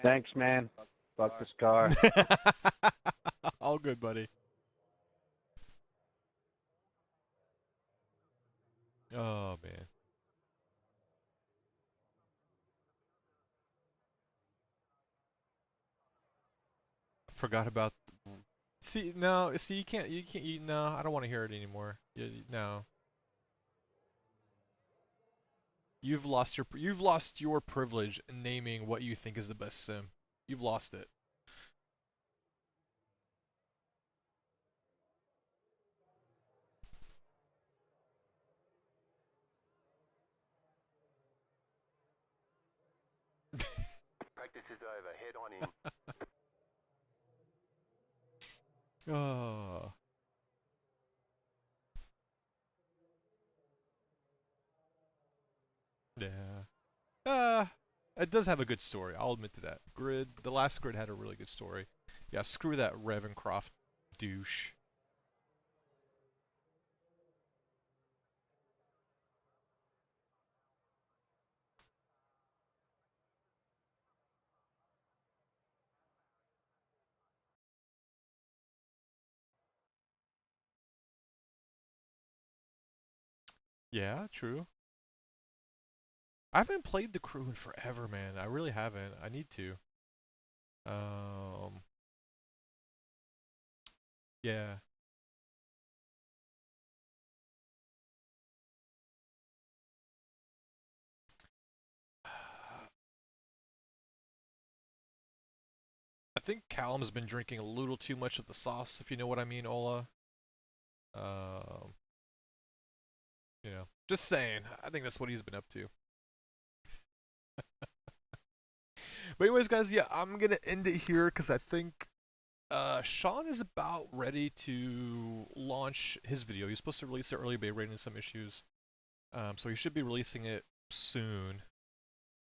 Thanks, man. Fuck this car. All good, buddy. Oh, man. Forgot about... See, no, see, you can't, no, I don't want to hear it anymore. No. You've lost your privilege in naming what you think is the best sim. You've lost it. over head on in. Oh. Yeah. It does have a good story. I'll admit to that. The last grid had a really good story. Yeah, screw that Ravencroft douche. Yeah, true. I haven't played the crew in forever, man. I really haven't. I need to. Um, yeah. I think Callum's been drinking a little too much of the sauce, if you know what I mean, Ola. Um, just saying. I think that's what he's been up to. But anyways, guys, yeah, I'm gonna end it here because I think Sean is about ready to launch his video. He's supposed to release it early, but he ran into some issues. So he should be releasing it soon.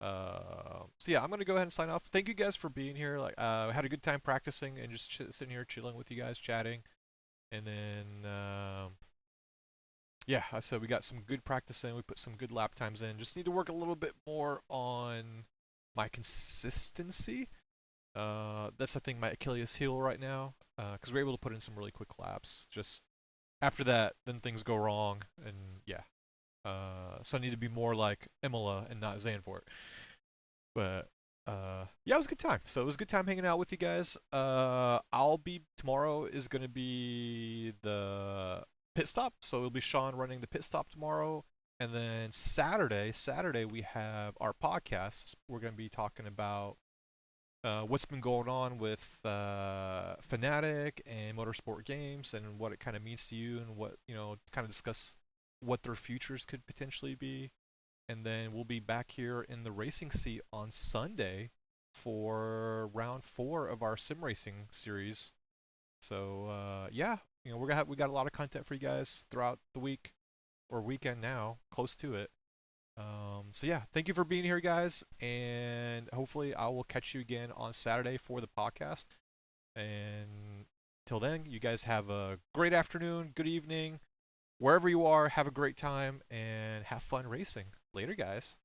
So yeah, I'm gonna go ahead and sign off. Thank you guys for being here. Like, I had a good time practicing and just sitting here chilling with you guys, chatting. And then, yeah, I said we got some good practice in. We put some good lap times in. Just need to work a little bit more on my consistency. That's I think my Achilles heel right now. Because we're able to put in some really quick laps. Just after that, then things go wrong, and yeah. So I need to be more like Imola and not Zandvoort. But yeah, it was a good time. So it was a good time hanging out with you guys. Tomorrow is gonna be the pit stop, so it'll be Sean running the pit stop tomorrow. And then Saturday we have our podcast. We're gonna be talking about what's been going on with Fanatic and Motorsport Games and what it kind of means to you, and what kind of discuss what their futures could potentially be. And then we'll be back here in the racing seat on Sunday for round 4 of our sim racing series. So yeah, we got a lot of content for you guys throughout the week or weekend now, close to it. So yeah, thank you for being here, guys, and hopefully I will catch you again on Saturday for the podcast. And till then, you guys have a great afternoon, good evening, wherever you are. Have a great time and have fun racing. Later, guys.